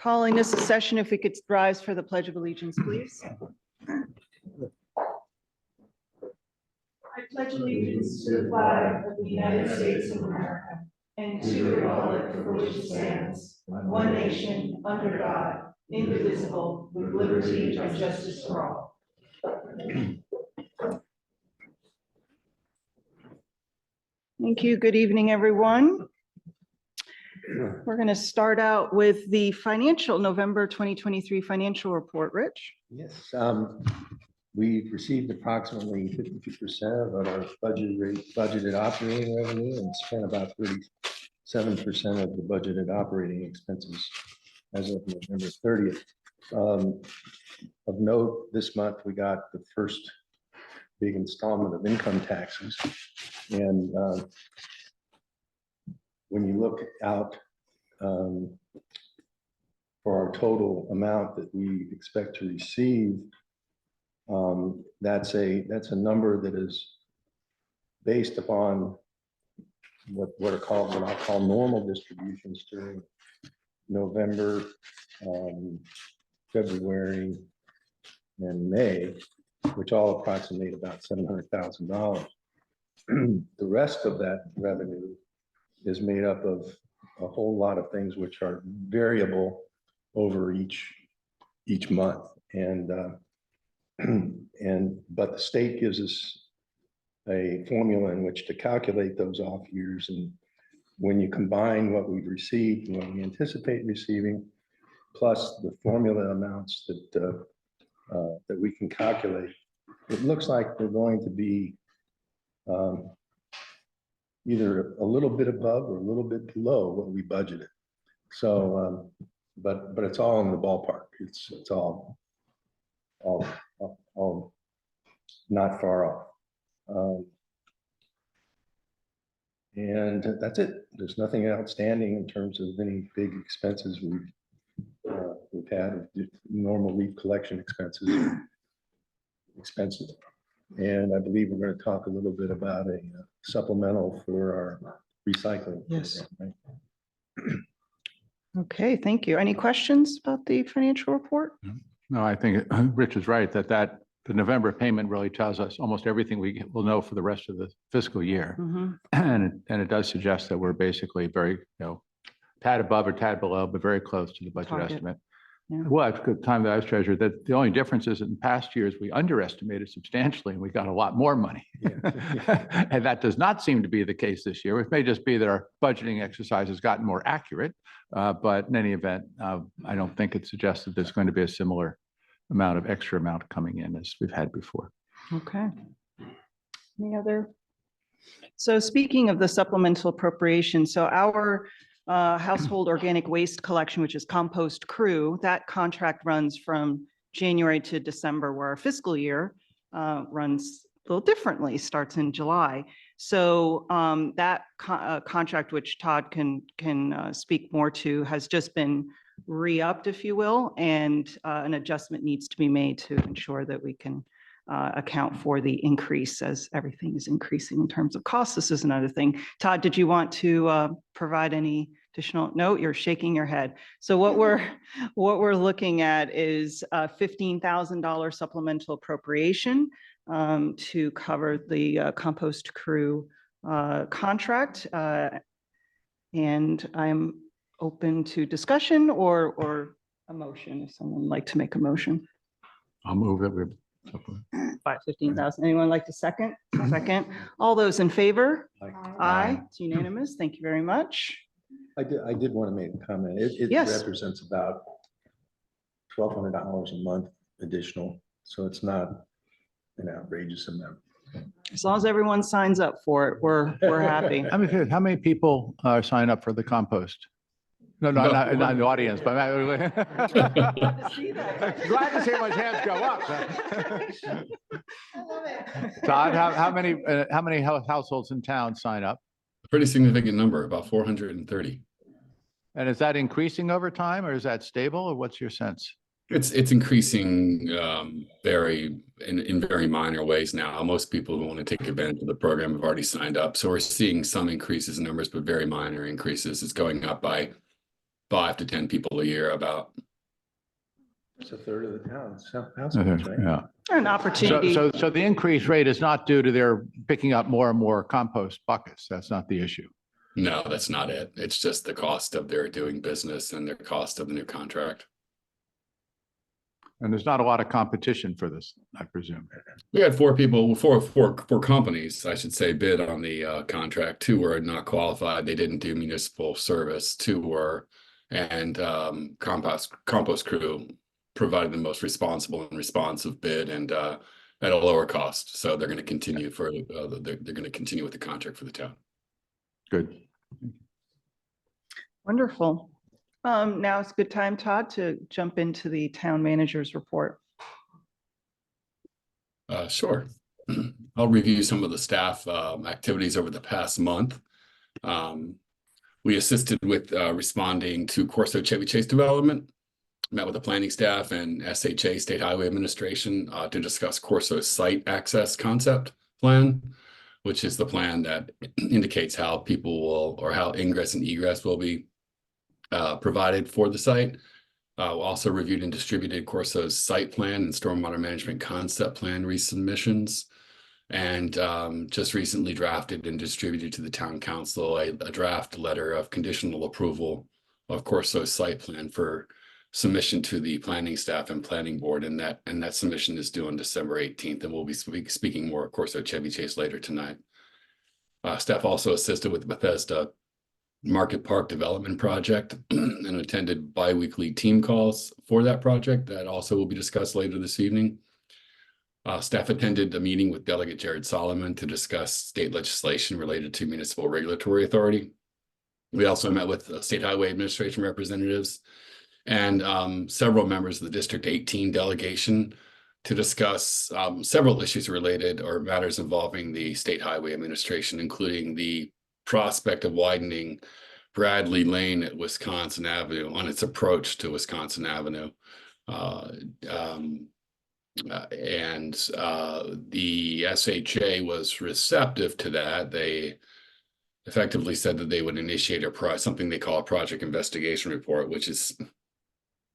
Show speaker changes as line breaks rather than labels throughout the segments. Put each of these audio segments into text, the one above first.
Calling this a session, if we could rise for the Pledge of Allegiance, please. I pledge allegiance to the flag of the United States of America and to the republic for which it stands, one nation, under God, indivisible, with liberty and justice for all. Thank you. Good evening, everyone. We're going to start out with the financial November 2023 financial report. Rich?
Yes, we've received approximately 52% of our budgeted operating revenue and spent about 37% of the budgeted operating expenses as of November 30th. Of note, this month we got the first big installment of income taxes, and when you look out for our total amount that we expect to receive, that's a number that is based upon what I'll call normal distributions during November, February, and May, which all approximate about $700,000. The rest of that revenue is made up of a whole lot of things which are variable over each month, but the state gives us a formula in which to calculate those off years, and when you combine what we've received and what we anticipate receiving, plus the formula amounts that we can calculate, it looks like we're going to be either a little bit above or a little bit below what we budgeted. So, but it's all in the ballpark. It's all not far off. And that's it. There's nothing outstanding in terms of any big expenses we've had, normal leaf collection expenses. And I believe we're going to talk a little bit about a supplemental for our recycling.
Yes.
Program, right?
Okay, thank you. Any questions about the financial report?
No, I think Rich is right that the November payment really tells us almost everything we will know for the rest of the fiscal year. And it does suggest that we're basically very, tad above or tad below, but very close to the budget
Target.
estimate.
Yeah.
Well, it's good time that I was treasurer that the only difference is in past years, we underestimated substantially and we got a lot more money.
Yeah.
And that does not seem to be the case this year. It may just be that our budgeting exercise has gotten more accurate. But in any event, I don't think it suggests that there's going to be a similar extra amount coming in as we've had before.
Okay. Any other? So speaking of the supplemental appropriation, so our household organic waste collection, which is compost crew, that contract runs from January to December, where our fiscal year runs a little differently, starts in July. So that contract, which Todd can speak more to, has just been re-upped, if you will, and an adjustment needs to be made to ensure that we can account for the increase as everything is increasing in terms of costs. This is another thing. Todd, did you want to provide any additional? No, you're shaking your head. So what we're looking at is a $15,000 supplemental appropriation to cover the compost crew contract. And I'm open to discussion or a motion if someone would like to make a motion.
I'll move it.
By 15,000. Anyone like to second? Second. All those in favor? Aye. It's unanimous. Thank you very much.
I did want to make a comment. It
Yes.
represents about $1,200 a month additional, so it's not an outrageous amount.
As long as everyone signs up for it, we're happy.
How many people sign up for the compost? No, not in the audience, but glad to see how much hands go up.
I love it.
Todd, how many households in town sign up?
A pretty significant number, about 430.
And is that increasing over time, or is that stable, or what's your sense?
It's increasing in very minor ways now. Most people who want to take advantage of the program have already signed up. So we're seeing some increases in numbers, but very minor increases. It's going up by 5 to 10 people a year about.
It's a third of the town's households, right?
Yeah.
An
So,
opportunity.
so the increased rate is not due to their picking up more and more compost buckets. That's not the issue.
No, that's not it. It's just the cost of their doing business and their cost of the new contract.
And there's not a lot of competition for this, I presume.
We had 4 people, four companies, I should say, bid on the contract. 2 were not qualified. They didn't do municipal service. 2 were, and compost crew provided the most responsible and responsive bid, and at a lower cost. So they're going to continue they're going to continue with the contract for the town.
Good.
Wonderful. Now it's a good time, Todd, to jump into the town manager's report.
Sure. I'll review some of the staff activities over the past month. We assisted with responding to Corso Chevy Chase development, met with the planning staff and SHA State Highway Administration to discuss Corso's site access concept plan, which is the plan that indicates how people will, or how ingress and egress will be provided for the site. Also reviewed and distributed Corso's site plan and stormwater management concept plan resubmissions, and just recently drafted and distributed to the town council a draft letter of conditional approval of Corso's site plan for submission to the planning staff and planning board, and that submission is due on December 18th, and we'll be speaking more of Corso Chevy Chase later tonight. Staff also assisted with Bethesda Market Park Development Project and attended bi-weekly team calls for that project that also will be discussed later this evening. Staff attended a meeting with Delegate Jared Solomon to discuss state legislation related to municipal regulatory authority. We also met with State Highway Administration representatives and several members of the District 18 delegation to discuss several issues related or matters involving the State Highway Administration, including the prospect of widening Bradley Lane at Wisconsin Avenue on its approach to Wisconsin Avenue. The SHA was receptive to that. They effectively said that they would initiate something they call a project investigation report, which is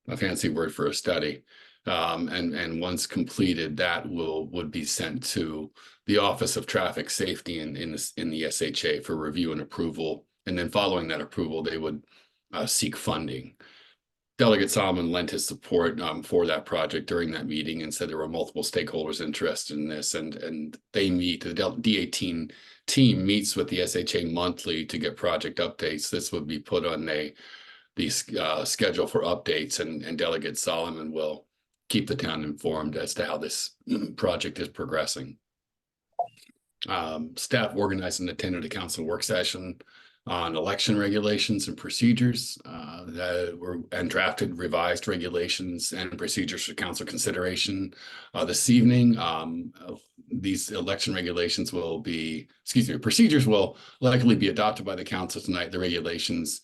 a fancy word for a study. And once completed, that would be sent to the Office of Traffic Safety in the SHA for review and approval. And then following that approval, they would seek funding. Delegate Solomon lent his support for that project during that meeting and said there were multiple stakeholders interested in this. And they meet, the D18 team meets with the SHA monthly to get project updates. This would be put on the schedule for updates, and Delegate Solomon will keep the town informed as to how this project is progressing. Staff organized and attended a council work session on election regulations and procedures and drafted revised regulations and procedures for council consideration this evening. These election regulations procedures will likely be adopted by the council tonight. The regulations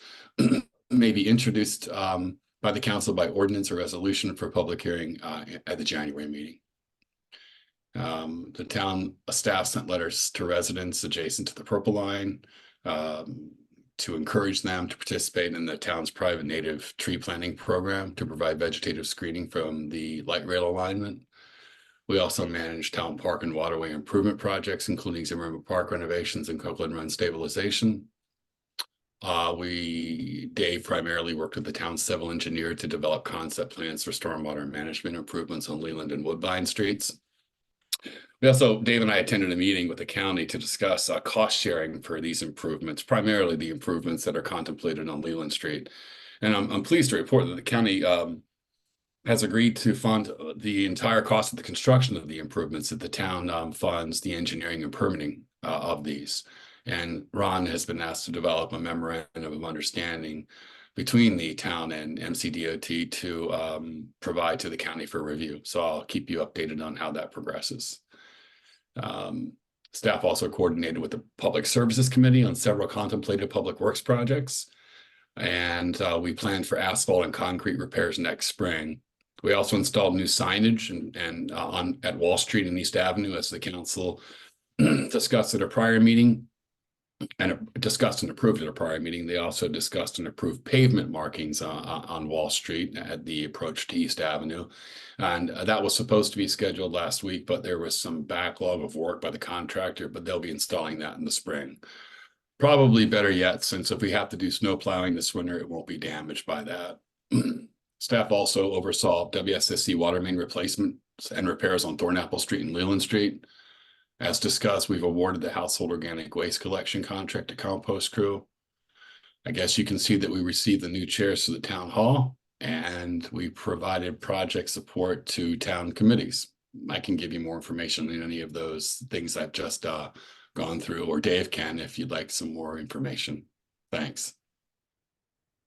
may be introduced by the council by ordinance or resolution for public hearing at the January meeting. The town staff sent letters to residents adjacent to the Purple Line to encourage them to participate in the town's private native tree planting program to provide vegetative screening from the light rail alignment. We also manage town park and waterway improvement projects, including Zimmerman Park renovations and Copeland Run stabilization. Dave primarily worked with the town's civil engineer to develop concept plans for stormwater management improvements on Leland and Woodbine streets. Dave and I attended a meeting with the county to discuss cost sharing for these improvements, primarily the improvements that are contemplated on Leland Street. And I'm pleased to report that the county has agreed to fund the entire cost of the construction of the improvements, that the town funds the engineering and permitting of these. And Ron has been asked to develop a memorandum of understanding between the town and MCDOT to provide to the county for review. So I'll keep you updated on how that progresses. Staff also coordinated with the Public Services Committee on several contemplated public works projects. And we planned for asphalt and concrete repairs next spring. We also installed new signage at Wall Street and East Avenue, as the council discussed at a prior meeting. and discussed and approved at a prior meeting. They also discussed and approved pavement markings on Wall Street at the approach to East Avenue. And that was supposed to be scheduled last week, but there was some backlog of work by the contractor, but they'll be installing that in the spring. Probably better yet, since if we have to do snow plowing this winter, it won't be damaged by that. Staff also oversaw WSSC water main replacements and repairs on Thornapple Street and Leland Street. As discussed, we've awarded the household organic waste collection contract to Compost Crew. I guess you can see that we received the new chairs to the town hall, and we provided project support to town committees. I can give you more information on any of those things I've just gone through, or Dave can if you'd like some more information. Thanks.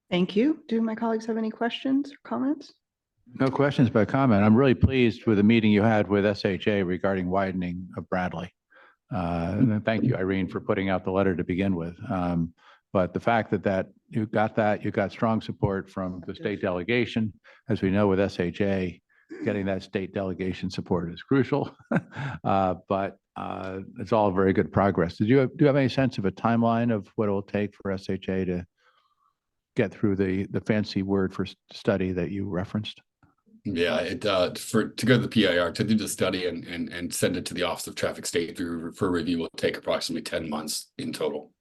Thank you. Do my colleagues have any questions or comments?
No questions, but comment. I'm really pleased with the meeting you had with SHA regarding widening of Bradley. And thank you, Irene, for putting out the letter to begin with. But the fact that you got strong support from the state delegation. As we know with SHA, getting that state delegation support is crucial. But it's all very good progress. Do you have any sense of a timeline of what it will take for SHA to get through the fancy word for study that you referenced?
Yeah, to go to the PIR, to do the study and send it to the Office of Traffic Safety for review will take approximately 10 months in total.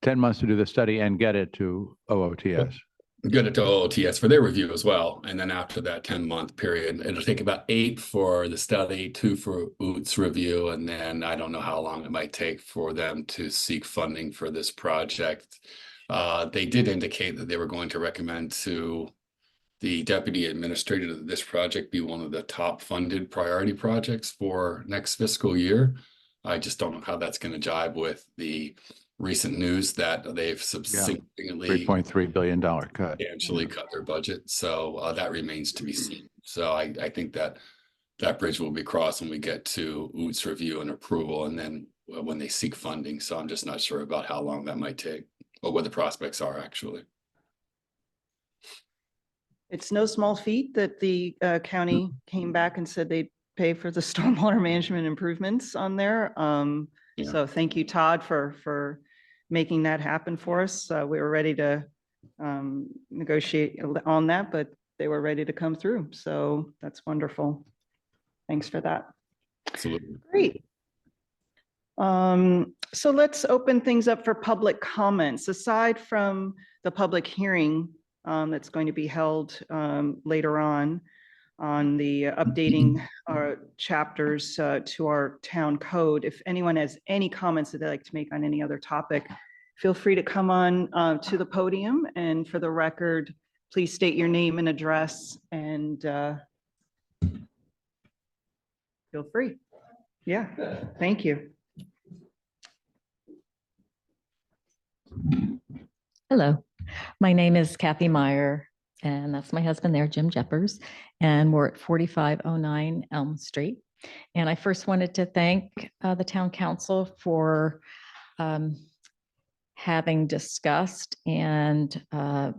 10 months to do the study and get it to OOTS.
Get it to OOTS for their review as well. And then after that 10-month period, it'll take about 8 for the study, 2 for OOTS review. And then I don't know how long it might take for them to seek funding for this project. They did indicate that they were going to recommend to the deputy administrator that this project be one of the top funded priority projects for next fiscal year. I just don't know how that's going to jibe with the recent news that they've significantly
$3.3 billion cut.
Substantially cut their budget. So that remains to be seen. So I think that bridge will be crossed when we get to OOTS review and approval, and then when they seek funding. So I'm just not sure about how long that might take, or what the prospects are actually.
It's no small feat that the county came back and said they'd pay for the stormwater management improvements on there.
Yeah.
So thank you, Todd, for making that happen for us. We were ready to negotiate on that, but they were ready to come through. So that's wonderful. Thanks for that.
Absolutely.
Great. So let's open things up for public comments. Aside from the public hearing that's going to be held later on the updating our chapters to our town code. If anyone has any comments that they'd like to make on any other topic, feel free to come on to the podium. And for the record, please state your name and address, and feel free. Yeah, thank you.
Hello, my name is Kathy Meyer, and that's my husband there, Jim Jeppers, and we're at 4509 Elm Street. And I first wanted to thank the town council for having discussed and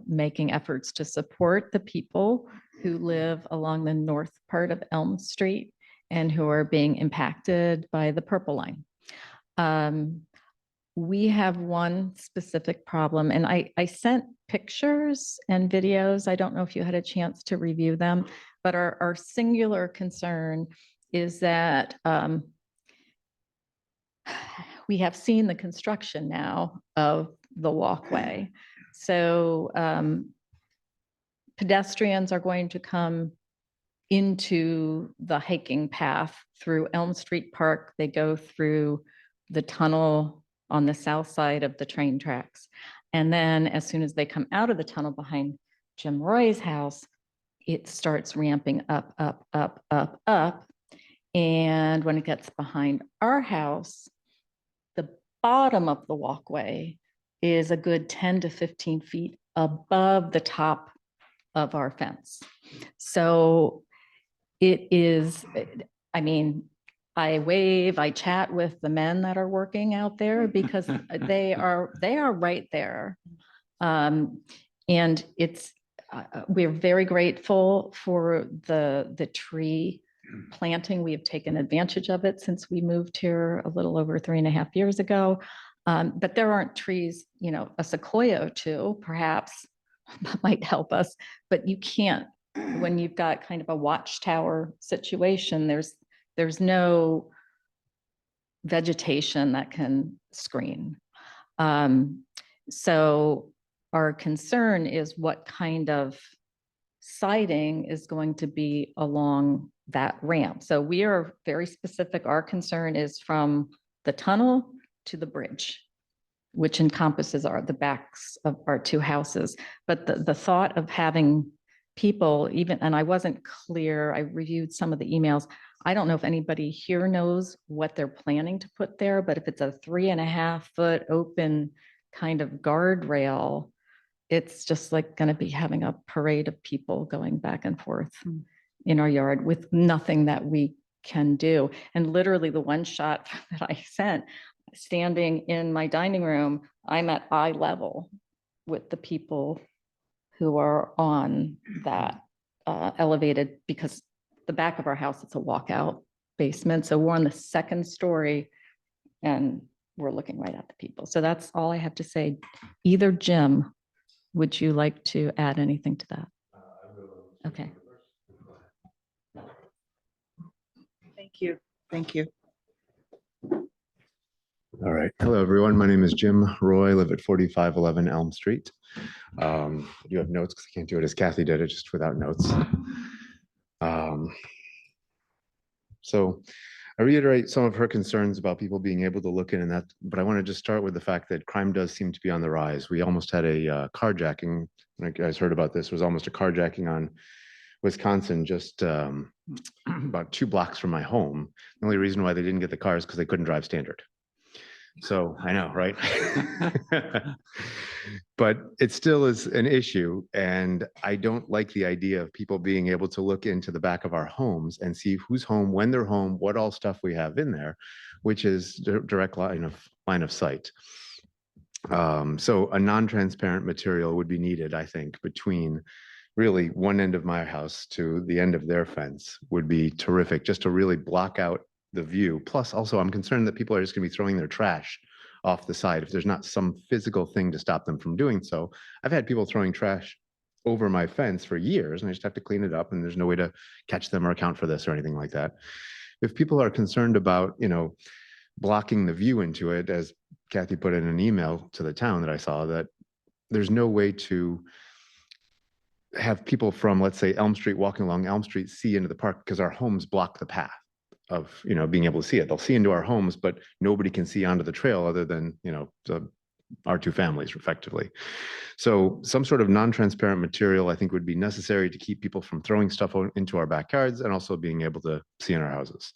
making efforts to support the people who live along the north part of Elm Street and who are being impacted by the Purple Line. We have one specific problem, and I sent pictures and videos. I don't know if you had a chance to review them, but our singular concern is that we have seen the construction now of the walkway. So pedestrians are going to come into the hiking path through Elm Street Park. They go through the tunnel on the south side of the train tracks. And then as soon as they come out of the tunnel behind Jim Roy's house, it starts ramping up, up, up, up, up. And when it gets behind our house, the bottom of the walkway is a good 10 to 15 feet above the top of our fence. So it is, I mean, I wave, I chat with the men that are working out there because they are right there. And it's, we're very grateful for the tree planting. We have taken advantage of it since we moved here a little over 3.5 years ago. But there aren't trees, you know, a sequoia or two perhaps might help us, but you can't, when you've got kind of a watchtower situation, there's no vegetation that can screen. So our concern is what kind of siding is going to be along that ramp. So we are very specific. Our concern is from the tunnel to the bridge, which encompasses the backs of our two houses. But the thought of having people even, and I wasn't clear, I reviewed some of the emails. I don't know if anybody here knows what they're planning to put there, but if it's a 3.5-foot open kind of guardrail, it's just like going to be having a parade of people going back and forth in our yard with nothing that we can do. And literally the one shot that I sent, standing in my dining room, I'm at eye level with the people who are on that elevated, because the back of our house, it's a walkout basement. So we're on the second story and we're looking right at the people. So that's all I have to say. Either Jim, would you like to add anything to that? Okay.
Thank you. Thank you.
All right. Hello, everyone. My name is Jim Roy. I live at 4511 Elm Street. You have notes because I can't do it as Kathy did it, just without notes. So I reiterate some of her concerns about people being able to look in and that, but I want to just start with the fact that crime does seem to be on the rise. We almost had a carjacking. You guys heard about this. It was almost a carjacking on Wisconsin, just about 2 blocks from my home. The only reason why they didn't get the car is because they couldn't drive standard. So I know, right? But it still is an issue. And I don't like the idea of people being able to look into the back of our homes and see who's home, when they're home, what all stuff we have in there, which is direct line of sight. So a non-transparent material would be needed, I think, between really one end of my house to the end of their fence would be terrific, just to really block out the view. Plus, also, I'm concerned that people are just going to be throwing their trash off the side if there's not some physical thing to stop them from doing so. I've had people throwing trash over my fence for years, and I just have to clean it up, and there's no way to catch them or account for this or anything like that. If people are concerned about, you know, blocking the view into it, as Kathy put in an email to the town that I saw, that there's no way to have people from, let's say, Elm Street walking along Elm Street see into the park because our homes block the path of, you know, being able to see it. They'll see into our homes, but nobody can see onto the trail other than, you know, our two families effectively. So some sort of non-transparent material I think would be necessary to keep people from throwing stuff into our backyards and also being able to see in our houses.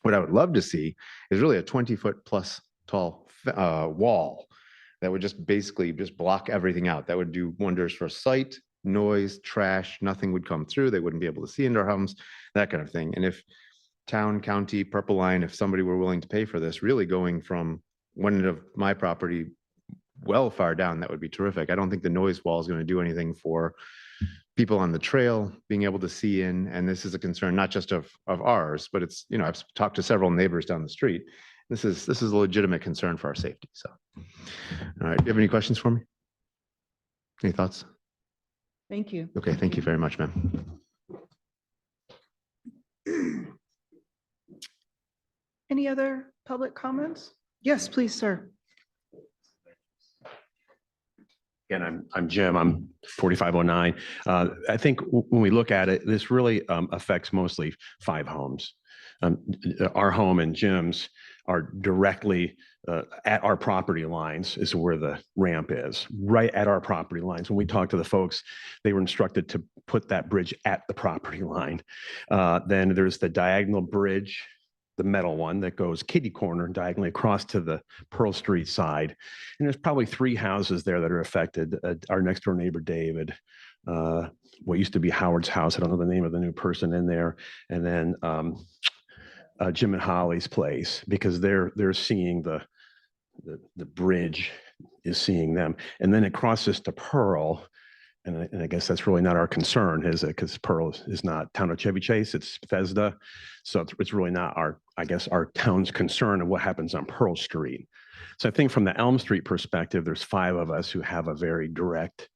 What I would love to see is really a 20-foot plus tall wall that would just basically just block everything out. That would do wonders for sight, noise, trash. Nothing would come through. They wouldn't be able to see into our homes, that kind of thing. And if town, county, purple line, if somebody were willing to pay for this, really going from one end of my property well far down, that would be terrific. I don't think the noise wall is going to do anything for people on the trail being able to see in. And this is a concern not just of ours, but it's, you know, I've talked to several neighbors down the street. This is a legitimate concern for our safety. So, all right, do you have any questions for me? Any thoughts?
Thank you.
Okay, thank you very much, ma'am.
Any other public comments? Yes, please, sir.
Again, I'm Jim. I'm 4509. I think when we look at it, this really affects mostly 5 homes. Our home and Jim's are directly at our property lines is where the ramp is, right at our property lines. When we talked to the folks, they were instructed to put that bridge at the property line. Then there's the diagonal bridge, the metal one that goes kitty corner diagonally across to the Pearl Street side. And there's probably 3 houses there that are affected. Our next door neighbor, David, what used to be Howard's house. I don't know the name of the new person in there. And then Jim and Holly's place, because they're seeing the bridge is seeing them. And then it crosses to Pearl. And I guess that's really not our concern, is it? Because Pearl is not town of Chevy Chase, it's Bethesda. So it's really not I guess, our town's concern of what happens on Pearl Street. So I think from the Elm Street perspective, there's 5 of us who have a very direct,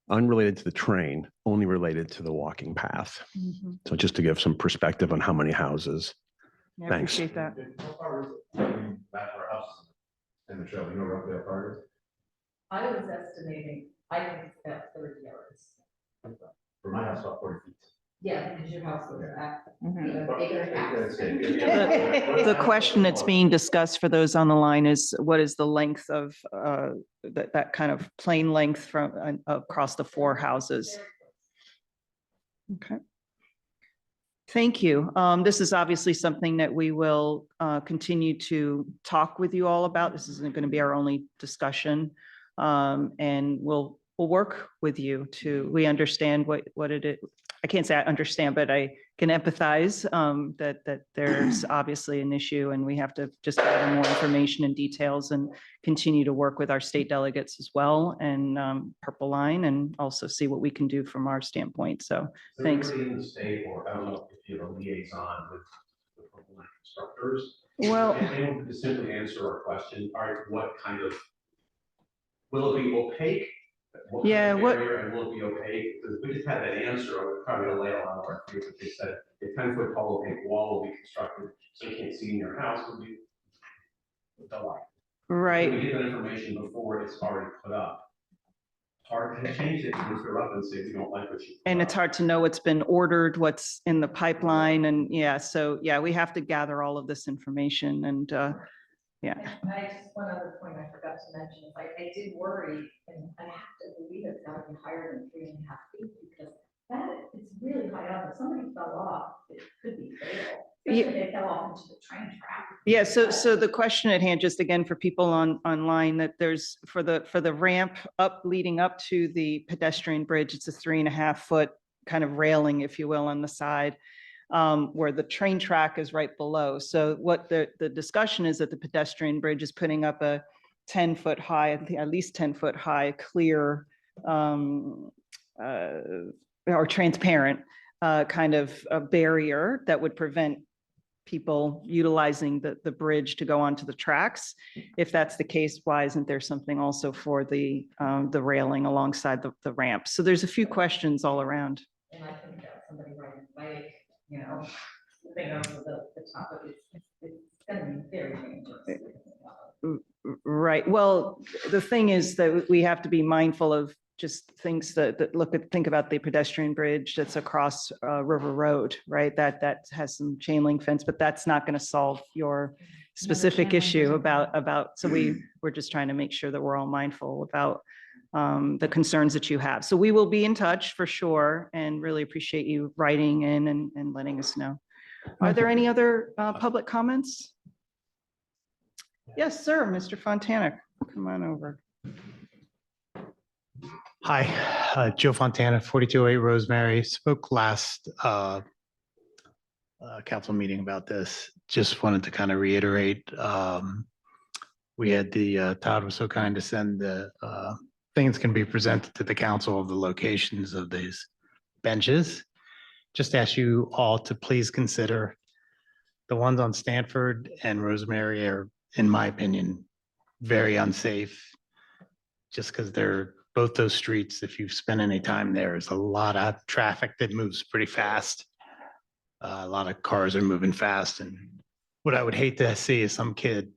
unrelated to the train, only related to the walking path.
Mhm.
So just to give some perspective on how many houses.
I
Thanks.
appreciate that.
Back to our house in the trail, you know roughly how far it is?
I was estimating, I think it's about 30 yards.
For my house, about 40 feet.
Yeah, because your house was at.
The question that's being discussed for those on the line is what is the length of that kind of plain length from across the 4 houses? Okay. Thank you. This is obviously something that we will continue to talk with you all about. This isn't going to be our only discussion. And we'll work with you we understand what it is. I can't say I understand, but I can empathize that there's obviously an issue and we have to just gather more information and details and continue to work with our state delegates as well and Purple Line, and also see what we can do from our standpoint. So thanks.
In the state, or I don't know if you have a liaison with the Purple Line constructors.
Well,
If anyone could simply answer our question, what kind of, will it be opaque? What kind
Yeah,
of
what-
area, and will it be opaque? Because we just had that answer, I would probably lay on our feet, but they said a 10-foot tall opaque wall will be constructed, so you can't see in your house, would be the light.
right.
We get that information before it's already put up. Hard to change it, once they're up and say, we don't like what you.
And it's hard to know what's been ordered, what's in the pipeline, and yeah, so yeah, we have to gather all of this information and yeah.
And I just, one other point I forgot to mention, is I did worry, and I have to believe it's gotta be higher than 3.5 feet, because it's really high up. If somebody fell off, it could be fatal. Especially if they fell off into the train track.
Yeah, so the question at hand, just again for people online, that there's for the ramp up leading up to the pedestrian bridge, it's a 3.5-foot kind of railing, if you will, on the side. Where the train track is right below. So what the discussion is that the pedestrian bridge is putting up a 10-foot high, at least 10-foot high, clear or transparent kind of a barrier that would prevent people utilizing the bridge to go onto the tracks. If that's the case, why isn't there something also for the railing alongside the ramp? So there's a few questions all around.
And I think that somebody riding a bike, you know, thing over the top of it, it's gonna be very dangerous.
Right. Well, the thing is that we have to be mindful of just things that think about the pedestrian bridge that's across River Road, right? That has some chain link fence, but that's not going to solve your specific issue about. So we're just trying to make sure that we're all mindful about the concerns that you have. So we will be in touch for sure, and really appreciate you writing in and letting us know. Are there any other public comments? Yes, sir, Mr. Fontana, come on over.
Hi, Joe Fontana, 4208 Rosemary. Spoke last council meeting about this. Just wanted to kind of reiterate. We had Todd was so kind to send the things can be presented to the council of the locations of these benches. Just ask you all to please consider the ones on Stanford and Rosemary are, in my opinion, very unsafe. Just because they're both those streets, if you've spent any time there, is a lot of traffic that moves pretty fast. A lot of cars are moving fast. And what I would hate to see is some kid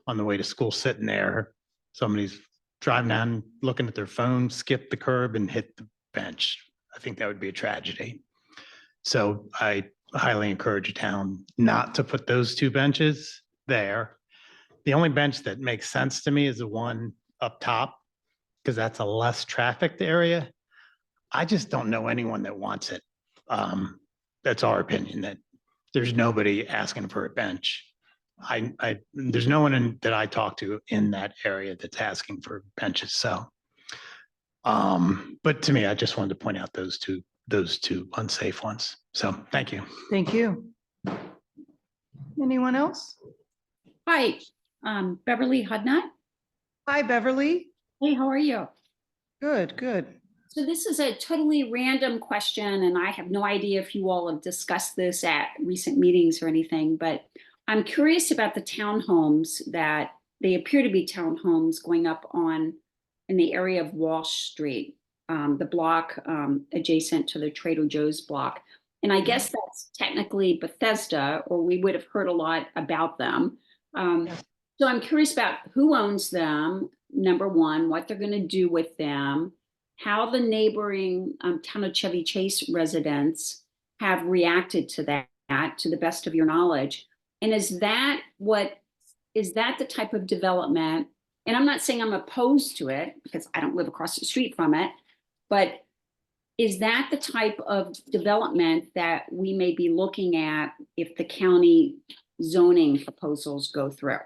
on the way to school sitting there, somebody's driving down, looking at their phone, skip the curb and hit the bench. I think that would be a tragedy. So I highly encourage a town not to put those 2 benches there. The only bench that makes sense to me is the one up top, because that's a less trafficked area. I just don't know anyone that wants it. That's our opinion, that there's nobody asking for a bench. There's no one that I talk to in that area that's asking for benches. So, but to me, I just wanted to point out those two unsafe ones. So thank you.
Thank you. Anyone else?
Hi, Beverly Hudnut.
Hi, Beverly.
Hey, how are you?
Good, good.
So this is a totally random question, and I have no idea if you all have discussed this at recent meetings or anything, but I'm curious about the townhomes that they appear to be townhomes going up on in the area of Walsh Street, the block adjacent to the Trader Joe's block. And I guess that's technically Bethesda, or we would have heard a lot about them. So I'm curious about who owns them, number one, what they're going to do with them, how the neighboring town of Chevy Chase residents have reacted to that, to the best of your knowledge. And is that the type of development? And I'm not saying I'm opposed to it because I don't live across the street from it, but is that the type of development that we may be looking at if the county zoning proposals go through?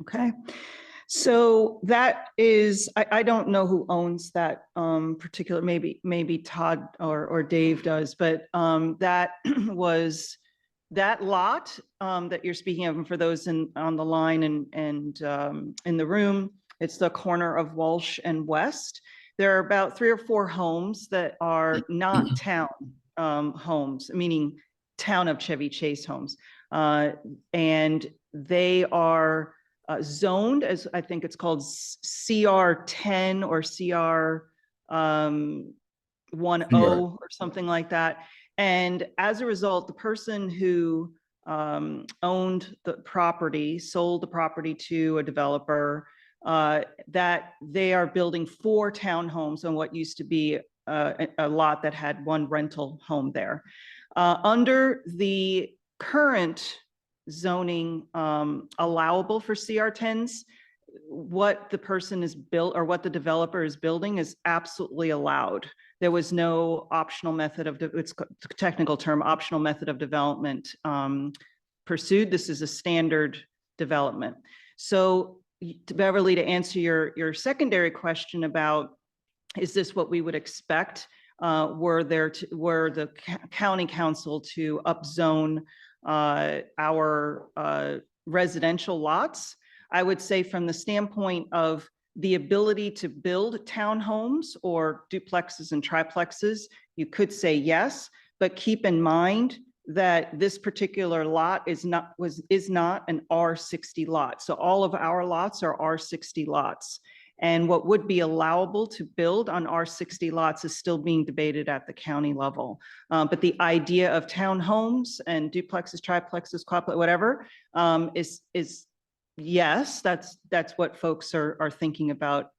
Okay. So that is, I don't know who owns that particular, maybe Todd or Dave does, but that was that lot that you're speaking of, and for those on the line and in the room, it's the corner of Walsh and West. There are about 3 or 4 homes that are not town homes, meaning town of Chevy Chase homes. And they are zoned as, I think it's called CR10 or CR10 or something like that. And as a result, the person who owned the property, sold the property to a developer, that they are building 4 townhomes on what used to be a lot that had 1 rental home there. Under the current zoning allowable for CR10s, what the person is built or what the developer is building is absolutely allowed. There was no optional method of, it's a technical term, optional method of development pursued. This is a standard development. So Beverly, to answer your secondary question about, is this what we would expect were the county council to upzone our residential lots? I would say from the standpoint of the ability to build townhomes or duplexes and triplexes, you could say yes, but keep in mind that this particular lot is not an R60 lot. So all of our lots are R60 lots. And what would be allowable to build on R60 lots is still being debated at the county level. But the idea of townhomes and duplexes, triplexes, quadplexes, whatever, is yes, that's what folks are thinking about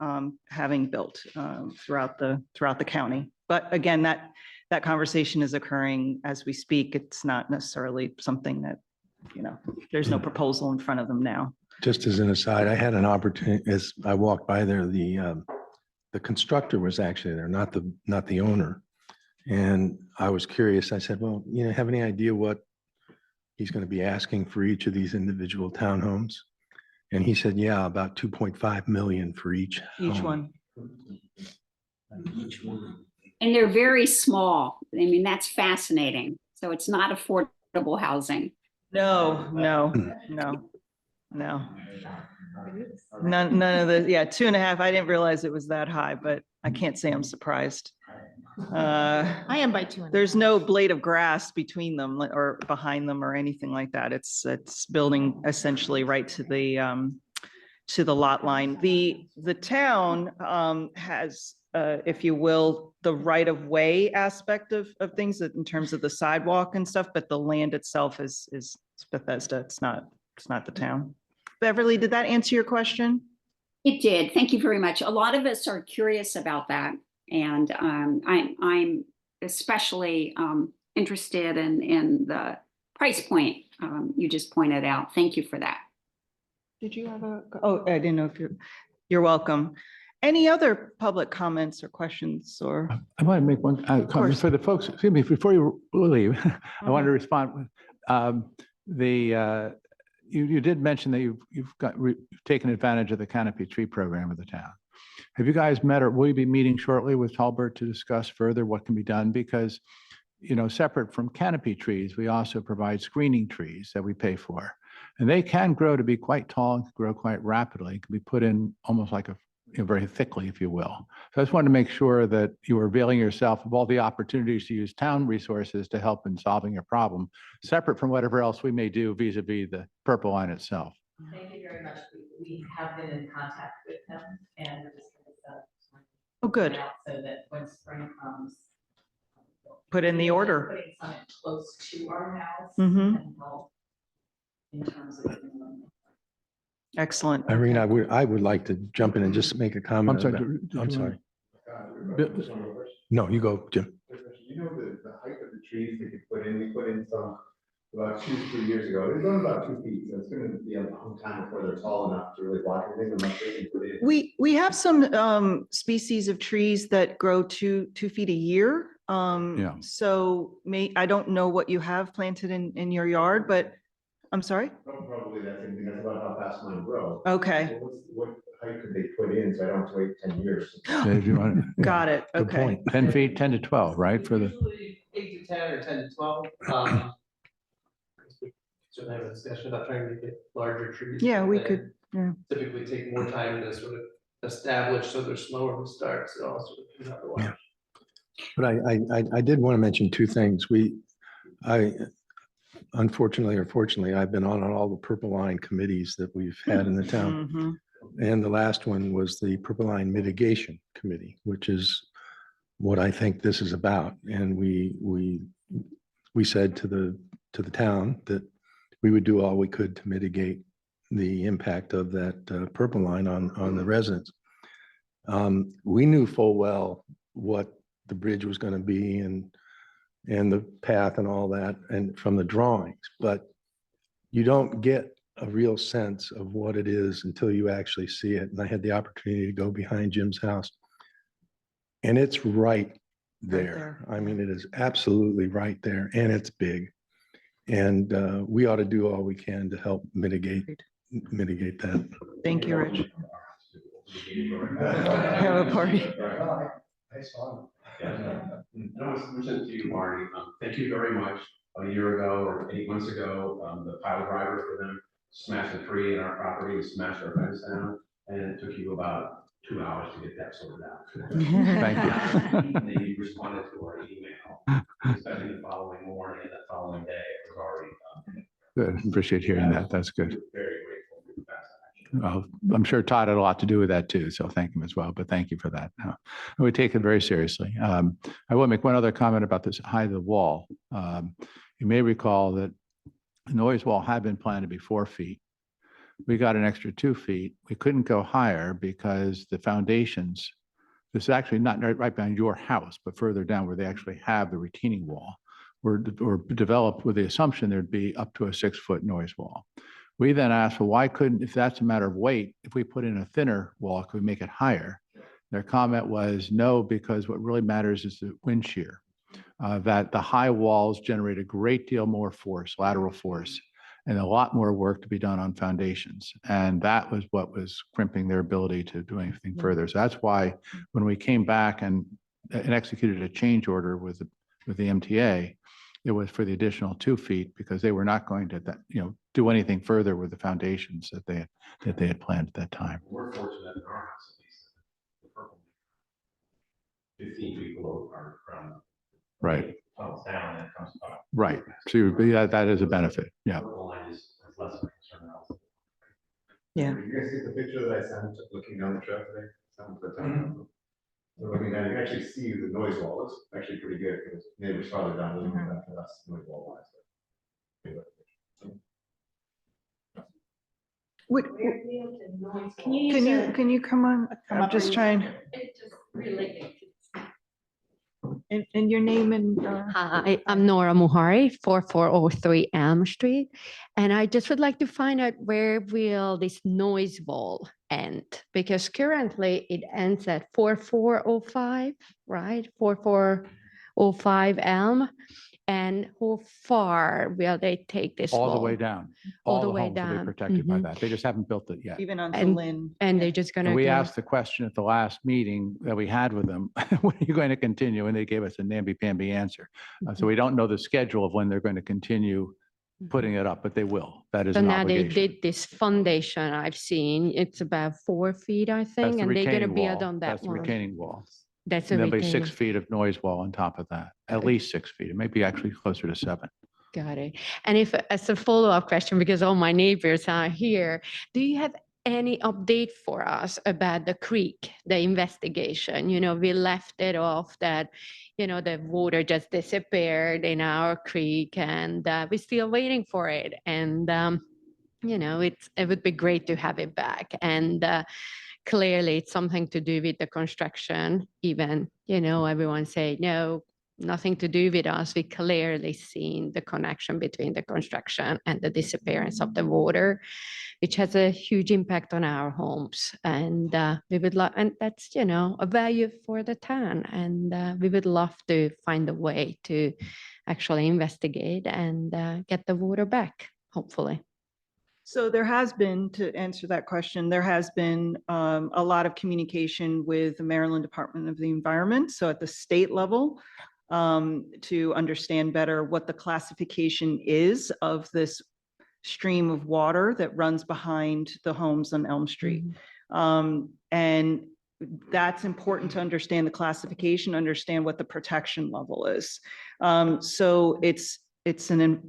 having built throughout the county. But again, that conversation is occurring as we speak. It's not necessarily something that, there's no proposal in front of them now.
Just as an aside, I had an opportunity as I walked by there. The constructor was actually there, not the owner, and I was curious. I said, "Well, have any idea what he's going to be asking for each of these individual townhomes?" And he said, "Yeah, about 2.5 million for each home."
Each one.
And they're very small. I mean, that's fascinating. So it's not affordable housing.
No. None of the, 2.5. I didn't realize it was that high, but I can't say I'm surprised.
I am by 2.5.
There's no blade of grass between them or behind them or anything like that. It's building essentially right to the lot line. The town has, if you will, the right of way aspect of things in terms of the sidewalk and stuff, but the land itself is Bethesda. It's not the town. Beverly, did that answer your question?
It did. Thank you very much. A lot of us are curious about that. And I'm especially interested in the price point you just pointed out. Thank you for that.
Did you have oh, I didn't know if you're welcome. Any other public comments or questions or?
I want to make one comment for the folks, excuse me, before you leave, I wanted to respond. You did mention that you've taken advantage of the canopy tree program of the town. Have you guys met or will you be meeting shortly with Talbert to discuss further what can be done? Because, separate from canopy trees, we also provide screening trees that we pay for. And they can grow to be quite tall and grow quite rapidly. It can be put in almost like very thickly, if you will. So I just wanted to make sure that you were availing yourself of all the opportunities to use town resources to help in solving your problem, separate from whatever else we may do vis-a-vis the purple line itself.
Thank you very much. We have been in contact with them and we're just going to
Oh, good.
so that when spring comes,
Put in the order.
putting something close to our house
Mhm.
can help in terms of.
Excellent.
Irene, I would like to jump in and just make a
I'm
comment.
sorry.
about- I'm sorry.
Bill-
No, you go, Jim.
You know, the height of the trees that you put in, we put in some about 2-3 years ago. They're going about 2 feet, so it's gonna be a long time before they're tall enough to really block anything unless they can put in.
We have some species of trees that grow 2 feet a year.
Yeah.
So I don't know what you have planted in your yard, but I'm sorry?
Probably that same thing, that's about how fast mine grow.
Okay,
What height could they put in, so I don't have to wait 10 years?
Dave, you want to-
got it.
Good
Okay.
point.
10 feet, 10 to 12, right? For the,
Usually 8 to 10 or 10 to 12. So have a discussion about trying to get larger trees.
Yeah, we
that
could, yeah.
Typically take more time to sort of establish, so they're slower to start, so also otherwise.
But I did want to mention two things. Unfortunately or fortunately, I've been on all the Purple Line committees that we've had in the town.
Mhm.
And the last one was the Purple Line Mitigation Committee, which is what I think this is about. And we said to the town that we would do all we could to mitigate the impact of that purple line on the residents. We knew full well what the bridge was going to be and the path and all that, and from the drawings, but you don't get a real sense of what it is until you actually see it. And I had the opportunity to go behind Jim's house, and it's right there. I mean, it is absolutely right there, and it's big. And we ought to do all we can to help mitigate that.
Thank you, Rich. Have a party.
I saw them.
No, it's to you, Marty. Thank you very much. A year ago or 8 months ago, the pile driver for them smashed a tree in our property and smashed our fence down. And it took you about 2 hours to get that sorted out.
Thank you.
They responded to our email, especially the following morning and the following day. It was already
Good. Appreciate hearing that. That's good.
very grateful for the fast action.
Well, I'm sure Todd had a lot to do with that too, so thank him as well, but thank you for that. We take it very seriously. I will make one other comment about this height of the wall. You may recall that the noise wall had been planned to be 4 feet. We got an extra 2 feet. We couldn't go higher because the foundations, this is actually not right behind your house, but further down where they actually have the retaining wall, were developed with the assumption there'd be up to a 6-foot noise wall. We then asked, well, why couldn't, if that's a matter of weight, if we put in a thinner wall, could we make it higher? Their comment was no, because what really matters is the wind shear. That the high walls generate a great deal more force, lateral force, and a lot more work to be done on foundations. And that was what was crimping their ability to do anything further. So that's why when we came back and executed a change order with the MTA, it was for the additional 2 feet because they were not going to do anything further with the foundations that they had planned at that time.
We're fortunate in our house, at least, the purple 15 feet below our ground.
Right.
Tunnels down and it comes up.
Right. So that is a benefit. Yeah.
Purple line is less of a concern else.
Yeah.
You guys see the picture that I sent looking down the track today? So looking at it, you can actually see the noise wall. It's actually pretty good because neighbors farther down looking back to us, noise wall wise.
Can you come on? I'm just trying, and your name and,
Hi, I'm Nora Muhari, 4403 Elm Street. And I just would like to find out where will this noise wall end? Because currently it ends at 4405, right? 4405 Elm. And how far will they take this
All the
wall?
way down.
All the
the
way
homes will be
down.
protected by
Mhm.
that. They just haven't built it yet.
even on
And-
Lynn.
And they're just
And
gonna
we
do,
asked the question at the last meeting that we had with them, when are you going to continue? And they gave us a namby-pamby answer. So we don't know the schedule of when they're going to continue putting it up, but they will. That is
So
an
now they
obligation.
did this foundation I've seen. It's about 4 feet, I
That's
think,
the
and they're gonna
retaining
build
wall.
on that
That's the
one.
retaining wall.
That's a
And there'll be 6
retaining.
feet of noise wall on top of that, at
Okay.
least 6 feet. It may be actually closer to 7.
Got it. And if, as a follow-up question, because all my neighbors are here, do you have any update for us about the creek, the investigation? You know, we left it off that, you know, the water just disappeared in our creek and we're still waiting for it. And, you know, it would be great to have it back. And clearly it's something to do with the construction, even, you know, everyone say, no, nothing to do with us. We clearly seen the connection between the construction and the disappearance of the water, which has a huge impact on our homes. And we would love, and that's, you know, a value for the town. And we would love to find a way to actually investigate and get the water back, hopefully.
So there has been, to answer that question, there has been a lot of communication with the Maryland Department of the Environment. So at the state level, to understand better what the classification is of this stream of water that runs behind the homes on Elm Street. And that's important to understand the classification, understand what the protection level is. So it's an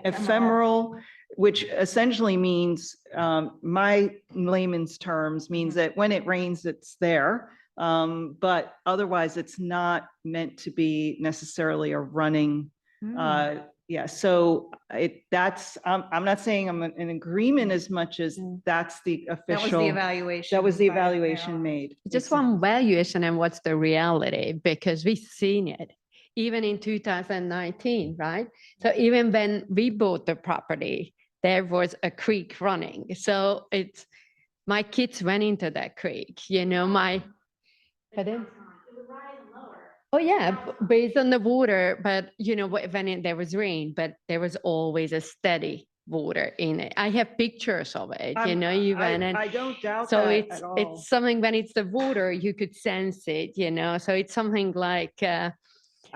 ephemeral, which essentially means, my layman's terms means that when it rains, it's there. But otherwise it's not meant to be necessarily a running, yeah, so I'm not saying I'm in agreement as much as that's the official.
That was the evaluation.
That was the
by the
evaluation
AR.
made.
Just one valuation and what's the reality, because we've seen it even in 2019, right? So even when we bought the property, there was a creek running. So it's, my kids went into that creek, you know, pardon? Oh yeah, based on the water, but you know, when there was rain, but there was always a steady water in it. I have pictures of it, you know, even.
I don't doubt
So
that at all.
it's something, when it's the water, you could sense it, you know, so it's something like,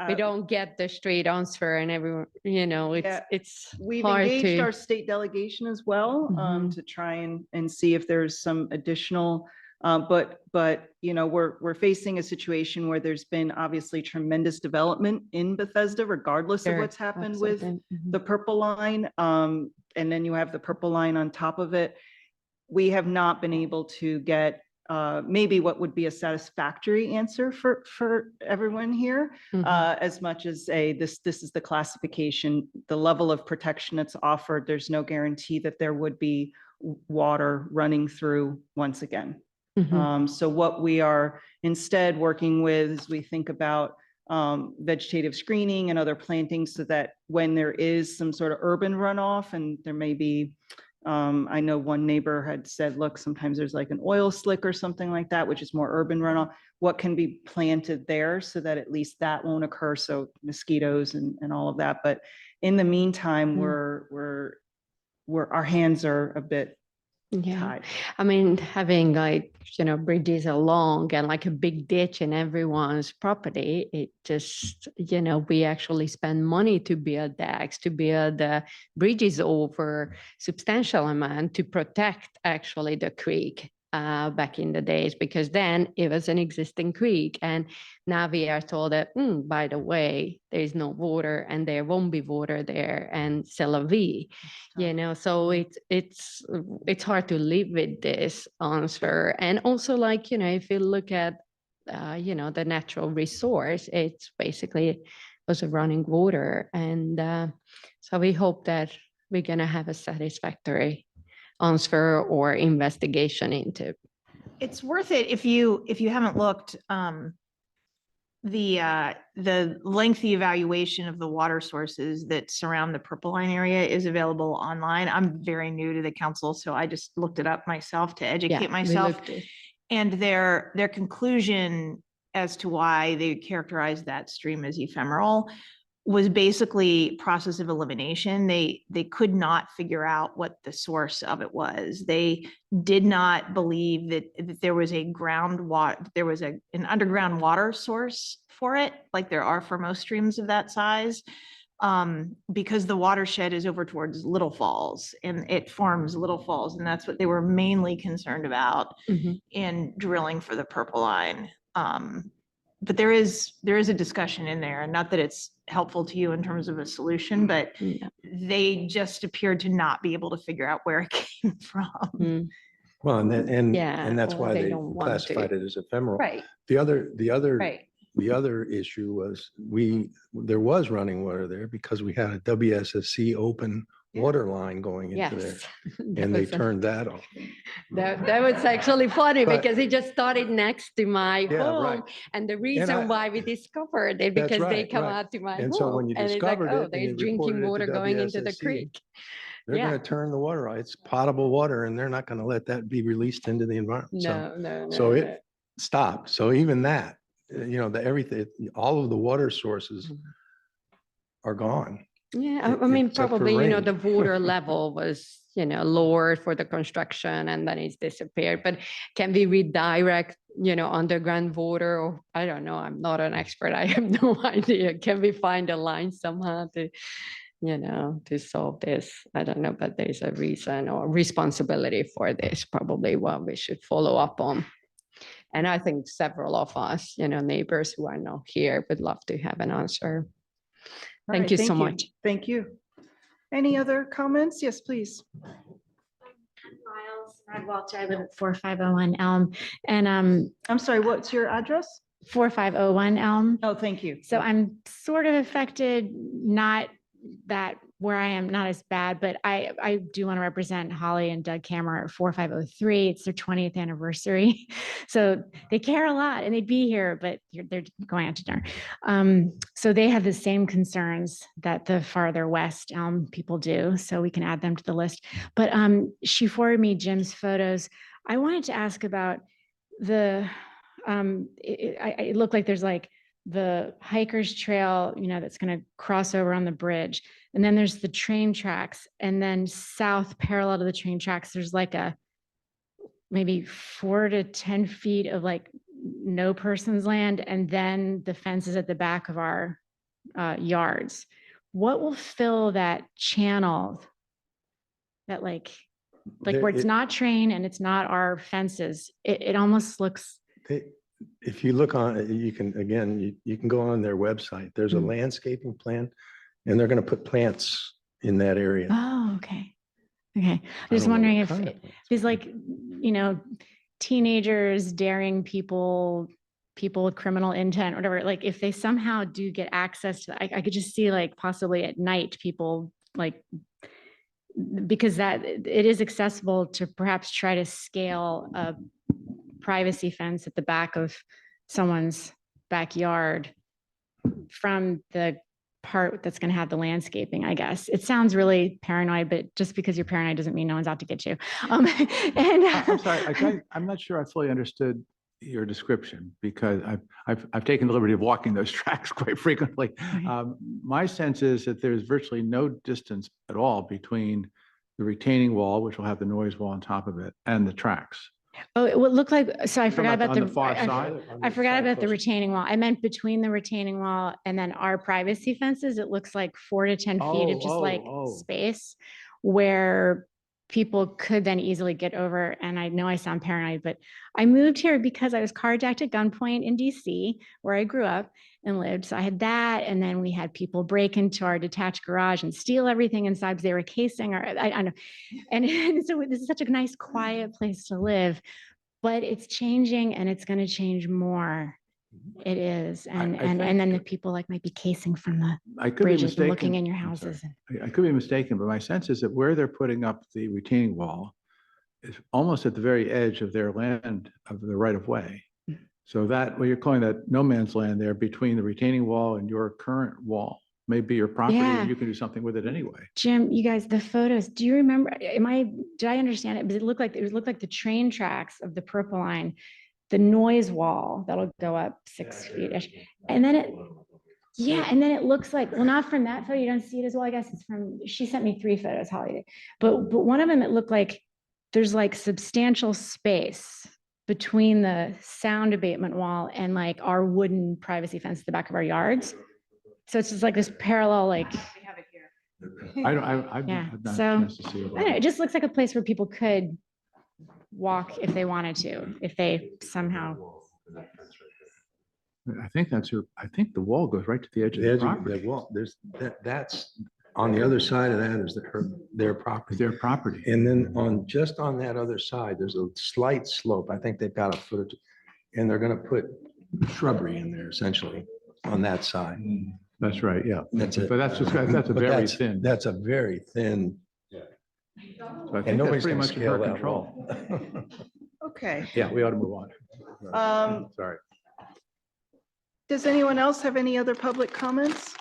we don't get the straight answer and everyone, you know, it's
We've
hard
engaged
to.
our state delegation as well, to try and see if there's some additional, but you know, we're facing a situation where there's been obviously tremendous development in Bethesda, regardless of
Sure,
what's happened with
absolutely.
the Purple Line. And then you have the Purple Line on top of it. We have not been able to get maybe what would be a satisfactory answer for everyone here, as much as this is the classification, the level of protection that's offered. There's no guarantee that there would be water running through once again. So what we are instead working with is we think about vegetative screening and other plantings, so that when there is some sort of urban runoff, and there may be, I know one neighbor had said, look, sometimes there's like an oil slick or something like that, which is more urban runoff. What can be planted there so that at least that won't occur? So mosquitoes and all of that. But in the meantime, our hands are a bit tied.
I mean, having like, you know, bridges along and like a big ditch in everyone's property, it just, you know, we actually spend money to build decks, to build bridges over substantial amount to protect actually the creek back in the days, because then it was an existing creek. And now we are told that, by the way, there is no water and there won't be water there, and c'est la vie, you know, so it's hard to live with this answer. And also, like, you know, if you look at, you know, the natural resource, it's basically was a running water. And so we hope that we're going to have a satisfactory answer or investigation into.
It's worth it if you haven't looked, the lengthy evaluation of the water sources that surround the Purple Line area is available online. I'm very new to the council, so I just looked it up myself to educate myself. And their conclusion as to why they characterized that stream as ephemeral was basically process of elimination. They could not figure out what the source of it was. They did not believe that there was an underground water source for it, like there are for most streams of that size. because the watershed is over towards Little Falls and it forms Little Falls. And that's what they were mainly concerned about
Mhm.
in drilling for the Purple Line. But there is a discussion in there, and not that it's helpful to you in terms of a solution, but
Yeah.
they just appeared to not be able to figure out where it came from.
Mm.
Well,
Yeah,
and that's
or
why
they
they
don't want
classified
to.
it as ephemeral.
Right,
The other
right.
The other issue was there was running water there because we had a WSSC open
Yeah.
water line going into there,
Yes. That
and they
was a-
turned that off.
That was actually funny
But-
because it just started next to my
Yeah,
home.
right.
And the reason why we discovered it,
That's
because they
right,
come
right.
out to my
And so when
home
you
and it's like,
discovered it
oh,
and
there's
you
drinking
reported it
water
to
going into the
WSSC,
creek.
They're
Yeah.
gonna turn the water on. It's potable water and they're not gonna let that be released into the environment.
No.
So it stopped. So even that, everything, all of the water sources are gone.
Yeah, I mean,
except for
probably,
rain.
the water level was, lowered for the construction and then it's disappeared, but can we redirect, underground water? Or I don't know, I'm not an expert. I have no idea. Can we find a line somehow to, to solve this? I don't know, but there's a reason or responsibility for this, probably what we should follow up on. And I think several of us, neighbors who are not here would love to have an answer.
All
Thank
right,
you so much.
Thank you. Any other comments? Yes, please.
Miles Walter. I live at 4501 Elm, and
I'm sorry, what's your address?
4501 Elm.
Oh, thank you.
So I'm sort of affected, not that where I am, not as bad, but I do want to represent Holly and Doug Kammerer at 4503. It's their 20th anniversary. So they care a lot and they'd be here, but they're going out to dinner. So they have the same concerns that the farther west Elm people do. So we can add them to the list. But she forwarded me Jim's photos. I wanted to ask about it looked like there's like the hikers trail, that's going to cross over on the bridge. And then there's the train tracks. And then south parallel to the train tracks, there's like maybe 4 to 10 feet of like no person's land. And then the fences at the back of our yards. What will fill that channel that like where it's not train and it's not our fences? It almost looks.
If you look on it, you can go on their website. There's a
Mm.
landscaping plan and they're going to put plants in that area.
Oh, okay. Okay.
I
Just
don't know
wondering
what
if
kind of plants.
there's like, teenagers daring people with criminal intent, or whatever, like if they somehow do get access to, I could just see like possibly at night people like, because that it is accessible to perhaps try to scale a privacy fence at the back of someone's backyard from the part that's going to have the landscaping, I guess. It sounds really paranoid, but just because you're paranoid doesn't mean no one's out to get you.
I'm sorry, I'm not sure I fully understood your description because I've taken the liberty of walking those tracks quite frequently.
Okay.
My sense is that there's virtually no distance at all between the retaining wall, which will have the noise wall on top of it, and the tracks.
Oh, it would look like, so I forgot about
on the far
I-
side.
I forgot about the retaining wall. I meant between the retaining wall and then our privacy fences. It looks like 4 to 10 feet of just like space where people could then easily get over. And I know I sound paranoid, but I moved here because I was carjacked at gunpoint in DC, where I grew up and lived. So I had that. And then we had people break into our detached garage and steal everything inside because they were casing or I don't know. And so this is such a nice, quiet place to live, but it's changing and it's going to change more. It is. And then the people like might be casing from the
I could be
bridges and
mistaken.
looking in your
I'm
houses.
sorry. I could be mistaken, but my sense is that where they're putting up the retaining wall is almost at the very edge of their land of the right of way. So that, what you're calling that no man's land there between the retaining wall and your current wall may be your property
Yeah.
and you can do something with it anyway.
Jim, you guys, the photos, do you remember, did I understand it? Because it looked like the train tracks of the Purple Line, the noise wall that'll go up 6 feet-ish. And then and then it looks like, well, not from that photo, you don't see it as well. I guess it's from, she sent me 3 photos, Holly did. But one of them, it looked like there's like substantial space between the sound abatement wall and like our wooden privacy fence at the back of our yards. So it's just like this parallel, like,
I've
Yeah,
I've not
so,
had a chance to see it.
I don't know, it just looks like a place where people could walk if they wanted to, if they somehow.
I think I think the wall goes right to the edge of
The
the
edge of
property.
the wall, that's, on the other side of that is their property.
Their property.
And then just on that other side, there's a slight slope. I think they've got a foot, and they're gonna put shrubbery in there essentially on that side.
That's right, yeah.
That's it.
But that's a
But
very thin.
That's a very thin,
So I
and
think that's
nobody's
pretty
gonna
much
scale
her
that
control.
wall.
Okay.
Yeah, we ought to move on. Sorry.
Does anyone else have any other public comments?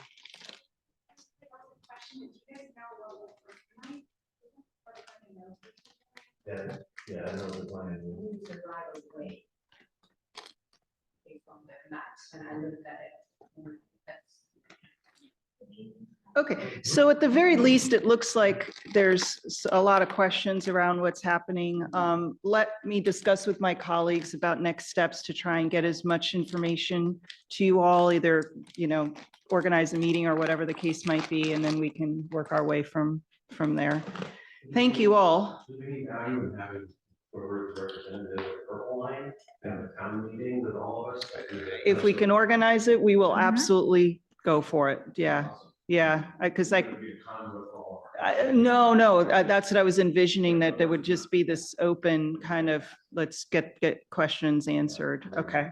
Yeah, I know the plan.
Okay, so at the very least, it looks like there's a lot of questions around what's happening. Let me discuss with my colleagues about next steps to try and get as much information to you all, either, organize a meeting or whatever the case might be, and then we can work our way from there. Thank you all.
Do we need value in having whoever's representative of Purple Line at the town meeting with all of us?
If we can organize it, we will absolutely go for it. Yeah. Yeah, because no, that's what I was envisioning, that there would just be this open kind of, let's get questions answered. Okay.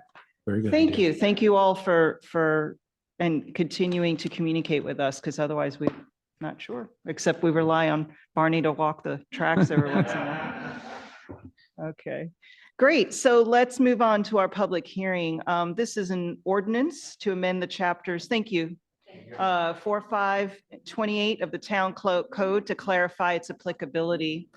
Very good.
Thank you all for and continuing to communicate with us, because otherwise we're not sure, except we rely on Barney to walk the tracks every once in a while. Okay, great. So let's move on to our public hearing. This is an ordinance to amend the chapters. Thank you. 4528 of the town code to clarify its applicability.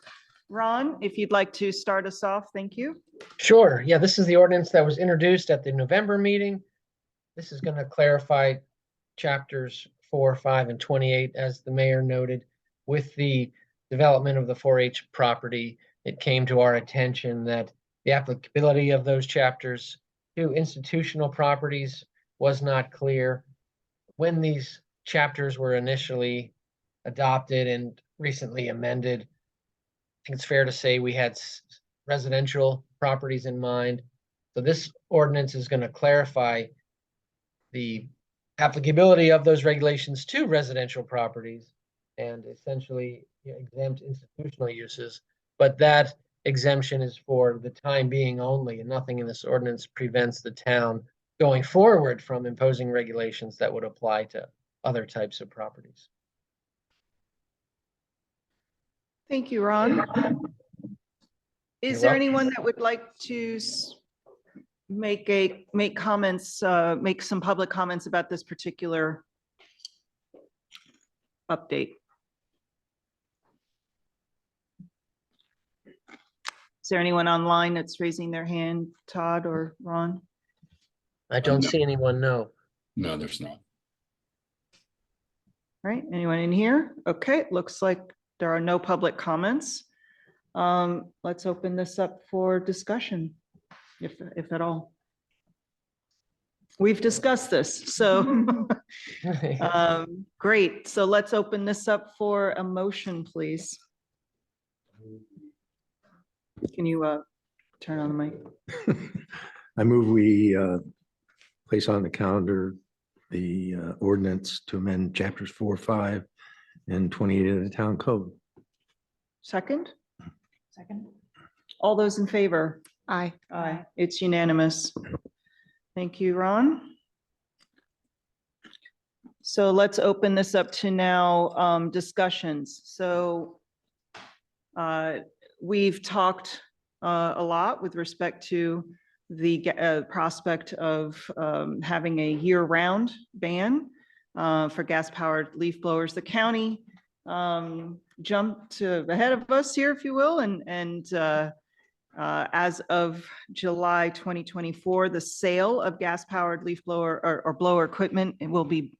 Ron, if you'd like to start us off, thank you.
Sure. Yeah, this is the ordinance that was introduced at the November meeting. This is going to clarify chapters 4, 5, and 28, as the mayor noted. With the development of the 4-H property, it came to our attention that the applicability of those chapters to institutional properties was not clear. When these chapters were initially adopted and recently amended, I think it's fair to say we had residential properties in mind. So this ordinance is going to clarify the applicability of those regulations to residential properties and essentially exempt institutional uses. But that exemption is for the time being only, and nothing in this ordinance prevents the town going forward from imposing regulations that would apply to other types of properties.
Thank you, Ron. Is there anyone that would like to make some public comments about this particular update? Is there anyone online that's raising their hand, Todd or Ron?
I don't see anyone, no.
No, there's not.
All right, anyone in here? Okay, looks like there are no public comments. Let's open this up for discussion, if at all. We've discussed this, so great. So let's open this up for a motion, please. Can you turn on the mic?
I move we place on the calendar the ordinance to amend chapters 4, 5, and 28 of the town code.
Second? Second. All those in favor?
Aye.
Aye, it's unanimous. Thank you, Ron. So let's open this up to now discussions. So we've talked a lot with respect to the prospect of having a year-round ban for gas-powered leaf blowers. The county jumped ahead of us here, if you will, and as of July 2024, the sale of gas-powered leaf blower or blower equipment will be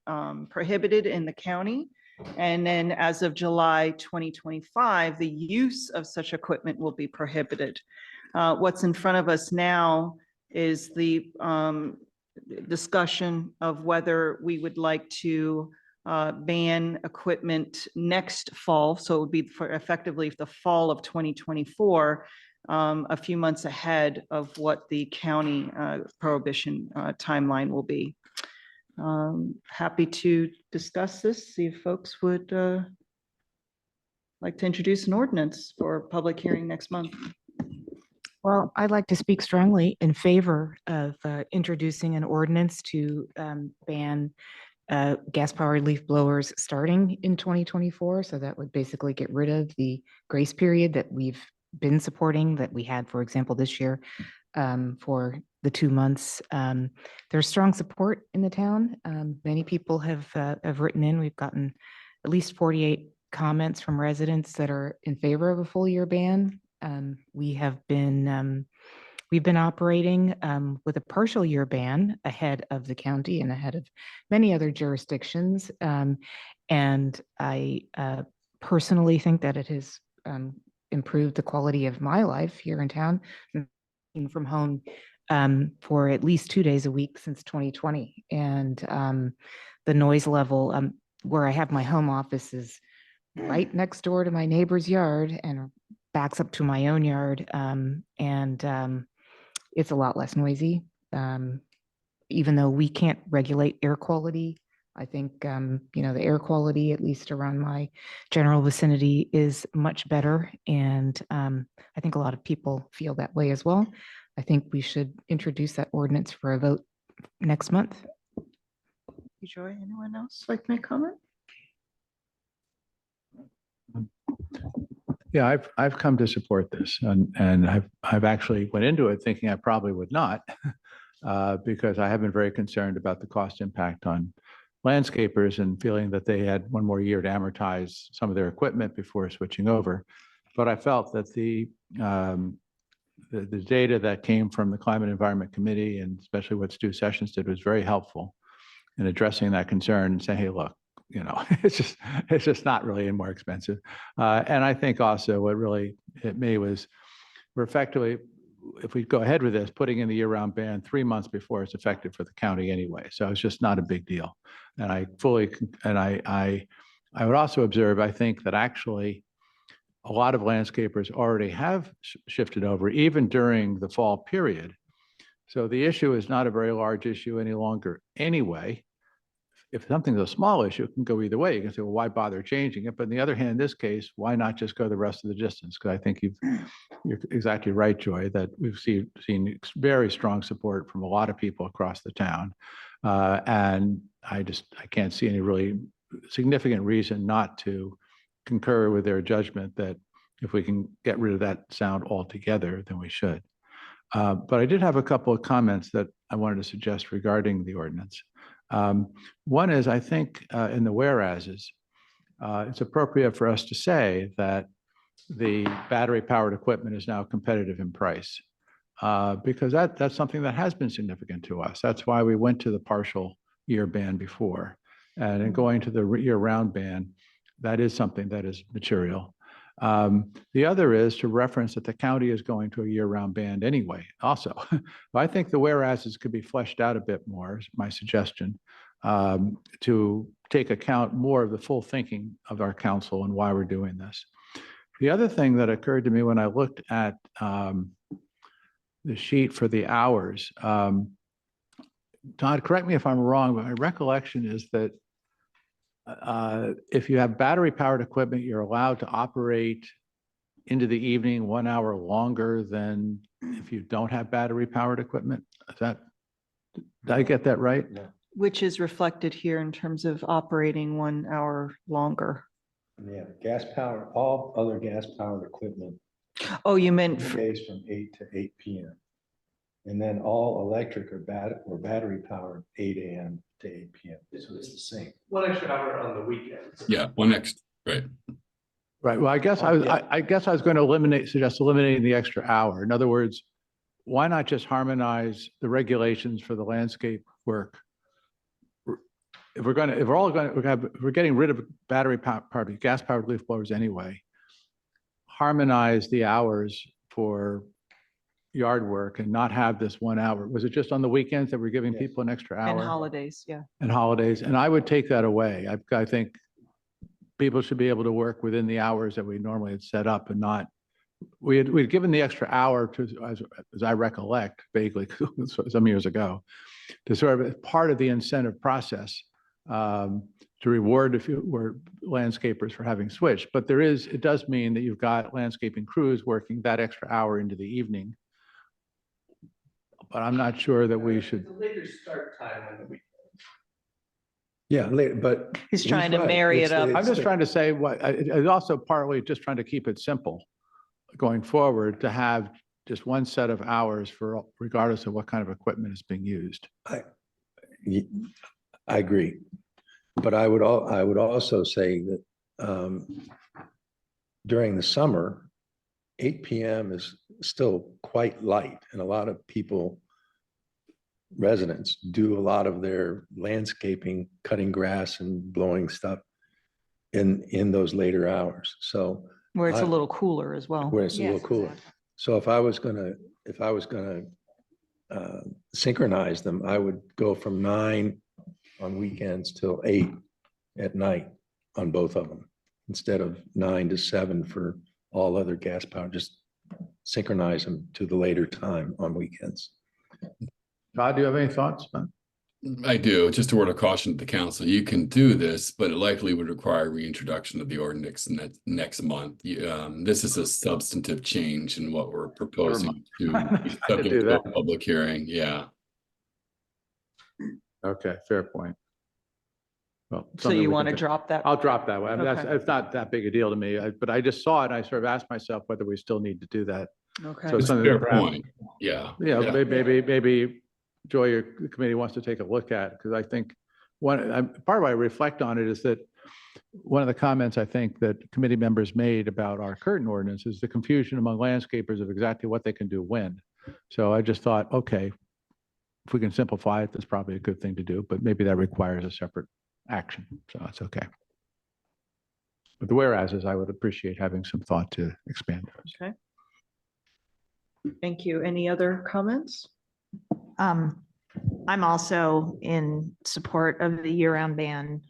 prohibited in the county. And then as of July 2025, the use of such equipment will be prohibited. What's in front of us now is the discussion of whether we would like to ban equipment next fall. So it would be for effectively the fall of 2024, a few months ahead of what the county prohibition timeline will be. Happy to discuss this, see if folks would like to introduce an ordinance for public hearing next month.
Well, I'd like to speak strongly in favor of introducing an ordinance to ban gas-powered leaf blowers starting in 2024. So that would basically get rid of the grace period that we've been supporting, that we had, for example, this year for the 2 months. There's strong support in the town. Many people have written in. We've gotten at least 48 comments from residents that are in favor of a full year ban. We've been operating with a partial year ban ahead of the county and ahead of many other jurisdictions. And I personally think that it has improved the quality of my life here in town, from home for at least 2 days a week since 2020. And the noise level where I have my home office is right next door to my neighbor's yard and backs up to my own yard. It's a lot less noisy. Even though we can't regulate air quality, I think, the air quality, at least around my general vicinity, is much better. And I think a lot of people feel that way as well. I think we should introduce that ordinance for a vote next month.
Joy, anyone else like to make comment?
Yeah, I've come to support this, and I've actually went into it thinking I probably would not, because I have been very concerned about the cost impact on landscapers and feeling that they had one more year to amortize some of their equipment before switching over. But I felt that the data that came from the Climate Environment Committee, and especially what Stu Sessions did, was very helpful in addressing that concern and saying, hey, look, it's just not really any more expensive. And I think also what really hit me was we're effectively, if we go ahead with this, putting in the year-round ban 3 months before it's effective for the county anyway. So it's just not a big deal. And I would also observe, I think that actually a lot of landscapers already have shifted over even during the fall period. So the issue is not a very large issue any longer anyway. If something's a small issue, it can go either way. You can say, well, why bother changing it? But on the other hand, in this case, why not just go the rest of the distance? Because I think you're exactly right, Joy, that we've seen very strong support from a lot of people across the town. And I can't see any really significant reason not to concur with their judgment that if we can get rid of that sound altogether, then we should. But I did have a couple of comments that I wanted to suggest regarding the ordinance. One is, I think in the whereases, it's appropriate for us to say that the battery-powered equipment is now competitive in price, because that's something that has been significant to us. That's why we went to the partial year ban before. And in going to the year-round ban, that is something that is material. The other is to reference that the county is going to a year-round ban anyway, also. I think the whereases could be fleshed out a bit more, is my suggestion, to take account more of the full thinking of our council and why we're doing this. The other thing that occurred to me when I looked at the sheet for the hours, Todd, correct me if I'm wrong, but my recollection is that if you have battery-powered equipment, you're allowed to operate into the evening 1 hour longer than if you don't have battery-powered equipment. Did I get that right?
Yeah.
Which is reflected here in terms of operating 1 hour longer.
Yeah, gas powered, all other gas powered equipment.
Oh, you meant,
Days from 8 to 8 p.m. And then all electric or battery powered 8 a.m. to 8 p.m. So it's the same.
1 extra hour on the weekends.
Yeah, one next, right.
Right. Well, I guess I was going to suggest eliminating the extra hour. In other words, why not just harmonize the regulations for the landscape work? If we're getting rid of gas powered leaf blowers anyway, harmonize the hours for yard work and not have this 1 hour. Was it just on the weekends that we're giving
Yes.
people an extra
And
hour?
holidays, yeah.
And holidays, and I would take that away. I think people should be able to work within the hours that we normally had set up and not, we'd given the extra hour to, as I recollect vaguely, some years ago, to sort of part of the incentive process, to reward if you were landscapers for having switched. But it does mean that you've got landscaping crews working that extra hour into the evening. But I'm not sure that we should.
The later start time on the weekend.
Yeah, later, but.
He's trying to
right.
marry
It's
it
the-
up.
it's
I'm just
the-
trying to say it's also partly just trying to keep it simple going forward, to have just one set of hours for regardless of what kind of equipment is being used.
I agree. But I would also say that during the summer, 8 PM is still quite light, and a lot of people, residents, do a lot of their landscaping, cutting grass and blowing stuff in those later hours. So
Where it's a
I-
little cooler as well.
where it's a little
Yes,
cooler.
exactly.
So if I was gonna synchronize them, I would go from 9 on weekends till 8 at night on both of them, instead of 9 to 7 for all other gas power. Just synchronize them to the later time on weekends.
Todd, do you have any thoughts?
I do. Just a word of caution to the council. You can do this, but it likely would require reintroduction of the ordinance next month. This is a substantive change in what we're proposing to be subject
do
to a
that.
public hearing. Yeah.
Okay, fair point. Well,
So
something
you
we
want to
can do.
drop that?
I'll drop that one. I mean,
Okay.
it's not that big a deal to me, but I just saw it and I sort of asked myself whether we still need to do that.
Okay.
So
It's a
something
fair
that perhaps-
point. Yeah.
Yeah,
Yeah.
maybe Joy, the committee wants to take a look at, because I think part of why I reflect on it is that one of the comments I think that committee members made about our curtain ordinance is the confusion among landscapers of exactly what they can do when. So I just thought, okay, if we can simplify it, that's probably a good thing to do, but maybe that requires a separate action, so that's okay. But the whereases, I would appreciate having some thought to expand those.
Okay. Thank you. Any other comments?
I'm also in support of the year-round ban.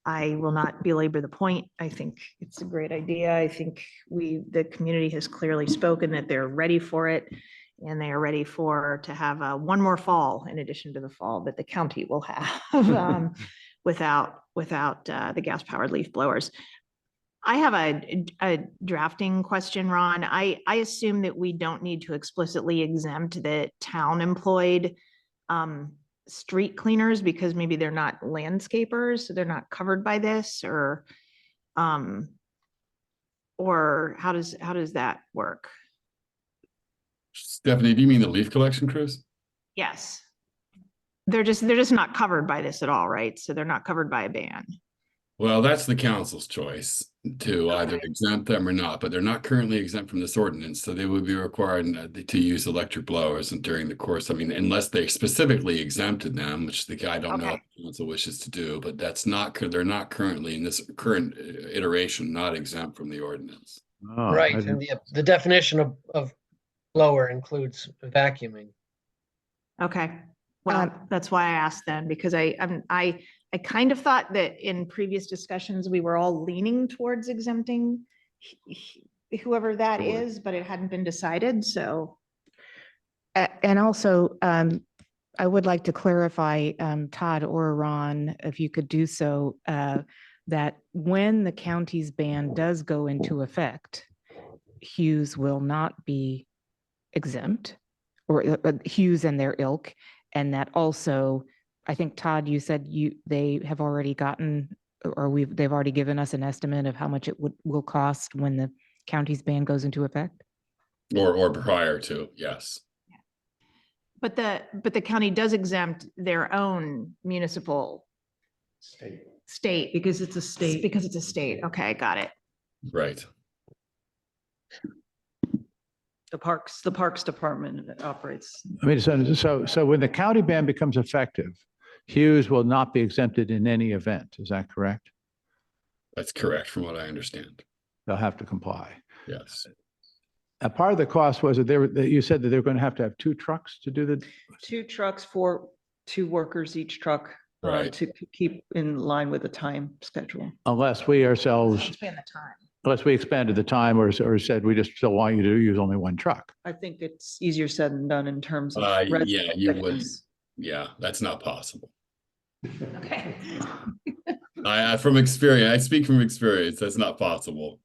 I will not belabor the point. I think it's a great idea. I think the community has clearly spoken that they're ready for it. And they are ready to have one more fall in addition to the fall that the county will have without the gas-powered leaf blowers. I have a drafting question, Ron. I assume that we don't need to explicitly exempt the town employed street cleaners because maybe they're not landscapers, so they're not covered by this, or how does that work?
Stephanie, do you mean the leaf collection crews?
Yes. They're just not covered by this at all, right? So they're not covered by a ban.
Well, that's the council's choice to either exempt them or not, but they're not currently exempt from this ordinance, so they would be required to use electric blowers and during the course, I mean, unless they specifically exempted them, which I don't know if the council wishes to do, but they're not currently in this current iteration, not exempt from the ordinance.
Oh,
Right,
I
and
didn't-
the definition of blower includes vacuuming.
Okay, well, that's why I asked then, because I kind of thought that in previous discussions, we were all leaning towards exempting whoever that is, but it hadn't been decided, so.
And also, I would like to clarify, Todd or Ron, if you could do so, that when the county's ban does go into effect, Hughes will not be exempt, or Hughes and their ilk, and that also, I think, Todd, you said they have already gotten, or they've already given us an estimate of how much it will cost when the county's ban goes into effect?
Or prior to, yes.
But the county does exempt their own municipal state.
Because it's a state.
Because it's a state. Okay, got it.
Right.
The Parks Department operates.
I mean, so when the county ban becomes effective, Hughes will not be exempted in any event. Is that correct?
That's correct from what I understand.
They'll have to comply.
Yes.
A part of the cost was that that you said that they were going to have 2 trucks to do the,
2 trucks for 2 workers each truck.
Right.
To keep in line with the time schedule.
unless we ourselves,
Expand the time.
unless we expanded the time or said, we just still want you to use only 1 truck.
I think it's easier said than done in terms of.
Yeah, you would.
thickness.
Yeah, that's not possible.
Okay.
I from experience, I speak from experience. That's not possible.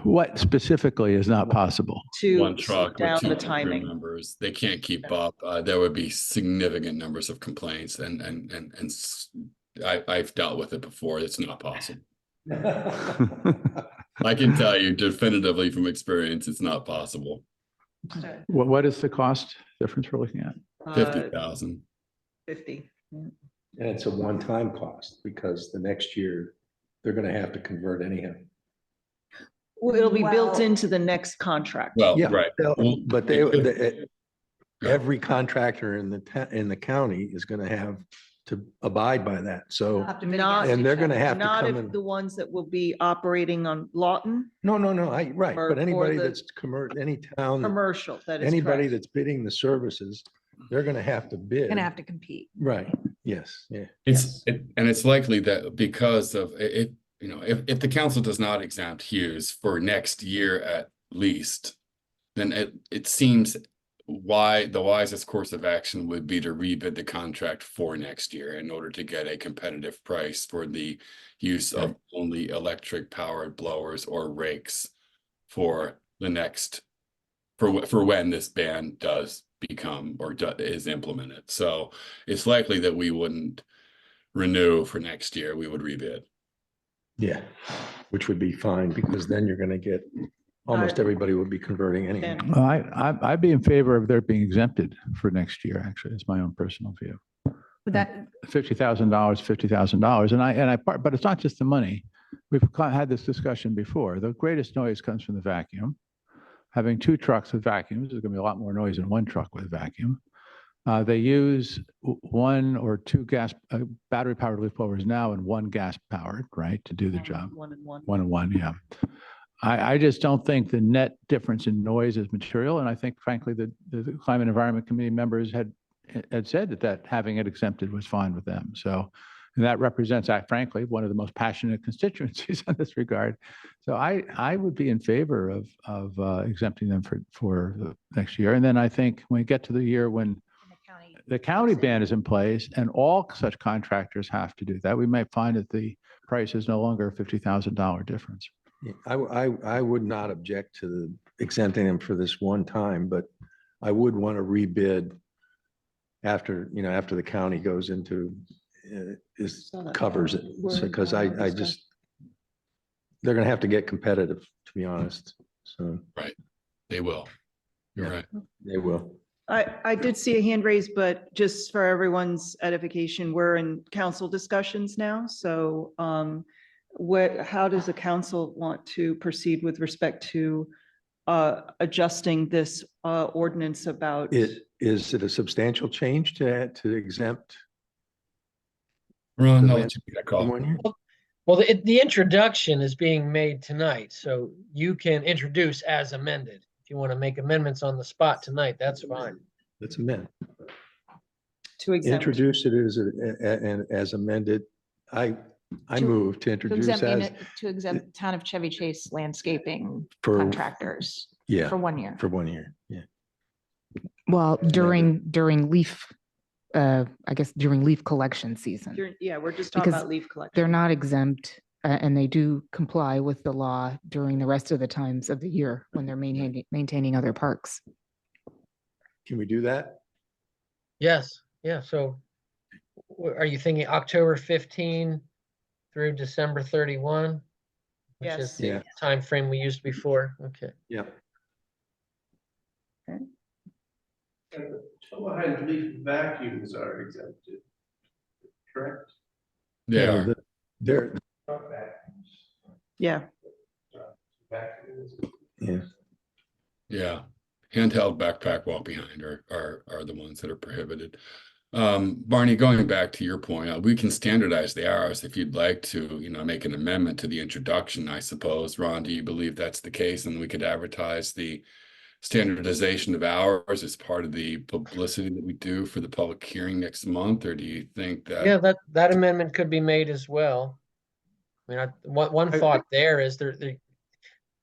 What specifically is not possible?
To
One truck
down
with 2
the
crew
timing.
members, they can't keep up. There would be significant numbers of complaints, and I've dealt with it before. It's not possible. I can tell you definitively from experience, it's not possible.
What is the cost difference we're looking at?
50,000.
50. Yeah.
And it's a one-time cost because the next year they're gonna have to convert anyhow.
Well, it'll be built into the next contract.
Well,
Yeah,
right.
they'll- but they,
Go.
every contractor in the county is gonna have to abide by that. So,
Not,
and they're gonna have to
not
come
if
in.
the ones that will be operating on Lawton,
No, right,
or-
but
or
anybody
the-
that's any town,
commercial, that is
anybody
correct.
that's bidding the services, they're gonna have to bid.
Gonna have to compete.
Right, yes, yeah.
And it's likely that because of it, you know, if the council does not exempt Hughes for next year at least, then it seems why the wisest course of action would be to rebid the contract for next year in order to get a competitive price for the use of only electric powered blowers or rakes for the next, for when this ban does become or is implemented. So it's likely that we wouldn't renew for next year. We would rebid.
Yeah, which would be fine because then you're gonna get, almost everybody would be converting anyway.
Dan.
Well, I'd be in favor of their being exempted for next year, actually, it's my own personal view.
Would that,
$50,000, $50,000. But it's not just the money. We've had this discussion before. The greatest noise comes from the vacuum. Having 2 trucks with vacuums, there's gonna be a lot more noise than 1 truck with vacuum. They use 1 or 2 gas, battery powered leaf blowers now and 1 gas powered, right, to do the job.
1 and 1.
1 and 1, yeah. I just don't think the net difference in noise is material. And I think frankly, the Climate and Environment Committee members had said that having it exempted was fine with them. So, and that represents, frankly, one of the most passionate constituencies in this regard. So I would be in favor of exempting them for the next year. And then I think when we get to the year when the county ban is in place and all such contractors have to do that, we might find that the price is no longer a $50,000 difference.
Yeah, I would not object to exempting them for this one time, but I would want to rebid after, after the county goes into, covers it. Because I just, they're going to have to get competitive, to be honest. So.
Right. They will. You're right.
They will.
I did see a hand raised, but just for everyone's edification, we're in council discussions now. So how does the council want to proceed with respect to adjusting this ordinance about?
Is it a substantial change to exempt?
Ron,
the
I'll
van-
let you make that call.
1 year?
Well, the introduction is being made tonight, so you can introduce as amended. If you want to make amendments on the spot tonight, that's fine.
Let's amend.
To exempt.
Introduce it as amended. I move to introduce as,
to exempt town of Chevy Chase landscaping
For-
contractors
yeah,
for 1 year.
for 1 year. Yeah.
Well, during leaf, I guess during leaf collection season.
Yeah, we're just talking
Because
about leaf collection.
They're not exempt and they do comply with the law during the rest of the times of the year when they're maintaining other parks.
Can we do that?
Yes, yeah, so are you thinking October 15 through December 31? Which is
Yes.
the
Yeah.
time frame we used before, okay.
Yeah.
Telehandled leaf vacuums are exempted, correct?
Yeah.
They're,
Truck vacuums.
Yeah.
Vacuums.
yeah.
Yeah. Handheld backpack walk behind are the ones that are prohibited. Barney, going back to your point, we can standardize the hours if you'd like to, make an amendment to the introduction, I suppose. Ron, do you believe that's the case? And we could advertise the standardization of hours as part of the publicity that we do for the public hearing next month? Or do you think that?
Yeah, that amendment could be made as well. I mean, one thought there is there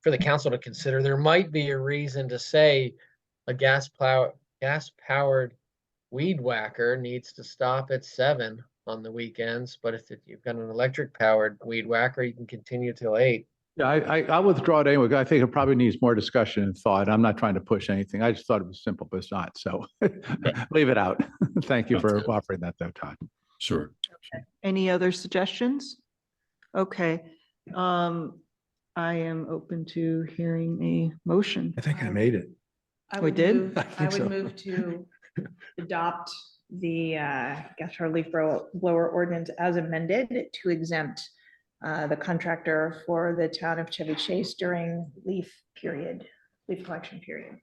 for the council to consider, there might be a reason to say a gas powered weed whacker needs to stop at 7 on the weekends, but if you've got an electric powered weed whacker, you can continue till 8.
Yeah, I withdraw it anyway. I think it probably needs more discussion and thought. I'm not trying to push anything. I just thought it was simple, but it's not. So leave it out. Thank you for offering that though, Todd.
Sure.
Okay. Any other suggestions? Okay. I am open to hearing a motion.
I think I made it.
We did?
I would move to adopt the gas powered leaf blower ordinance as amended to exempt the contractor for the town of Chevy Chase during leaf collection period.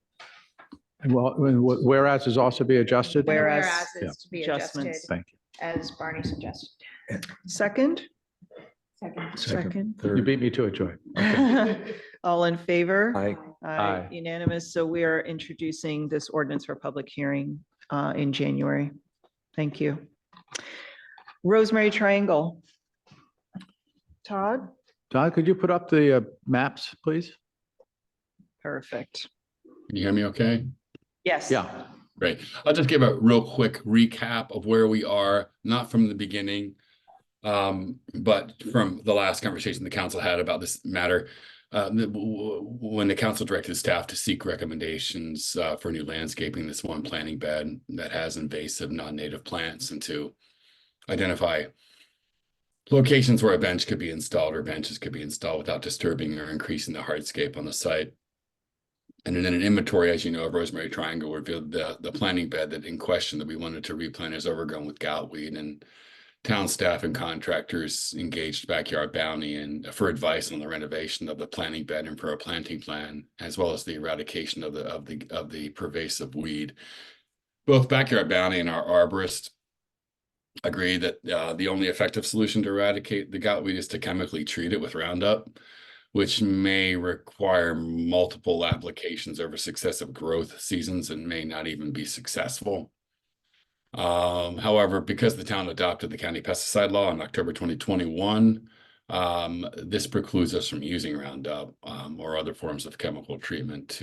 And well, whereas is also be adjusted.
Whereas
Is to be adjusted,
adjustments.
Thank you.
as Barney suggested.
Second?
Second,
You
third.
beat me to it, Joy. Okay.
All in favor?
Aye.
Aye.
Unanimous. So we are introducing this ordinance for public hearing in January. Thank you. Rosemary Triangle. Todd?
Todd, could you put up the maps, please?
Perfect.
Can you hear me okay?
Yes.
Yeah.
Great. I'll just give a real quick recap of where we are, not from the beginning, but from the last conversation the council had about this matter. When the council directed staff to seek recommendations for new landscaping, this one planting bed that has invasive non-native plants, and to identify locations where a bench could be installed or benches could be installed without disturbing or increasing the hardscape on the site. And then an inventory, as you know, of Rosemary Triangle revealed the planting bed that in question that we wanted to replant is overgrown with goutweed, and town staff and contractors engaged Backyard Bounty and for advice on the renovation of the planting bed and for a planting plan, as well as the eradication of the pervasive weed. Both Backyard Bounty and our arborist agree that the only effective solution to eradicate the goutweed is to chemically treat it with Roundup, which may require multiple applications over successive growth seasons and may not even be successful. However, because the town adopted the county pesticide law in October 2021, this precludes us from using Roundup or other forms of chemical treatment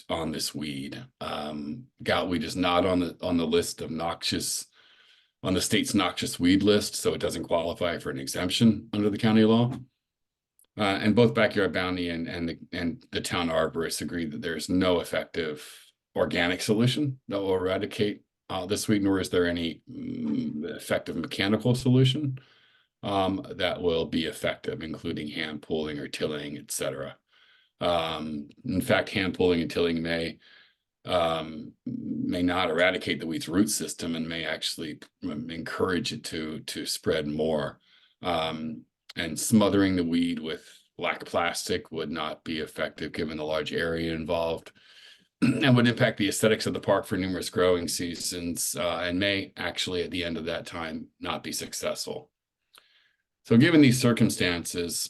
on this weed. Goutweed is not on the list of on the state's noxious weed list, so it doesn't qualify for an exemption under the county law. And both Backyard Bounty and the town arborists agree that there's no effective organic solution that will eradicate this weed, nor is there any effective mechanical solution that will be effective, including hand pulling or tilling, etc. In fact, hand pulling and tilling may not eradicate the weed's root system and may actually encourage it to spread more. And smothering the weed with black plastic would not be effective given the large area involved and would impact the aesthetics of the park for numerous growing seasons and may actually at the end of that time not be successful. So given these circumstances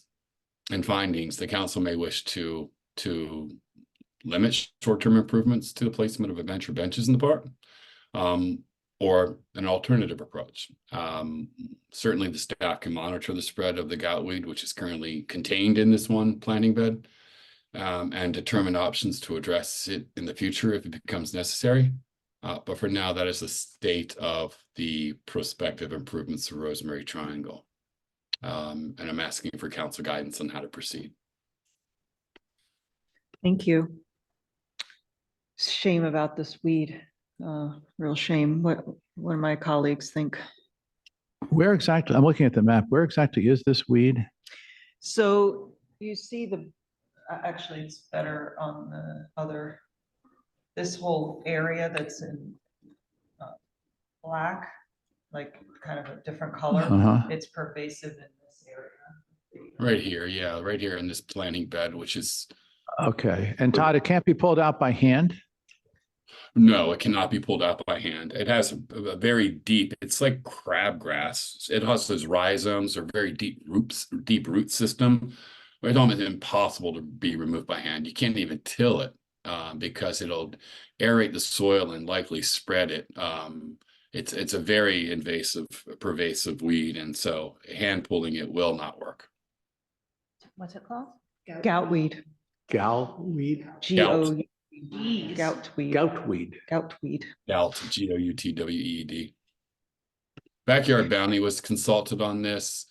and findings, the council may wish to limit short-term improvements to the placement of a bench or benches in the park, or an alternative approach. Certainly the staff can monitor the spread of the goutweed, which is currently contained in this one planting bed, and determine options to address it in the future if it becomes necessary. But for now, that is the state of the prospective improvements to Rosemary Triangle. And I'm asking for council guidance on how to proceed.
Thank you. Shame about this weed. Real shame. What do my colleagues think?
Where exactly, I'm looking at the map, where exactly is this weed?
So you see actually it's better on the other, this whole area that's in black, like kind of a different color. It's pervasive in this area.
Right here, yeah, right here in this planting bed, which is.
Okay, and Todd, it can't be pulled out by hand?
No, it cannot be pulled out by hand. It has a very deep, it's like crabgrass. It has those rhizomes or very deep root system. Where it's almost impossible to be removed by hand. You can't even till it because it'll aerate the soil and likely spread it. It's a very invasive, pervasive weed, and so hand pulling it will not work.
What's it called?
Goutweed,
Goutweed?
G-O,
Jeez.
goutweed,
Goutweed.
goutweed.
Gout, Goutweed. Backyard Bounty was consulted on this,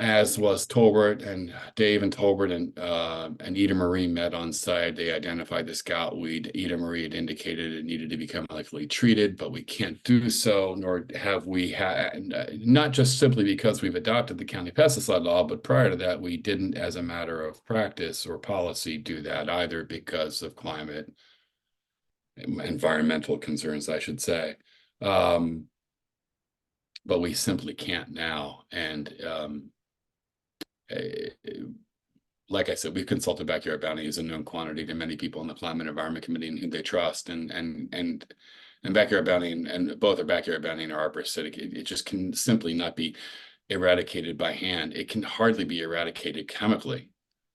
as was Tolbert, and Dave and Tolbert and Eda Marie met on site. They identified this goutweed. Eda Marie had indicated it needed to be chemically treated, but we can't do so, nor have we had, not just simply because we've adopted the county pesticide law, but prior to that, we didn't, as a matter of practice or policy, do that either because of climate, environmental concerns, I should say. But we simply can't now. And like I said, we've consulted Backyard Bounty as a known quantity to many people in the Climate and Environment Committee and who they trust, and Backyard Bounty and both are Backyard Bounty and are arboristics. It just can simply not be eradicated by hand. It can hardly be eradicated chemically,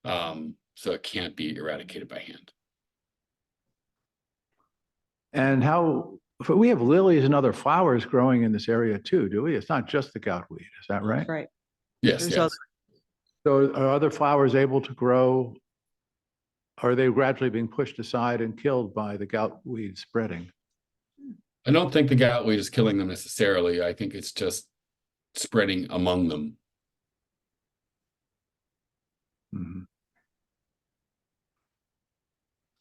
so it can't be eradicated by hand.
And how, we have lilies and other flowers growing in this area too, do we? It's not just the goutweed, is that right?
Right.
Yes,
There's
yes.
other-
So are other flowers able to grow? Are they gradually being pushed aside and killed by the goutweed spreading?
I don't think the goutweed is killing them necessarily. I think it's just spreading among them.
Mhm.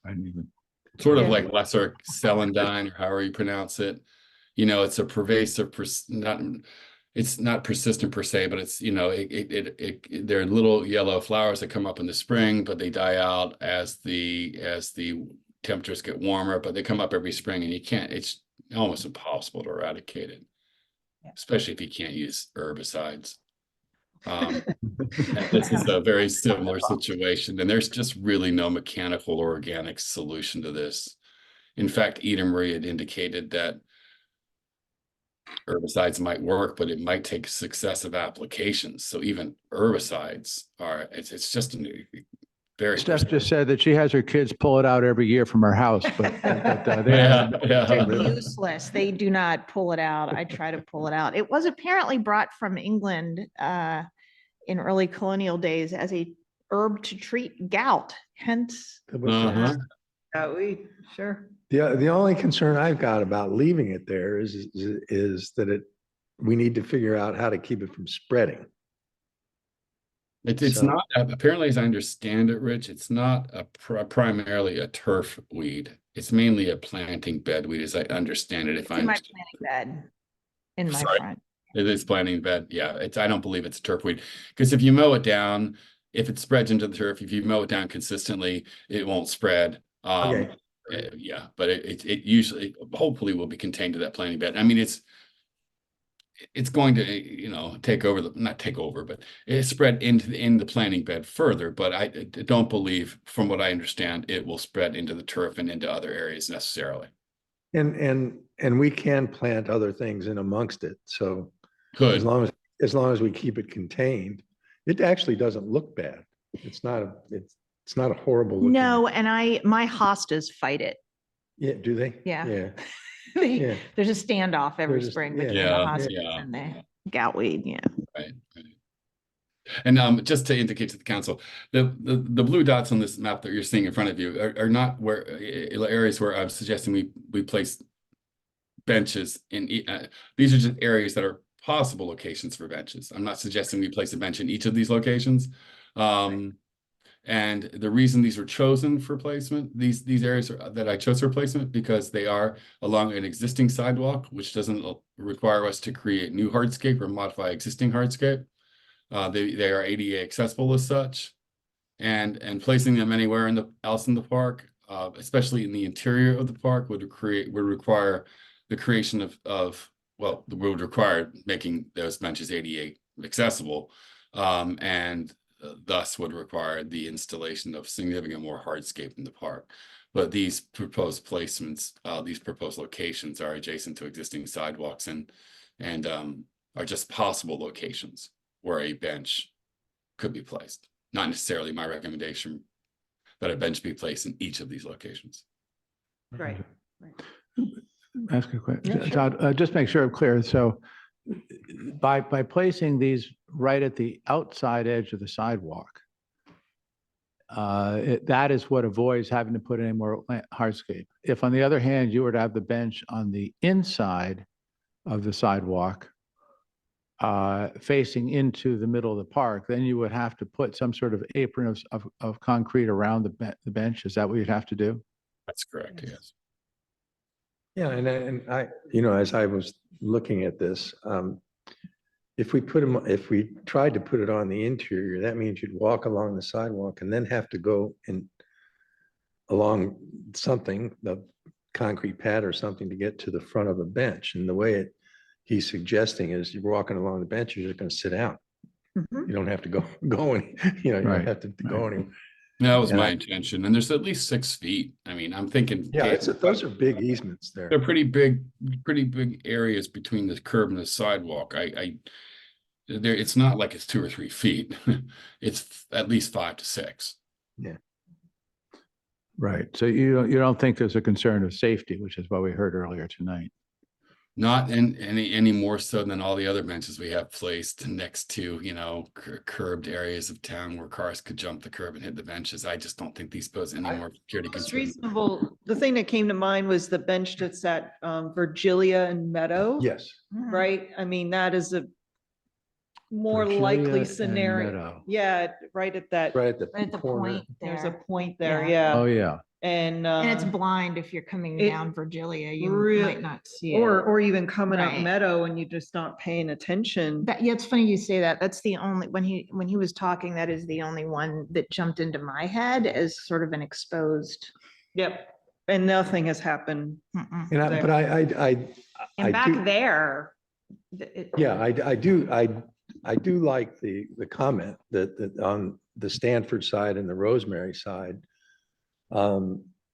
I didn't even.
Sort of
Yeah.
like lesser celandine, or however you pronounce it. You know, it's a pervasive, it's not persistent per se, but it's, you know, they're little yellow flowers that come up in the spring, but they die out as the temperatures get warmer, but they come up every spring, and it's almost impossible to eradicate it, especially if you can't use herbicides. And this is a very similar situation, and there's just really no mechanical or organic solution to this. In fact, Eda Marie had indicated that herbicides might work, but it might take successive applications. So even herbicides are, it's just very.
Steph just said that she has her kids pull it out every year from her house, but
They're useless. They do not pull it out. I try to pull it out. It was apparently brought from England in early colonial days as a herb to treat gout, hence.
Uh-huh.
Goutweed, sure.
The only concern I've got about leaving it there is that we need to figure out how to keep it from spreading.
It's
So-
not, apparently, as I understand it, Rich, it's not primarily a turf weed. It's mainly a planting bed weed, as I understand it.
It's in my planting bed in my
Sorry.
front.
It is planting bed. Yeah, I don't believe it's turf weed, because if you mow it down, if it spreads into the turf, if you mow it down consistently, it won't spread.
Okay.
Yeah, but it usually, hopefully, will be contained to that planting bed. I mean, it's going to, you know, take over not take over, but it spread in the planting bed further. But I don't believe, from what I understand, it will spread into the turf and into other areas necessarily.
And we can plant other things in amongst it. So
Could.
as long as we keep it contained, it actually doesn't look bad. It's not a horrible looking.
No, and my hostas fight it.
Yeah, do they?
Yeah.
Yeah.
They-
Yeah.
There's a standoff every
There's a-
spring
yeah.
between the
Yeah,
hostas
yeah.
and the goutweed, yeah.
Right. And just to indicate to the council, the blue dots on this map that you're seeing in front of you are not where areas where I'm suggesting we place benches in. These are just areas that are possible locations for benches. I'm not suggesting we place a bench in each of these locations. And the reason these were chosen for placement, these areas that I chose for placement, because they are along an existing sidewalk, which doesn't require us to create new hardscape or modify existing hardscape. They are ADA accessible as such, and placing them anywhere else in the park, especially in the interior of the park, would require the creation would require making those benches ADA accessible, and thus would require the installation of significant more hardscape in the park. But these proposed placements, these proposed locations are adjacent to existing sidewalks and are just possible locations where a bench could be placed. Not necessarily my recommendation, but a bench be placed in each of these locations.
Right.
Ask a question.
Yeah, sure.
Todd, just make sure I'm clear. So by placing these right at the outside edge of the sidewalk, that is what avoids having to put any more hardscape. If on the other hand, you were to have the bench on the inside of the sidewalk, facing into the middle of the park, then you would have to put some sort of apron of concrete around the bench. Is that what you'd have to do?
That's correct, yes.
Yeah, and I, as I was looking at this, if we tried to put it on the interior, that means you'd walk along the sidewalk and then have to go along something, the concrete pad or something, to get to the front of a bench. And the way he's suggesting is you're walking along the bench, you're just going to sit down.
Mhm.
You don't have to go any, you don't
Right,
have to go anywhere.
That was
And
my intention. And there's at least 6 feet. I mean, I'm thinking.
Yeah, those are big easements there.
They're pretty big areas between the curb and the sidewalk. It's not like it's 2 or 3 feet. It's at least 5 to 6.
Right. So you don't think there's a concern of safety, which is what we heard earlier tonight.
Not in any more so than all the other benches we have placed next to, curbed areas of town where cars could jump the curb and hit the benches. I just don't think these pose any more security
It's
concerns.
reasonable. The thing that came to mind was the bench that's at Virgilia and Meadow.
Yes.
Right? I mean, that is a more
Virgilia
likely
and
scenario.
Meadow.
Yeah, right at that,
Right at
At
the
the
corner.
point
there's a
there.
point there,
Yeah.
Oh,
yeah.
yeah.
And
And it's blind if you're coming
it
down Virgilia, you
real-
might not see it.
or even coming up
Right.
Meadow and you're just not paying attention.
Yeah, it's funny you say that. That's the only, when he was talking, that is the only one that jumped into my head as sort of an exposed.
Yep. And nothing has happened.
Mm-mm.
But I
And back
do-
there.
Yeah, I do like the comment that on the Stanford side and the Rosemary side,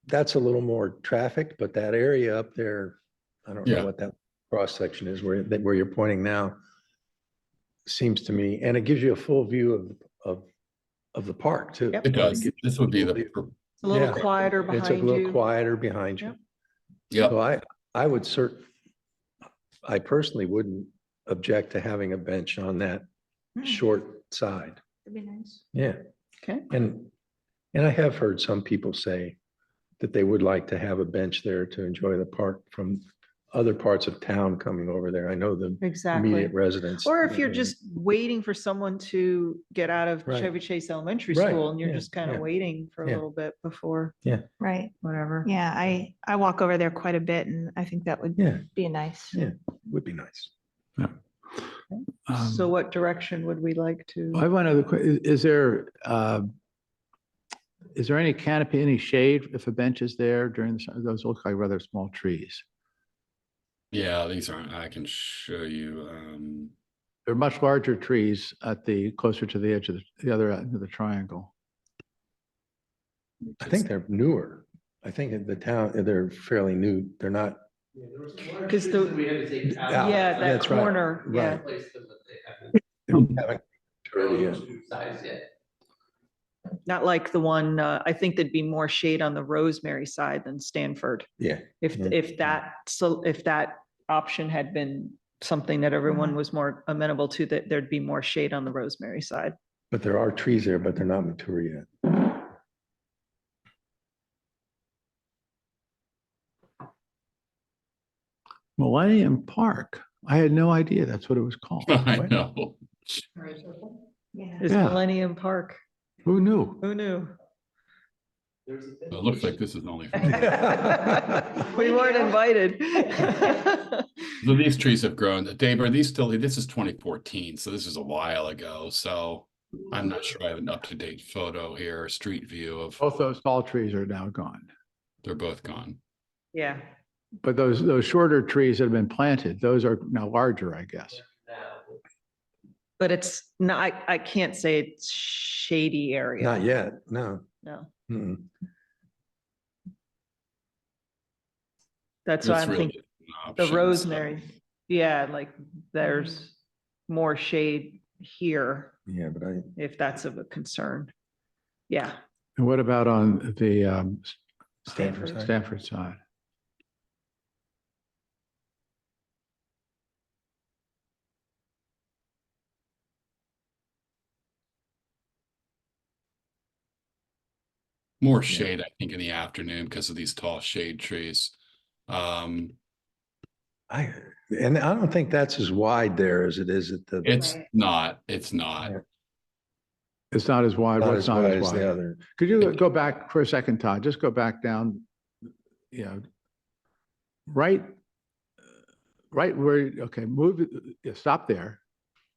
that's a little more traffic, but that area up there, I don't
Yeah.
know what that cross section is where you're pointing now, seems to me, and it gives you a full view of the park too.
Yep.
It does. This would be the,
It's a little
Yeah.
quieter
It's a
behind
little
you.
quieter behind you.
Yep.
Yep.
So I would I personally wouldn't object to having a bench on that short side.
That'd be nice.
Yeah.
Okay.
And I have heard some people say that they would like to have a bench there to enjoy the park from other parts of town coming over there. I know the
Exactly.
immediate residents.
Or if you're just waiting for someone to get out of
Right.
Chevy Chase Elementary
Right,
School and you're
yeah,
just kind of
yeah.
waiting for a
Yeah.
little bit before
Right.
whatever.
Yeah, I walk over there quite a bit and I think that would
Yeah,
be nice.
yeah, would be nice.
So what direction would we like to?
I have one other question. Is there any canopy, any shade if a bench is there during the, those look like rather small trees?
yeah, these aren't, I can show you.
They're much larger trees at closer to the edge of the other end of the triangle.
I think they're newer. I think in the town, they're fairly new. They're not.
Because the, yeah, that
that's right,
corner, yeah.
right. Haven't maturity yet.
Not like the one, I think there'd be more shade on the Rosemary side than Stanford.
Yeah.
If that option had been something that everyone was more amenable to, that there'd be more shade on the Rosemary side.
But there are trees there, but they're not mature yet.
Millennium Park. I had no idea that's what it was called.
I know.
Yeah.
It's
Yeah.
Millennium Park.
Who knew?
Who knew?
It looks like this is only.
We weren't invited.
So these trees have grown. Dave, are these still, this is 2014, so this is a while ago. So I'm not sure I have an up-to-date photo here, or street view of,
Both those tall trees are now gone.
they're both gone.
Yeah.
But those shorter trees that have been planted, those are now larger, I guess.
But it's not, I can't say it's shady area.
Not yet, no.
No.
Mm-mm.
That's why
It's
I'm
really
thinking
an
the
option, so-
rosemary. Yeah, like there's more shade here
Yeah, but
if that's of a concern. Yeah.
And what about on the
Stanford side?
Stanford side?
More shade, I think, in the afternoon because of these tall shade trees.
And I don't think that's as wide there as it is at the.
It's not. It's not.
Yeah.
It's not as wide.
Not
What's
as
not
wide
as
as the
wide?
other.
Could you go back for a second, Todd? Just go back down, you know, right where, okay, move, stop there.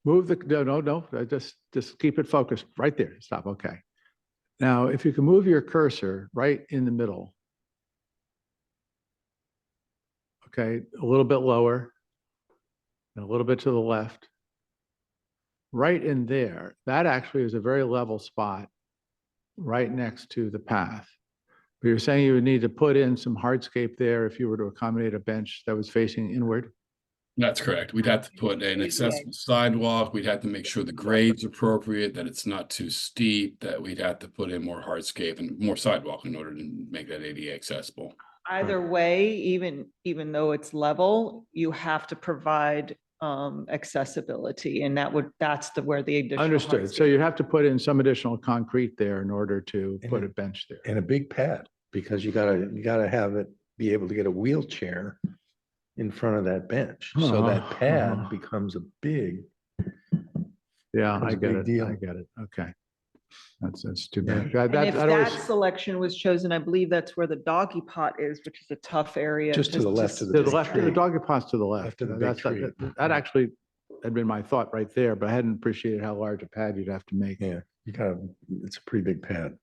Move the, no, just keep it focused right there. Stop, okay. Now, if you can move your cursor right in the middle. Okay, a little bit lower, and a little bit to the left. Right in there, that actually is a very level spot right next to the path. But you're saying you would need to put in some hardscape there if you were to accommodate a bench that was facing inward?
That's correct. We'd have to put an accessible sidewalk. We'd have to make sure the grade's appropriate, that it's not too steep, that we'd have to put in more hardscape and more sidewalk in order to make that ADA accessible.
Either way, even though it's level, you have to provide accessibility, and that's where the additional.
Understood. So you have to put in some additional concrete there in order to
And
put a bench there.
And a big pad, because you gotta have it, be able to get a wheelchair in front of that bench. So that pad becomes a big.
Yeah,
That's
I
a
get
big
it.
deal.
I get it. Okay. That's too bad.
Yeah.
And if
That
that
always,
selection was chosen, I believe that's where the doggy pot is, which is a tough area.
Just to the left of
to the
big
left, the
tree.
doggy pot's to the left.
Left of the big
That's,
tree.
that actually had been my thought right there, but I hadn't appreciated how large a pad you'd have to make.
Yeah, it's a pretty big pad.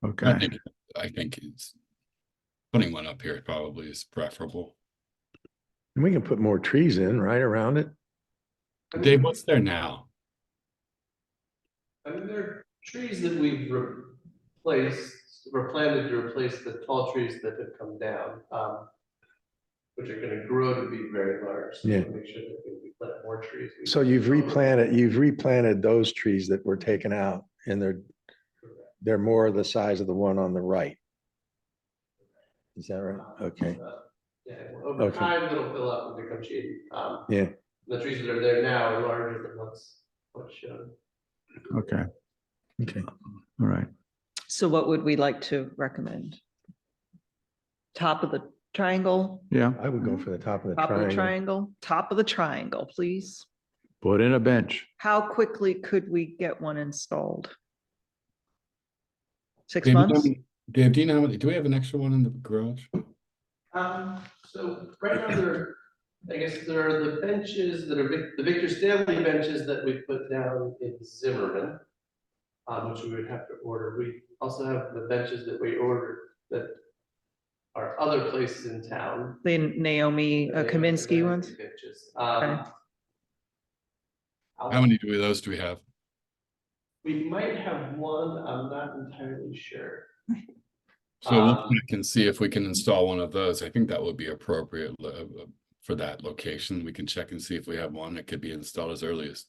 Okay.
I think it's putting one up here probably is preferable.
And we can put more trees in right around it.
Dave, what's there now?
I mean, there are trees that we've replanted to replace the tall trees that have come down, which are gonna grow to be very large. So
Yeah.
we'll make sure that we plant more trees.
So you've replanted those trees that were taken out, and they're more the size of the one on the right. Is that right? Okay,
Yeah, over
Okay.
time, it'll fill up and become shady.
yeah.
The trees that are there now are larger than what's shown.
Okay.
Okay.
All right.
So what would we like to recommend? Top of the triangle,
Yeah.
I would go for the top of the
top of the
triangle.
triangle, top of the triangle, please.
Put in a bench.
How quickly could we get one installed? 6
Dave,
months?
Dave, do you know, do we have an extra one in the garage?
So right now I guess there are the benches that are the Victor Stanley benches that we put down in Zimmerman, which we would have to order. We also have the benches that we ordered that are other places in town.
The Naomi Kaminsky ones?
Benches.
Okay.
How many of those do we have?
We might have one, I'm not entirely sure.
So we'll check and see if we can install one of those. I think that would be appropriate for that location. We can check and see if we have one that could be installed as early as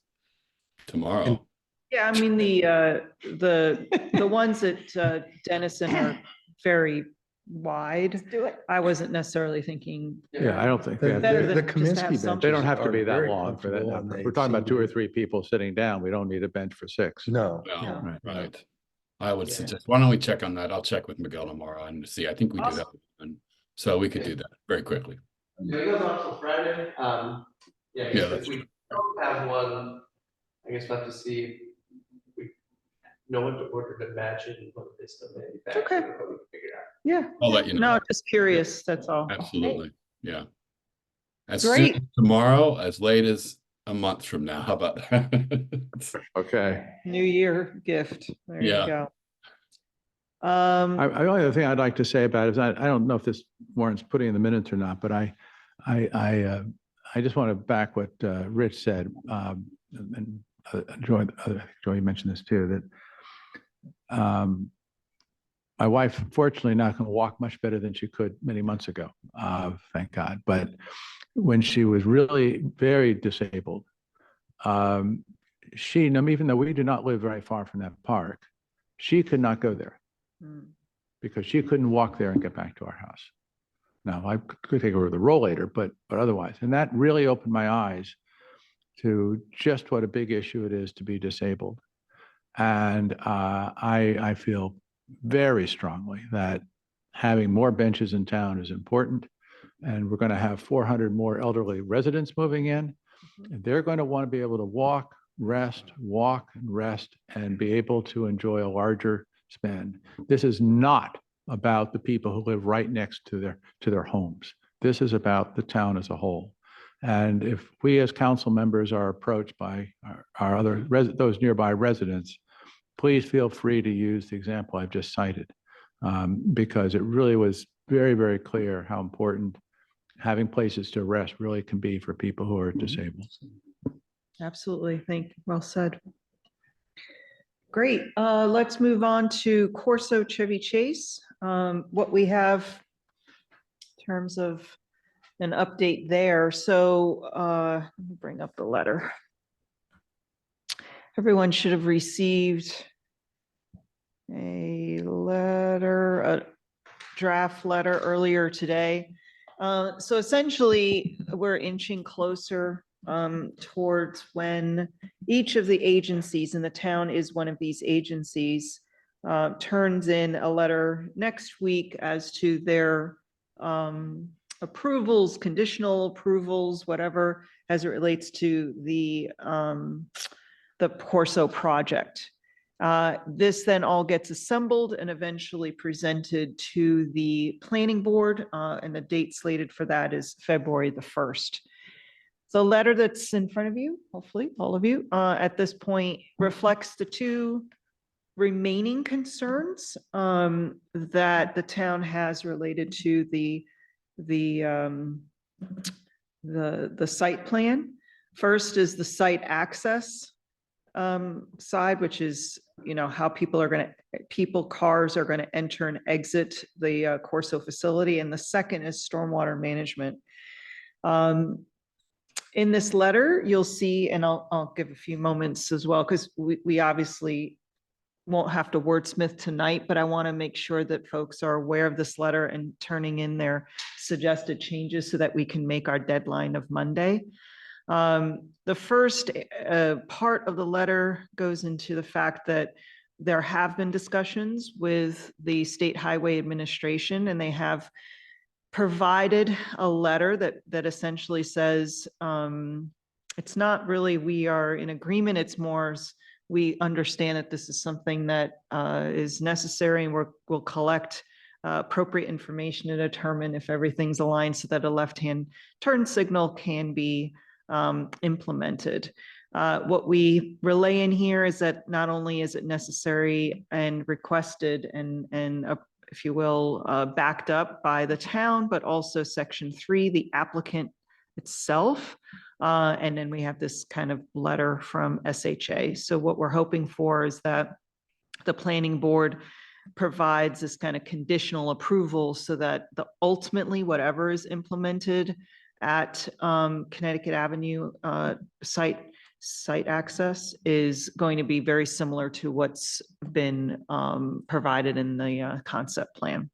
tomorrow.
Yeah, I mean, the ones at Dennison are very wide.
Do it.
I wasn't necessarily thinking,
Yeah, I don't think.
The
Better
that-
than just to have
Kaminsky
some-
They don't
benches
have to
are
be that
very
long for that
comfortable,
number.
and
We're talking
they
about 2 or
seem to-
3 people sitting down. We don't need a bench for 6.
No,
Well,
Right.
right. I would
Yeah.
suggest, why don't we check on that? I'll check with Miguel tomorrow and see. I think we do have one. So we could do that very quickly.
Yeah, it goes on till Friday. Yeah, I guess
that's
if we don't have one, I guess we'll have to see if we know what to order to match it and what they still manufacture.
Okay.
But we can figure it out.
yeah.
I'll let you know.
No, just curious, that's all.
Absolutely. Yeah. As
Great.
soon as tomorrow, as late as a month from now. How about that?
Okay.
New Year gift. There you
Yeah.
go.
The only other thing I'd like to say about it is I don't know if this warrants putting in the minutes or not, but I just want to back what Rich said. And Joy mentioned this too, that My wife, fortunately, now can walk much better than she could many months ago, thank God. But when she was really very disabled, even though we do not live very far from that park, she could not go there because she couldn't walk there and get back to our house. Now, I could take her with a rollator, but otherwise, and that really opened my eyes to just what a big issue it is to be disabled. And I feel very strongly that having more benches in town is important. And we're going to have 400 more elderly residents moving in. And they're going to want to be able to walk, walk and rest, and be able to enjoy a larger span. This is not about the people who live right next to their homes. This is about the town as a whole. And if we as council members are approached by our those nearby residents, please feel free to use the example I've just cited, because it really was very, very clear how important having places to rest really can be for people who are disabled.
Absolutely. Thank you. Well said. Great. Let's move on to Corso Chevy Chase. What we have in terms of an update there. So let me bring up the letter. Everyone should have received a draft letter earlier today. So essentially, we're inching closer towards when each of the agencies, and the town is one of these agencies, turns in a letter next week as to their approvals, conditional approvals, whatever, as it relates to the Corso project. This then all gets assembled and eventually presented to the planning board, and the date slated for that is February the 1st. The letter that's in front of you, hopefully all of you, at this point reflects the two remaining concerns that the town has related to the site plan. First is the site access side, which is, how cars are going to enter and exit the Corso facility. And the second is stormwater management. In this letter, you'll see, and I'll give a few moments as well, because we obviously won't have to wordsmith tonight, but I want to make sure that folks are aware of this letter and turning in their suggested changes so that we can make our deadline of Monday. The first part of the letter goes into the fact that there have been discussions with the State Highway Administration, and they have provided a letter that essentially says, it's not really we are in agreement, it's more we understand that this is something that is necessary, and we'll collect appropriate information to determine if everything's aligned so that a left-hand turn signal can be implemented. What we relay in here is that not only is it necessary and requested and if you will, backed up by the town, but also Section 3, the applicant itself. And then we have this kind of letter from SHA. So what we're hoping for is that the planning board provides this kind of conditional approval so that ultimately whatever is implemented at Connecticut Avenue site access is going to be very similar to what's been provided in the concept plan.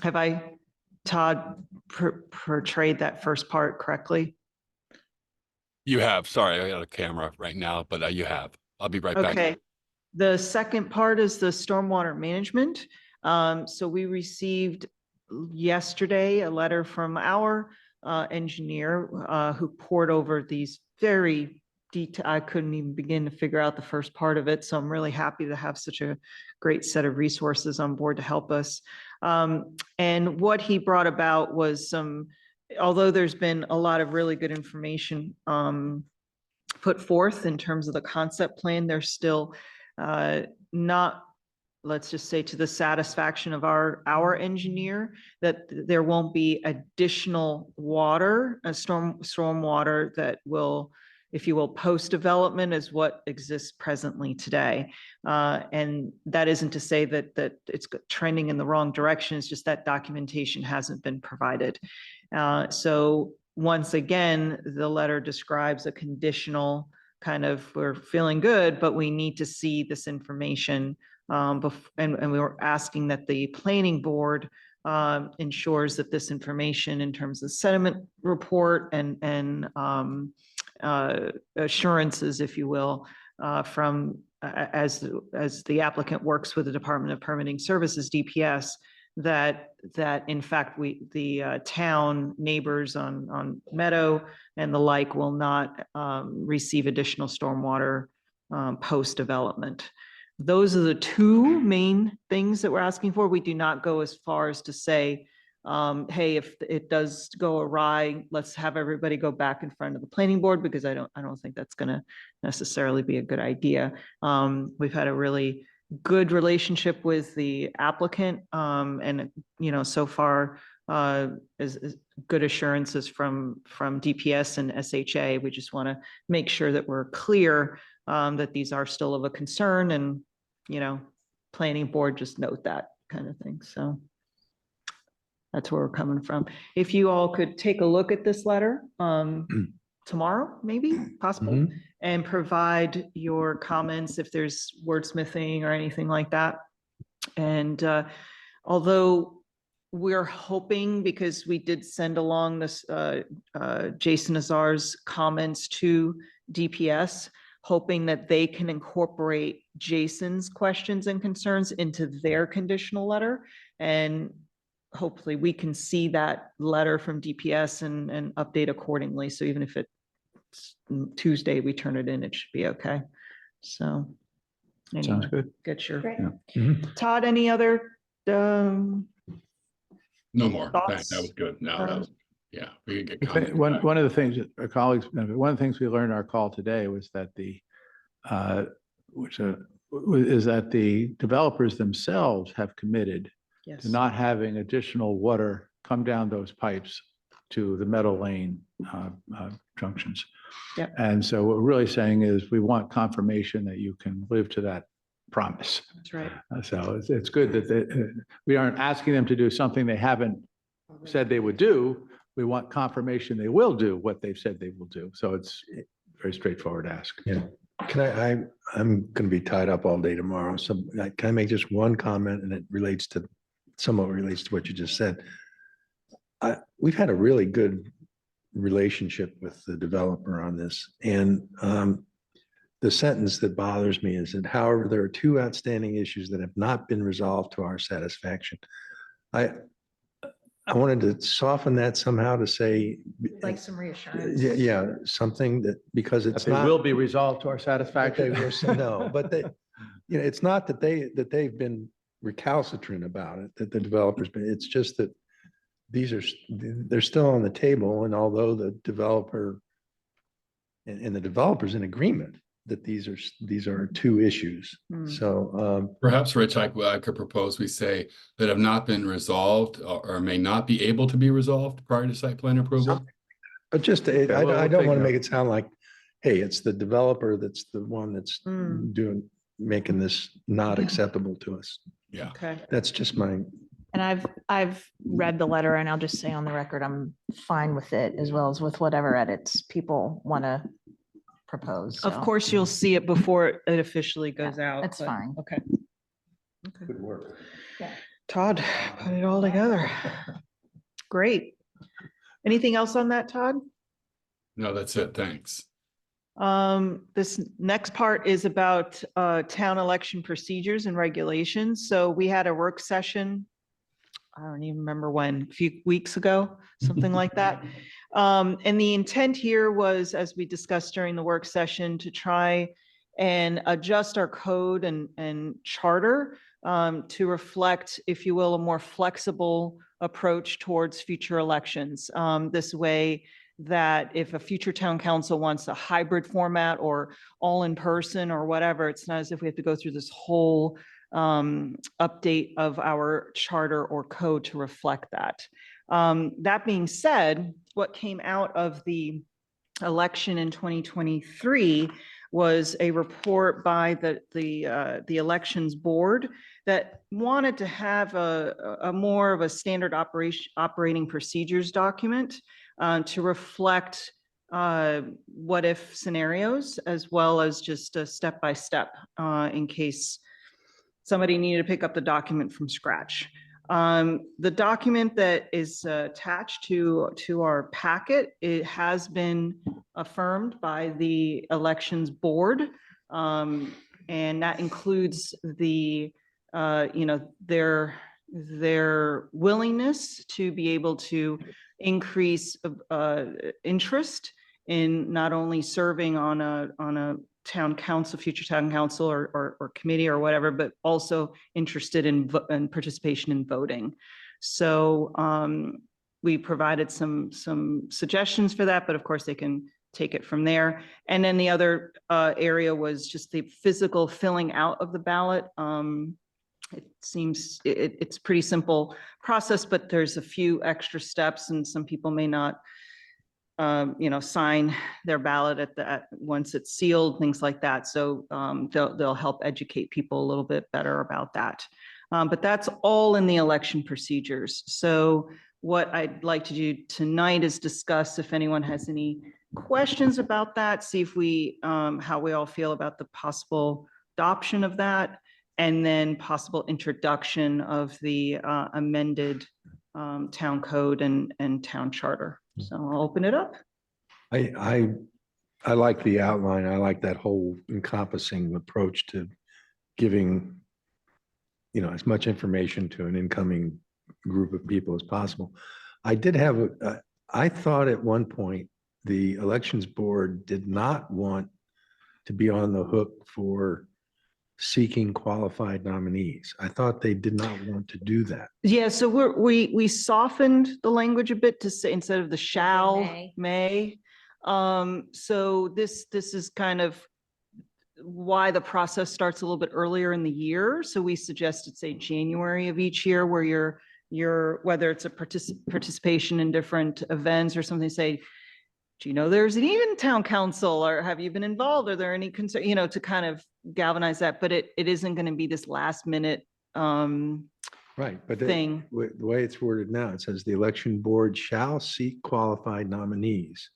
Have I, Todd, portrayed that first part correctly?
You have. Sorry, I got a camera right now, but you have. I'll be right back.
Okay. The second part is the stormwater management. So we received yesterday a letter from our engineer who poured over these very detailed, I couldn't even begin to figure out the first part of it. So I'm really happy to have such a great set of resources on board to help us. And what he brought about was although there's been a lot of really good information put forth in terms of the concept plan, there's still not, let's just say, to the satisfaction of our engineer, that there won't be additional water, storm water that will if you will, post-development is what exists presently today. And that isn't to say that it's trending in the wrong direction. It's just that documentation hasn't been provided. So once again, the letter describes a conditional kind of, we're feeling good, but we need to see this information. And we were asking that the planning board ensures that this information in terms of sediment report and assurances, if you will, from as the applicant works with the Department of Permitting Services, DPS, that in fact the town neighbors on Meadow and the like will not receive additional stormwater post-development. Those are the two main things that we're asking for. We do not go as far as to say, hey, if it does go awry, let's have everybody go back in front of the planning board, because I don't think that's going to necessarily be a good idea. We've had a really good relationship with the applicant, and so far is good assurances from DPS and SHA. We just want to make sure that we're clear that these are still of a concern, and planning board just note that kind of thing. So that's where we're coming from. If you all could take a look at this letter tomorrow, maybe possible, and provide your comments if there's wordsmithing or anything like that. And although we're hoping, because we did send along this Jason Azar's comments to DPS, hoping that they can incorporate Jason's questions and concerns into their conditional letter. And hopefully we can see that letter from DPS and update accordingly. So even if it's Tuesday, we turn it in, it should be okay. So anyway,
Sounds good.
Get your,
Yeah.
Todd, any other
No more.
thoughts?
That was good. No, that was, yeah, we could get
I think
comments back.
One of the things that our colleagues, one of the things we learned in our call today was that is that the developers themselves have committed
Yes.
to not having additional water come down those pipes to the Meadow Lane junctions.
Yep.
And so what we're really saying is we want confirmation that you can live to that promise.
That's right.
So it's good that we aren't asking them to do something they haven't said they would do. We want confirmation they will do what they've said they will do. So it's very straightforward ask.
Yeah. I'm going to be tied up all day tomorrow. So can I make just one comment, and it somewhat relates to what you just said. We've had a really good relationship with the developer on this. And the sentence that bothers me is that, however, there are two outstanding issues that have not been resolved to our satisfaction. I wanted to soften that somehow to say,
Like some reassurance.
yeah, something that, because it's
They
not.
will be resolved to our satisfaction.
No, but it's not that they've been recalcitrant about it, that the developers, but it's just that they're still on the table. And although the developer and the developer's in agreement that these are two issues. So
Perhaps, Rich, I could propose we say that have not been resolved or may not be able to be resolved prior to site plan approval.
but just,
we'll
I don't
take
want to
note.
make it sound like, hey, it's the developer that's the one that's making this not acceptable to us.
Yeah.
Okay.
That's just my.
And I've read the letter, and I'll just say on the record, I'm fine with it, as well as with whatever edits people want to propose.
Of
so
course, you'll see it before it officially goes out.
that's
but-
fine.
Okay.
Good work.
Todd, put it all together. Great. Anything else on that, Todd?
No, that's it. Thanks.
This next part is about town election procedures and regulations. So we had a work session, I don't even remember when, a few weeks ago, something like that. And the intent here was, as we discussed during the work session, to try and adjust our code and charter to reflect, if you will, a more flexible approach towards future elections. This way that if a future town council wants a hybrid format or all in person or whatever, it's not as if we have to go through this whole update of our charter or code to reflect that. That being said, what came out of the election in 2023 was a report by the elections board that wanted to have a more of a standard operating procedures document to reflect what if scenarios, as well as just a step-by-step in case somebody needed to pick up the document from scratch. The document that is attached to our packet, it has been affirmed by the elections board. And that includes the, their willingness to be able to increase interest in not only serving on a town council, future town council or committee or whatever, but also interested in participation in voting. So we provided some suggestions for that, but of course they can take it from there. And then the other area was just the physical filling out of the ballot. It seems it's pretty simple process, but there's a few extra steps, and some people may not sign their ballot once it's sealed, things like that. So they'll help educate people a little bit better about that. But that's all in the election procedures. So what I'd like to do tonight is discuss if anyone has any questions about that, see if how we all feel about the possible adoption of that, and then possible introduction of the amended town code and town charter. So I'll open it up.
I like the outline. I like that whole encompassing approach to giving, as much information to an incoming group of people as possible. I did have I thought at one point the elections board did not want to be on the hook for seeking qualified nominees. I thought they did not want to do that.
Yeah, so we softened the language a bit to say, instead of the shall, may. So this is kind of why the process starts a little bit earlier in the year. So we suggested, say, January of each year, where you're whether it's a participation in different events or something, say, do you know there's an even town council, or have you been involved? Are there any concern, to kind of galvanize that, but it isn't going to be this last minute
right, but
thing.
The way it's worded now, it says the election board shall seek qualified nominees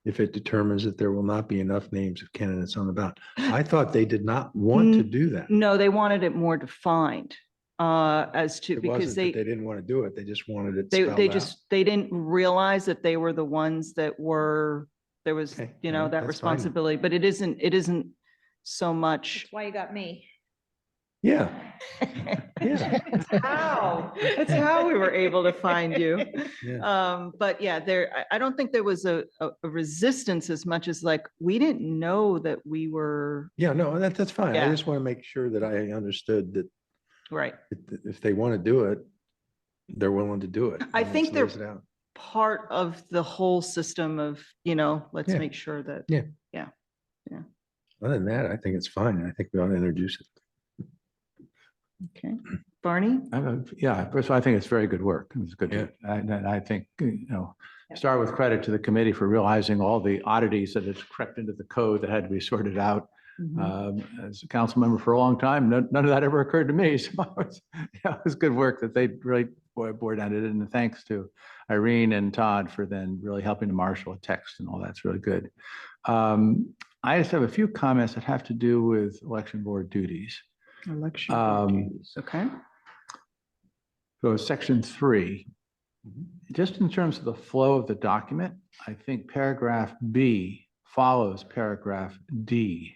if it determines that there will not be enough names of candidates on the ballot. I thought they did not want to do that.
No, they wanted it more defined as to,
It
because
wasn't that they didn't want to do it. They just wanted it
they
spelled out.
they didn't realize that they were the ones that there was,
Okay,
that
that's fine.
responsibility, but it isn't so much.
That's why you got me.
Yeah. Yeah.
That's how we were able to find you.
Yeah.
But yeah, I don't think there was a resistance as much as like, we didn't know that we were.
Yeah, no, that's fine. I
Yeah.
just want to make sure that I understood that
Right.
if they want to do it, they're willing to do it.
I
And
think
it
they're
lays it out.
part of the whole system of, let's
Yeah.
make sure that.
Yeah.
Yeah.
Other than that, I think it's fine. I think we ought to introduce it.
Okay. Barney?
Yeah, first of all, I think it's very good work. It's good.
Yeah.
And I think, start with credit to the committee for realizing all the oddities that has crept into the code that had to be sorted out. As a council member for a long time, none of that ever occurred to me. So it was good work that they really bore down it. And thanks to Irene and Todd for then really helping to marshal a text and all that's really good. I just have a few comments that have to do with election board duties.
Election board duties, okay.
So section 3, just in terms of the flow of the document, I think paragraph B follows paragraph D.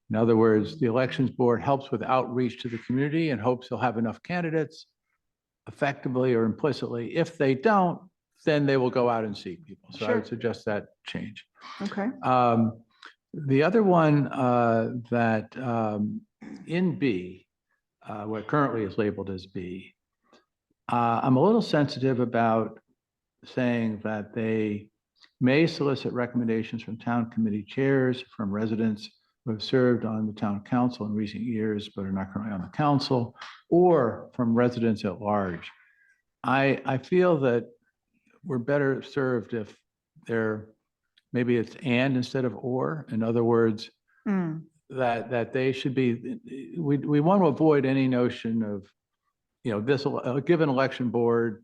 In other words, the elections board helps with outreach to the community and hopes they'll have enough candidates effectively or implicitly. If they don't, then they will go out and seek people. So I would suggest that change.
Okay.
The other one that in B, what currently is labeled as B, I'm a little sensitive about saying that they may solicit recommendations from town committee chairs, from residents who have served on the town council in recent years but are not currently on the council, or from residents at large. I feel that we're better served if they're maybe it's and instead of or. In other words,
Hmm.
that they should be, we want to avoid any notion of, this, a given election board,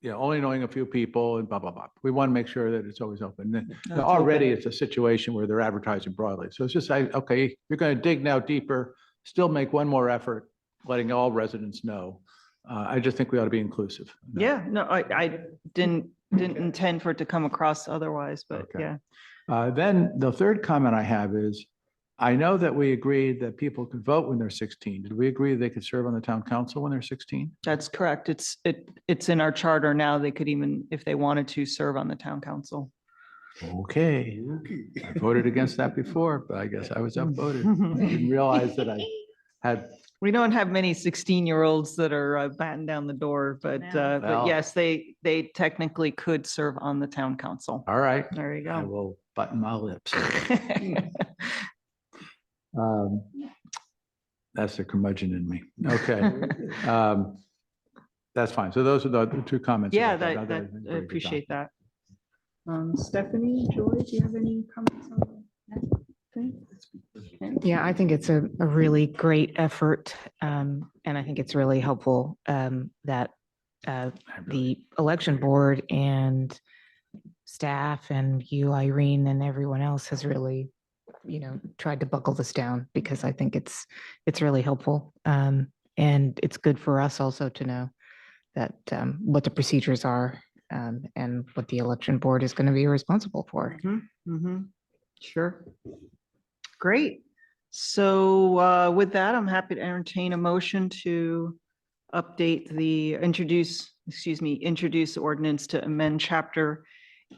only knowing a few people and blah, blah, blah. We want to make sure that it's always open. Now,
That's
already
open.
it's a situation where they're advertising broadly. So it's just say, okay, you're going to dig now deeper, still make one more effort, letting all residents know. I just think we ought to be inclusive.
Yeah, no, I didn't intend for it to come across otherwise, but
Okay.
yeah.
Then the third comment I have is, I know that we agreed that people could vote when they're 16. Did we agree they could serve on the town council when they're 16?
That's correct. It's in our charter now. They could even, if they wanted to, serve on the town council.
Okay. I voted against that before, but I guess I was outvoted. I didn't realize that I had.
We don't have many 16-year-olds that are batting down the door, but
Well.
yes, they technically could serve on the town council.
All right.
There you
I
go.
will button my lips. That's the curmudgeon in me. Okay. That's fine. So those are the two comments.
Yeah,
about
that,
Other than
I
very good
appreciate
document.
that. Stephanie, Joy, do you have any comments on that thing?
Yeah, I think it's a really great effort. And I think it's really helpful that the election board and staff and you, Irene, and everyone else has really, tried to buckle this down, because I think it's really helpful. And it's good for us also to know that what the procedures are and what the election board is going to be responsible for.
Sure. Great. So with that, I'm happy to entertain a motion to update introduce ordinance to amend chapter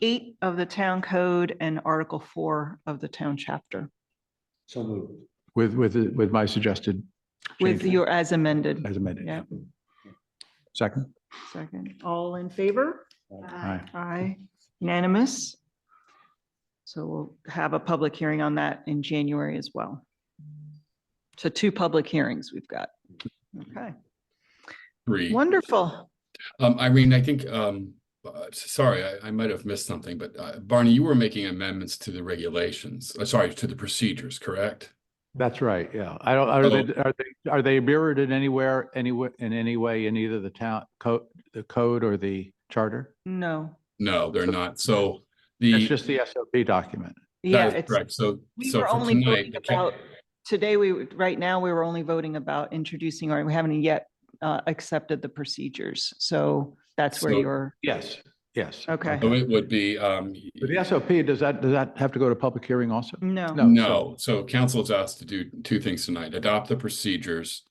8 of the town code and article 4 of the town chapter
So moved.
With my suggested.
with
changes
your as amended.
As amended.
Yeah.
Second.
Second. All in favor?
Aye.
Aye. Unanimous. So we'll have a public hearing on that in January as well. So 2 public hearings we've got. Okay,
3.
wonderful.
Irene, I think, sorry, I might have missed something, but Barney, you were making amendments to the regulations, sorry, to the procedures, correct?
That's right. Yeah. Are they mirrored in anywhere, in any way in either the town code, the code or the charter?
No.
No, they're not. So
It's just the SOP document.
Yeah,
that is
it's,
correct. So,
we
so
were
for
only
tonight,
voting about, today, right now, we were only voting about introducing, or we haven't yet accepted the procedures. So that's where
So-
you're,
Yes. Yes.
okay.
so it would be,
But the SOP, does that have to go to public hearing also?
No.
No.
no, so council is asked to do 2 things tonight: adopt the procedures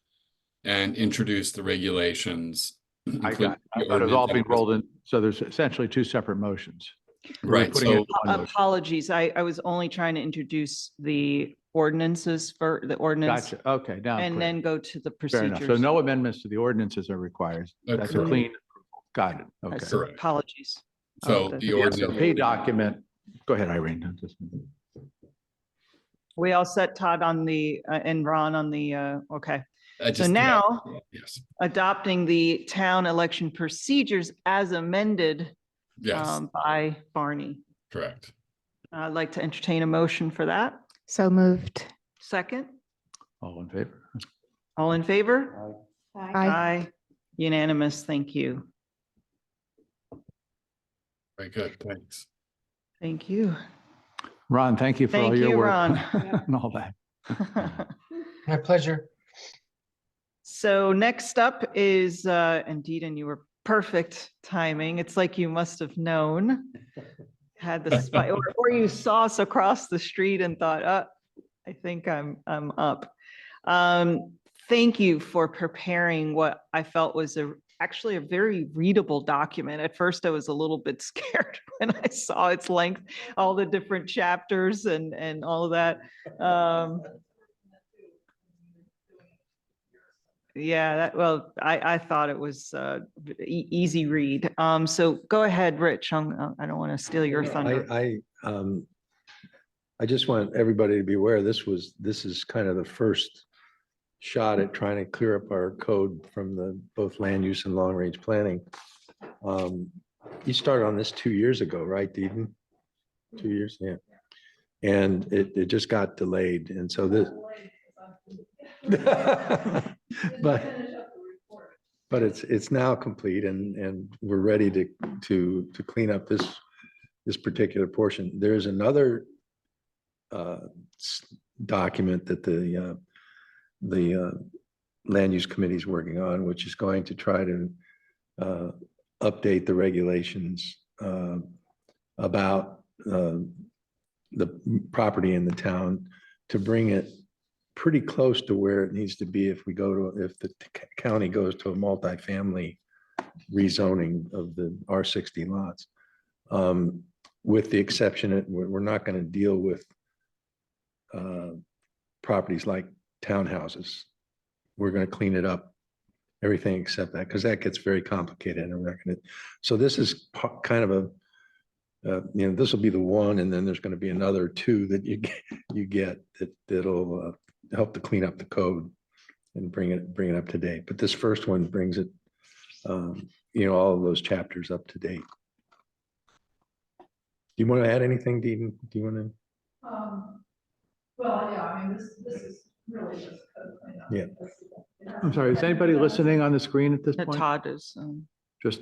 and introduce the regulations.
I
including
got
the
it. But it's all
ordinance
being
and-
rolled in. So there's essentially 2 separate motions. We're
Right,
putting it
so
in one motion.
Apologies. I was only trying to introduce the ordinances for the ordinance
Gotcha. Okay. Now. I'm
and
clear.
then go to the
Fair enough. So
procedures.
no amendments to the ordinances are required. That's a
correct.
clean approval. Got it. Okay.
Correct.
Apologies.
So
the-
the
The
ordinance.
SOP document, go ahead, Irene.
We all set, Todd, on the, and Ron on the, okay.
I
So
just-
now,
Yes,
adopting the town election procedures as amended
yes,
by Barney.
correct.
I'd like to entertain a motion for that.
So moved.
Second,
All in favor?
all in favor?
Aye.
Aye. Unanimous, thank you.
Very good, thanks.
Thank you.
Ron, thank you for all
Thank
your
you,
work
Ron.
and all that.
My pleasure.
So next up is, indeed, and you were perfect timing. It's like you must have known. Had the spot, or you saw us across the street and thought, I think I'm up. Thank you for preparing what I felt was actually a very readable document. At first, I was a little bit scared when I saw its length, all the different chapters and all of that. Yeah, I thought it was easy read. So go ahead, Rich. I don't want to steal your thunder.
I just want everybody to be aware, this is kind of the first shot at trying to clear up our code from the both land use and long range planning. You started on this 2 years ago, right, Deedon? 2 years, yeah. And it just got delayed, and so this. But it's now complete, and we're ready to clean up this particular portion. There's another document that the land use committee is working on, which is going to try to update the regulations about the property in the town to bring it pretty close to where it needs to be if the county goes to a multifamily rezoning of the R60 lots. With the exception that we're not going to deal with properties like townhouses. We're going to clean it up, everything except that, because that gets very complicated, and we're not going to. So this is kind of a, this will be the one, and then there's going to be another two that you get that'll help to clean up the code and bring it up to date. But this first one brings it, all of those chapters up to date. Do you want to add anything, Dean? Do you want to?
Well, yeah, I mean, this is really just code cleanup.
Yeah.
I'm sorry, is anybody listening on the screen at this point?
Todd is.
Just.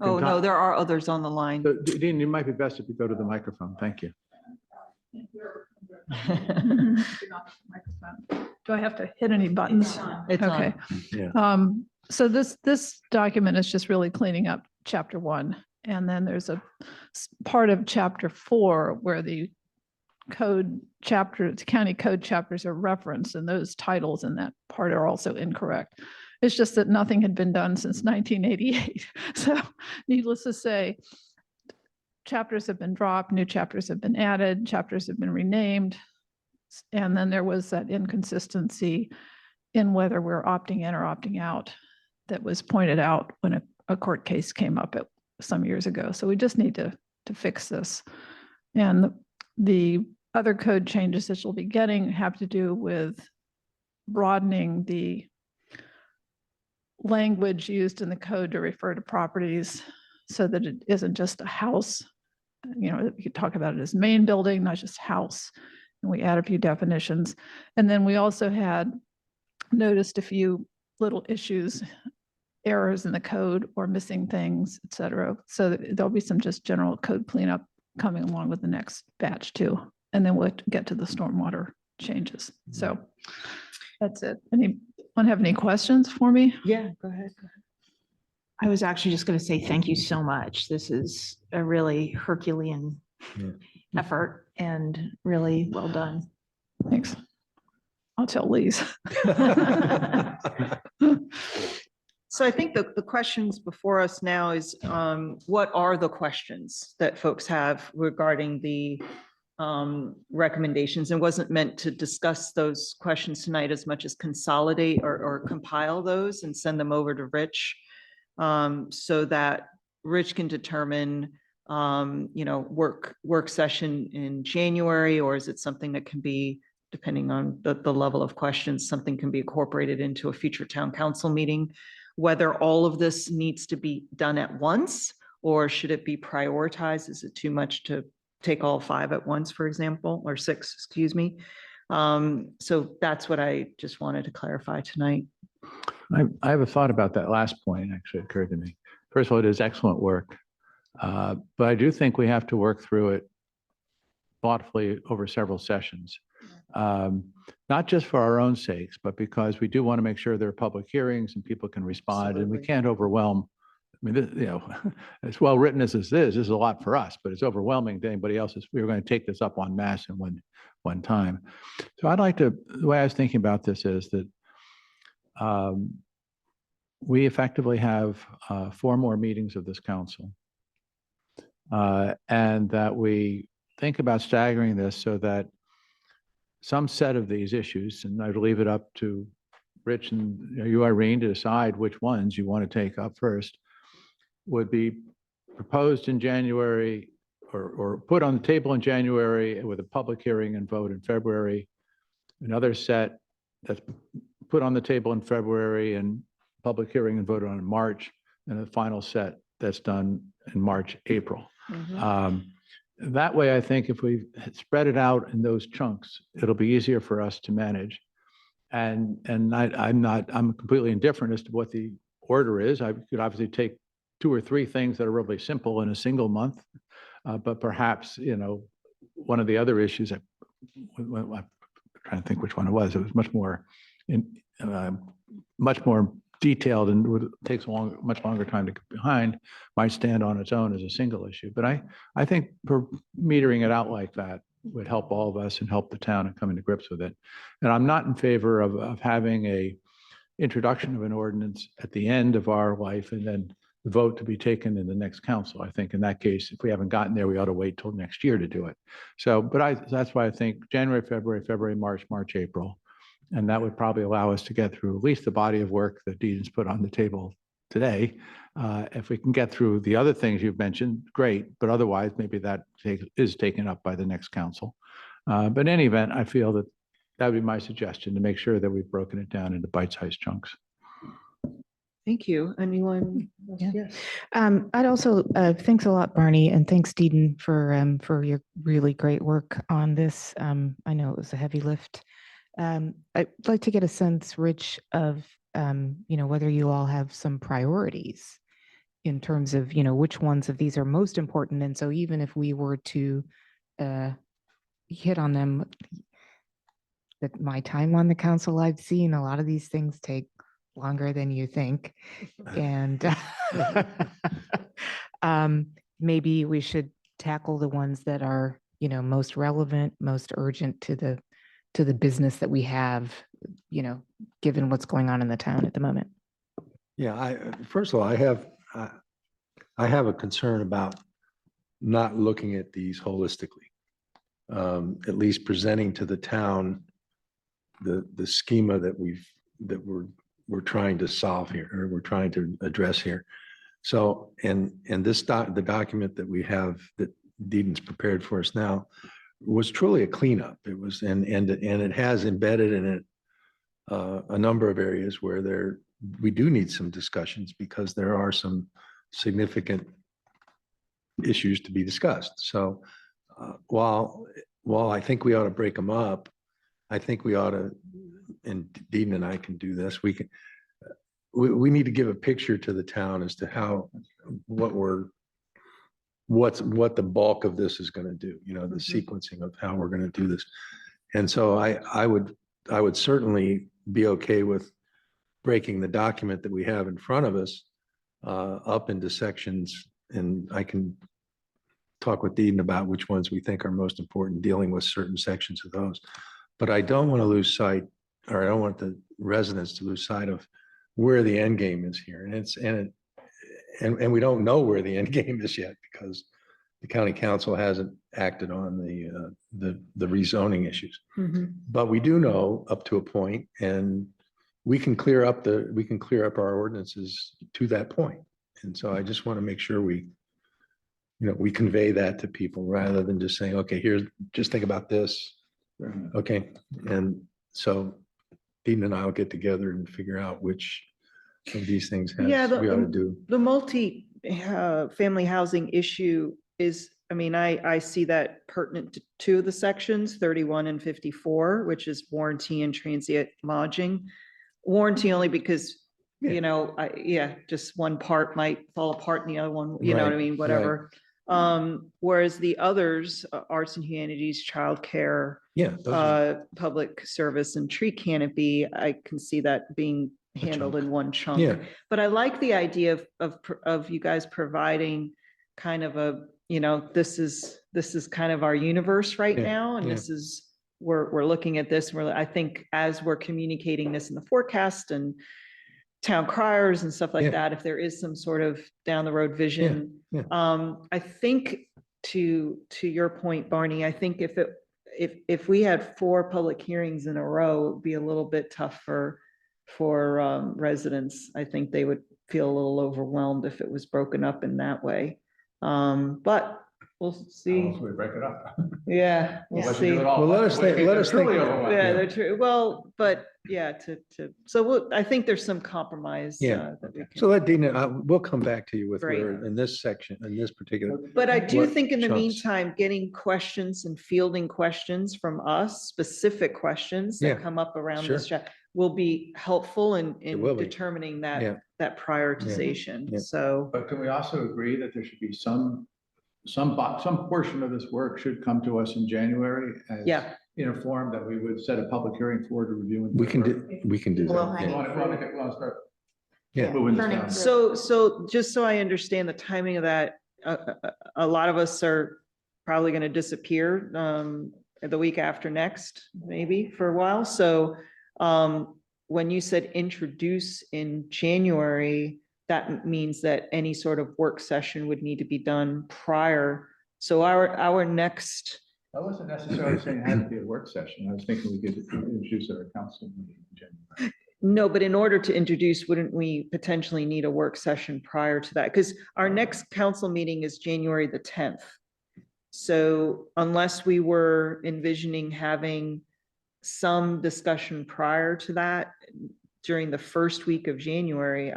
Oh, no, there are others on the line.
So, Dean, it might be best if you go to the microphone. Thank you.
Do I have to hit any buttons?
It's on.
Okay.
Yeah.
So this document is just really cleaning up chapter 1. And then there's a part of chapter 4 where the county code chapters are referenced, and those titles in that part are also incorrect. It's just that nothing had been done since 1988. So needless to say, chapters have been dropped, new chapters have been added, chapters have been renamed. And then there was that inconsistency in whether we're opting in or opting out that was pointed out when a court case came up some years ago. So we just need to fix this. And the other code changes that you'll be getting have to do with broadening the language used in the code to refer to properties so that it isn't just a house. You could talk about it as main building, not just house. And we add a few definitions. And then we also had noticed a few little issues, errors in the code or missing things, et cetera. So there'll be some just general code cleanup coming along with the next batch too. And then we'll get to the stormwater changes. So that's it. Anyone have any questions for me?
Yeah, go ahead.
I was actually just going to say thank you so much. This is a really Herculean effort and really well done.
Thanks. I'll tell Lise.
So I think the questions before us now is, what are the questions that folks have regarding the recommendations? And wasn't meant to discuss those questions tonight as much as consolidate or compile those and send them over to Rich, so that Rich can determine, work session in January, or is it something that can be, depending on the level of questions, something can be incorporated into a future town council meeting, whether all of this needs to be done at once, or should it be prioritized? Is it too much to take all 5 at once, for example, or 6, excuse me? So that's what I just wanted to clarify tonight.
I have a thought about that last point, actually occurred to me. First of all, it is excellent work. But I do think we have to work through it thoughtfully over several sessions. Not just for our own sakes, but because we do want to make sure there are public hearings and people can respond. And we can't overwhelm. I mean, as well written as this is a lot for us, but it's overwhelming to anybody else. We were going to take this up en masse in one time. So the way I was thinking about this is that we effectively have 4 more meetings of this council. And that we think about staggering this so that some set of these issues, and I'd leave it up to Rich and you, Irene, to decide which ones you want to take up first, would be proposed in January or put on the table in January with a public hearing and vote in February. Another set that's put on the table in February and public hearing and voted on in March, and a final set that's done in March, April. that way, I think if we spread it out in those chunks, it'll be easier for us to manage. And I'm completely indifferent as to what the order is. I could obviously take 2 or 3 things that are really simple in a single month. But perhaps, one of the other issues, I'm trying to think which one it was much more detailed and takes much longer time to get behind, might stand on its own as a single issue. But I think for metering it out like that would help all of us and help the town in coming to grips with it. And I'm not in favor of having a introduction of an ordinance at the end of our life and then the vote to be taken in the next council. I think in that case, if we haven't gotten there, we ought to wait till next year to do it. So, but that's why I think January, February, March, April. And that would probably allow us to get through at least the body of work that Dean's put on the table today. If we can get through the other things you've mentioned, great. But otherwise, maybe that is taken up by the next council. But in any event, I feel that would be my suggestion, to make sure that we've broken it down into bite-sized chunks.
Thank you. Anyone?
Yeah.
Yes.
I'd also, thanks a lot, Barney, and thanks, Deedon, for your really great work on this. I know it was a heavy lift. I'd like to get a sense, Rich, of, whether you all have some priorities in terms of, which ones of these are most important. And so even if we were to hit on them, that my time on the council, I've seen a lot of these things take longer than you think. And maybe we should tackle the ones that are, most relevant, most urgent to the business that we have, given what's going on in the town at the moment.
Yeah, first of all, I have a concern about not looking at these holistically. At least presenting to the town the schema that we're trying to solve here, or we're trying to address here. So, and the document that we have that Deedon's prepared for us now was truly a cleanup. It was, and it has embedded in it a number of areas where we do need some discussions, because there are some significant issues to be discussed. So while I think we ought to break them up, I think we ought to, and Deedon and I can do this, we need to give a picture to the town as to what the bulk of this is going to do, the sequencing of how we're going to do this. And so I would certainly be okay with breaking the document that we have in front of us up into sections, and I can talk with Deedon about which ones we think are most important, dealing with certain sections of those. But I don't want to lose sight, or I don't want the residents to lose sight of where the end game is here. And we don't know where the end game is yet, because the county council hasn't acted on the rezoning issues. But we do know up to a point, and we can clear up our ordinances to that point. And so I just want to make sure we convey that to people, rather than just saying, okay, just think about this. Okay. And so Dean and I will get together and figure out which of these things we ought to do.
The multi-family housing issue is, I see that pertinent to 2 of the sections, 31 and 54, which is warranty and transient lodging. Warranty only because, just one part might fall apart and the other one, you know what I mean, whatever. Whereas the others, arts and humanities, childcare, public service, and tree canopy, I can see that being handled in one chunk.
Yeah.
But I like the idea of you guys providing kind of a, this is kind of our universe right now, and this is, we're looking at this. I think as we're communicating this in the forecast and town criers and stuff like that, if there is some sort of down the road vision. I think to your point, Barney, I think if we had 4 public hearings in a row, it would be a little bit tough for residents. I think they would feel a little overwhelmed if it was broken up in that way. But we'll
How
see.
else do we break it up?
Yeah, we'll
Unless you do
see.
it all.
Well, let us think- let us think-
Yeah,
Yeah.
they're true. Well, but yeah, so I think there's some compromise.
Yeah.
That we
So
can.
let Dina, we'll come back to you with
Great.
where in this section, in this particular.
But I do
what
think in the
chunks.
meantime, getting questions and fielding questions from us, specific questions
Yeah,
that come up around
sure.
this chat will be helpful in
will be.
determining
Yeah.
that prioritization.
Yeah.
So,
But can we also agree that there should be some portion of this work should come to us in January as
yeah,
in a form that we would set a public hearing for to review? And
We can
deliver?
do that.
Low-hanging
Yeah.
Want to start
Yeah.
moving this
Turning
down?
so just so I understand the timing of that, a lot of us are probably going to disappear the week after next, maybe for a while. So when you said introduce in January, that means that any sort of work session would need to be done prior. So our next,
I wasn't necessarily saying it had to be a work session. I was thinking we could introduce at our council meeting in January.
no, but in order to introduce, wouldn't we potentially need a work session prior to that? Because our next council meeting is January the 10th. So unless we were envisioning having some discussion prior to that during the first week of January,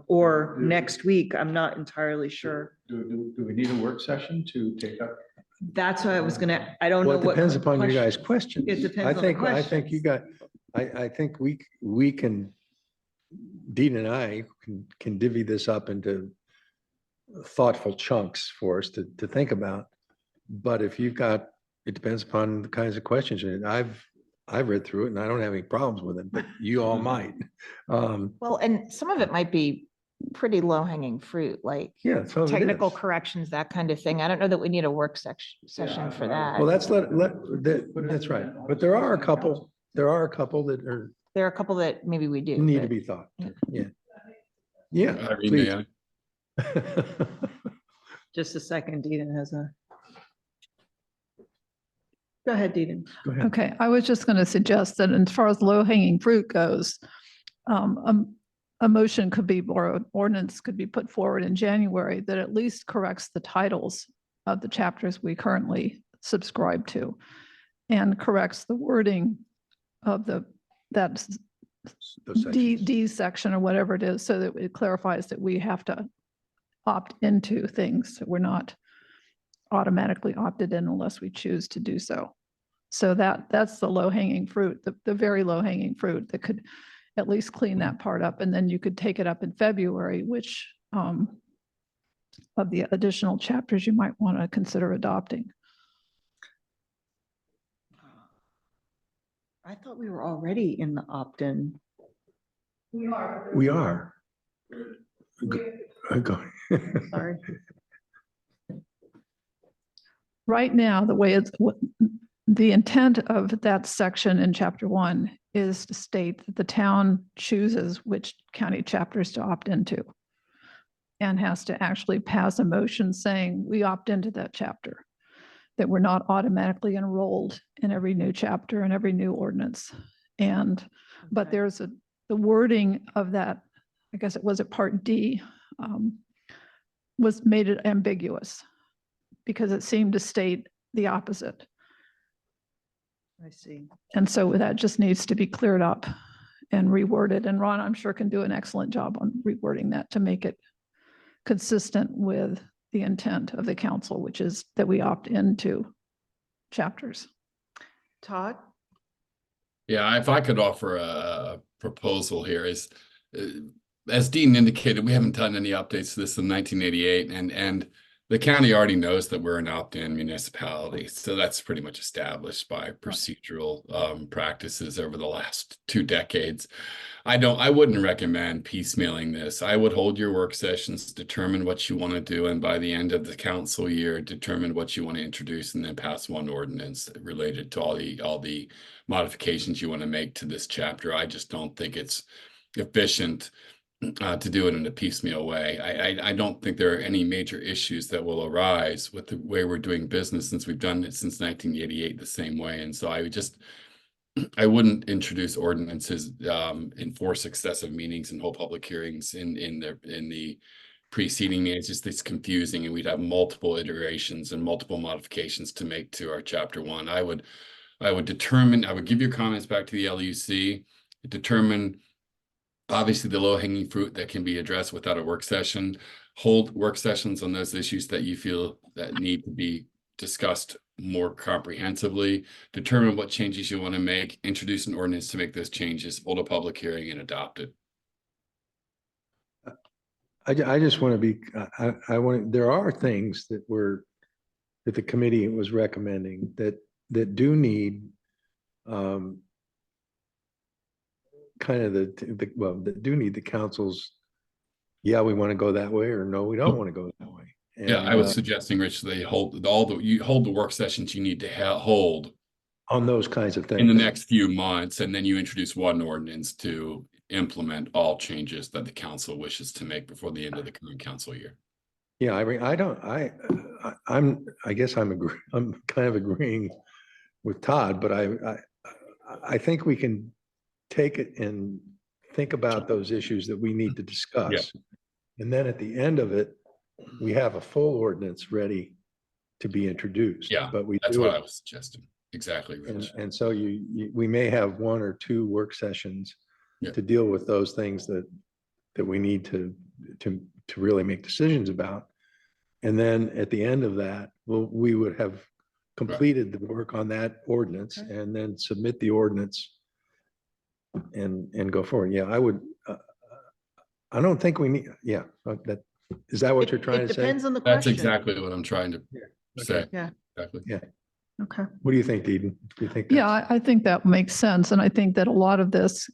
or next week, I'm not entirely sure.
Do we need a work session to take up?
That's what I was gonna, I don't know
Well, it
what.
depends upon your guys'
question-
questions.
It depends on the
I think you got, I think we can, Dean and I can divvy this up into thoughtful chunks for us to think about. But if you've got, it depends upon the kinds of questions. And I've read through it and I don't have any problems with it, but you all might.
Well, and some of it might be pretty low hanging fruit, like
Yeah. some of it
technical
is.
corrections, that kind of thing. I don't know that we need a work session for that.
Well, that's that's right. But there are a couple that are,
There are a couple that maybe we do.
need to
but-
be thought. Yeah. Yeah.
Irene,
please.
may I?
Just a second, Deedon has a. Go ahead, Deedon.
Go ahead.
Okay, I was just going to suggest that as far as low hanging fruit goes, a motion could be, or an ordinance could be put forward in January that at least corrects the titles of the chapters we currently subscribe to and corrects the wording of that
Those sections.
D section or whatever it is, so that it clarifies that we have to opt into things. We're not automatically opted in unless we choose to do so. So that's the low hanging fruit, the very low hanging fruit that could at least clean that part up. And then you could take it up in February, which of the additional chapters you might want to consider adopting.
I thought we were already in the opt-in.
We are. Go.
Sorry.
Right now, the way the intent of that section in chapter 1 is to state that the town chooses which county chapters to opt into and has to actually pass a motion saying we opt into that chapter, that we're not automatically enrolled in every new chapter and every new ordinance. But
Okay.
there's the wording of that, I guess it was at part D, was made it ambiguous because it seemed to state the opposite.
I see.
And so that just needs to be cleared up and reworded. And Ron, I'm sure, can do an excellent job on rewording that to make it consistent with the intent of the council, which is that we opt into chapters.
Todd?
Yeah, if I could offer a proposal here is, as Dean indicated, we haven't done any updates to this in 1988, and the county already knows that we're an opt-in municipality. So that's pretty much established by procedural practices over the last 2 decades. I wouldn't recommend piecemealing this. I would hold your work sessions, determine what you want to do, and by the end of the council year, determine what you want to introduce and then pass one ordinance related to all the modifications you want to make to this chapter. I just don't think it's efficient to do it in a piecemeal way. I don't think there are any major issues that will arise with the way we're doing business, since we've done it since 1988 the same way. And so I wouldn't introduce ordinances, enforce excessive meetings and hold public hearings in the preceding me. It's just, it's confusing, and we'd have multiple iterations and multiple modifications to make to our chapter one. I would give your comments back to the LUC, determine obviously the low hanging fruit that can be addressed without a work session, hold work sessions on those issues that you feel that need to be discussed more comprehensively, determine what changes you want to make, introduce an ordinance to make those changes, hold a public hearing, and adopt it.
I just want to be, I want, there are things that the committee was recommending that do need kind of that do need the council's, yeah, we want to go that way, or no, we don't want to go that way.
Yeah,
And,
I was suggesting, Rich, they hold the work sessions you need to hold
on those kinds of things
in the next few months, and then you introduce one ordinance to implement all changes that the council wishes to make before the end of the current council year.
Yeah, I mean, I guess I'm kind of agreeing with Todd, but I think we can take it and think about those issues that we need to discuss.
Yeah.
And then at the end of it, we have a full ordinance ready to be introduced.
Yeah,
but
that's what I was suggesting. Exactly, Rich.
And so we may have one or two work sessions to deal with those things that we need to really make decisions about. And then at the end of that, we would have completed the work on that ordinance and then submit the ordinance and go forward. Yeah, I would, I don't think we need, is that what you're trying to say?
It depends on the question.
That's exactly what I'm trying to say.
Yeah.
Exactly.
Yeah.
Okay.
What do you think, Eden? Do you think?
Yeah, I think that makes sense. And I think that a lot of this,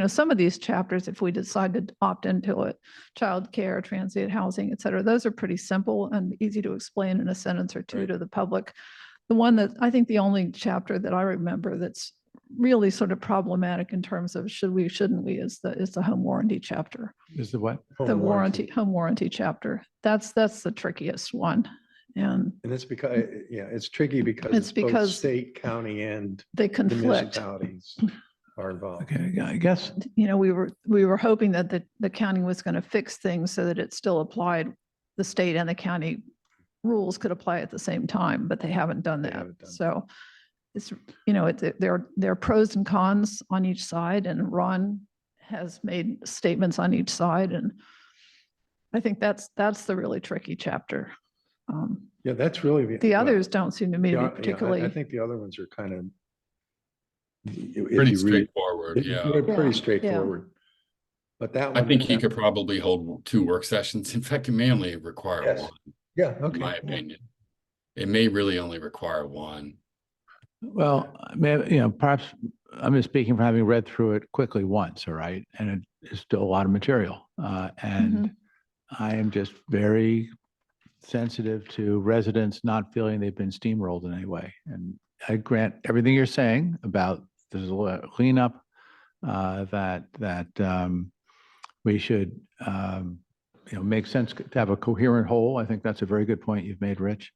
some of these chapters, if we decide to opt into it, childcare, transient housing, et cetera, those are pretty simple and easy to explain in a sentence or two to the public. The one that I think the only chapter that I remember that's really sort of problematic in terms of should we, shouldn't we, is the home warranty chapter.
Is the what?
The home warranty chapter. That's the trickiest one. And
it's because, it's tricky because
it's
both
because
state, county, and
they
the
conflict.
municipalities are involved.
Okay, I guess.
We were hoping that the county was going to fix things so that it still applied, the state and the county rules could apply at the same time, but they haven't done that. So it's, there are pros and cons on each side, and Ron has made statements on each side. And I think that's the really tricky chapter.
Yeah, that's really
The others don't seem to me to be particularly.
I think the other ones are kind of
Pretty straightforward.
They're pretty straightforward. But that one,
I think he could probably hold 2 work sessions. In fact, it may only require one.
Yeah, okay.
In my opinion, it may really only require one.
Well, perhaps I'm just speaking from having read through it quickly once, all right? And it is still a lot of material. And I am just very sensitive to residents not feeling they've been steamrolled in any way. And I grant everything you're saying about there's a lot of cleanup that we should, make sense to have a coherent whole. I think that's a very good point you've made, Rich.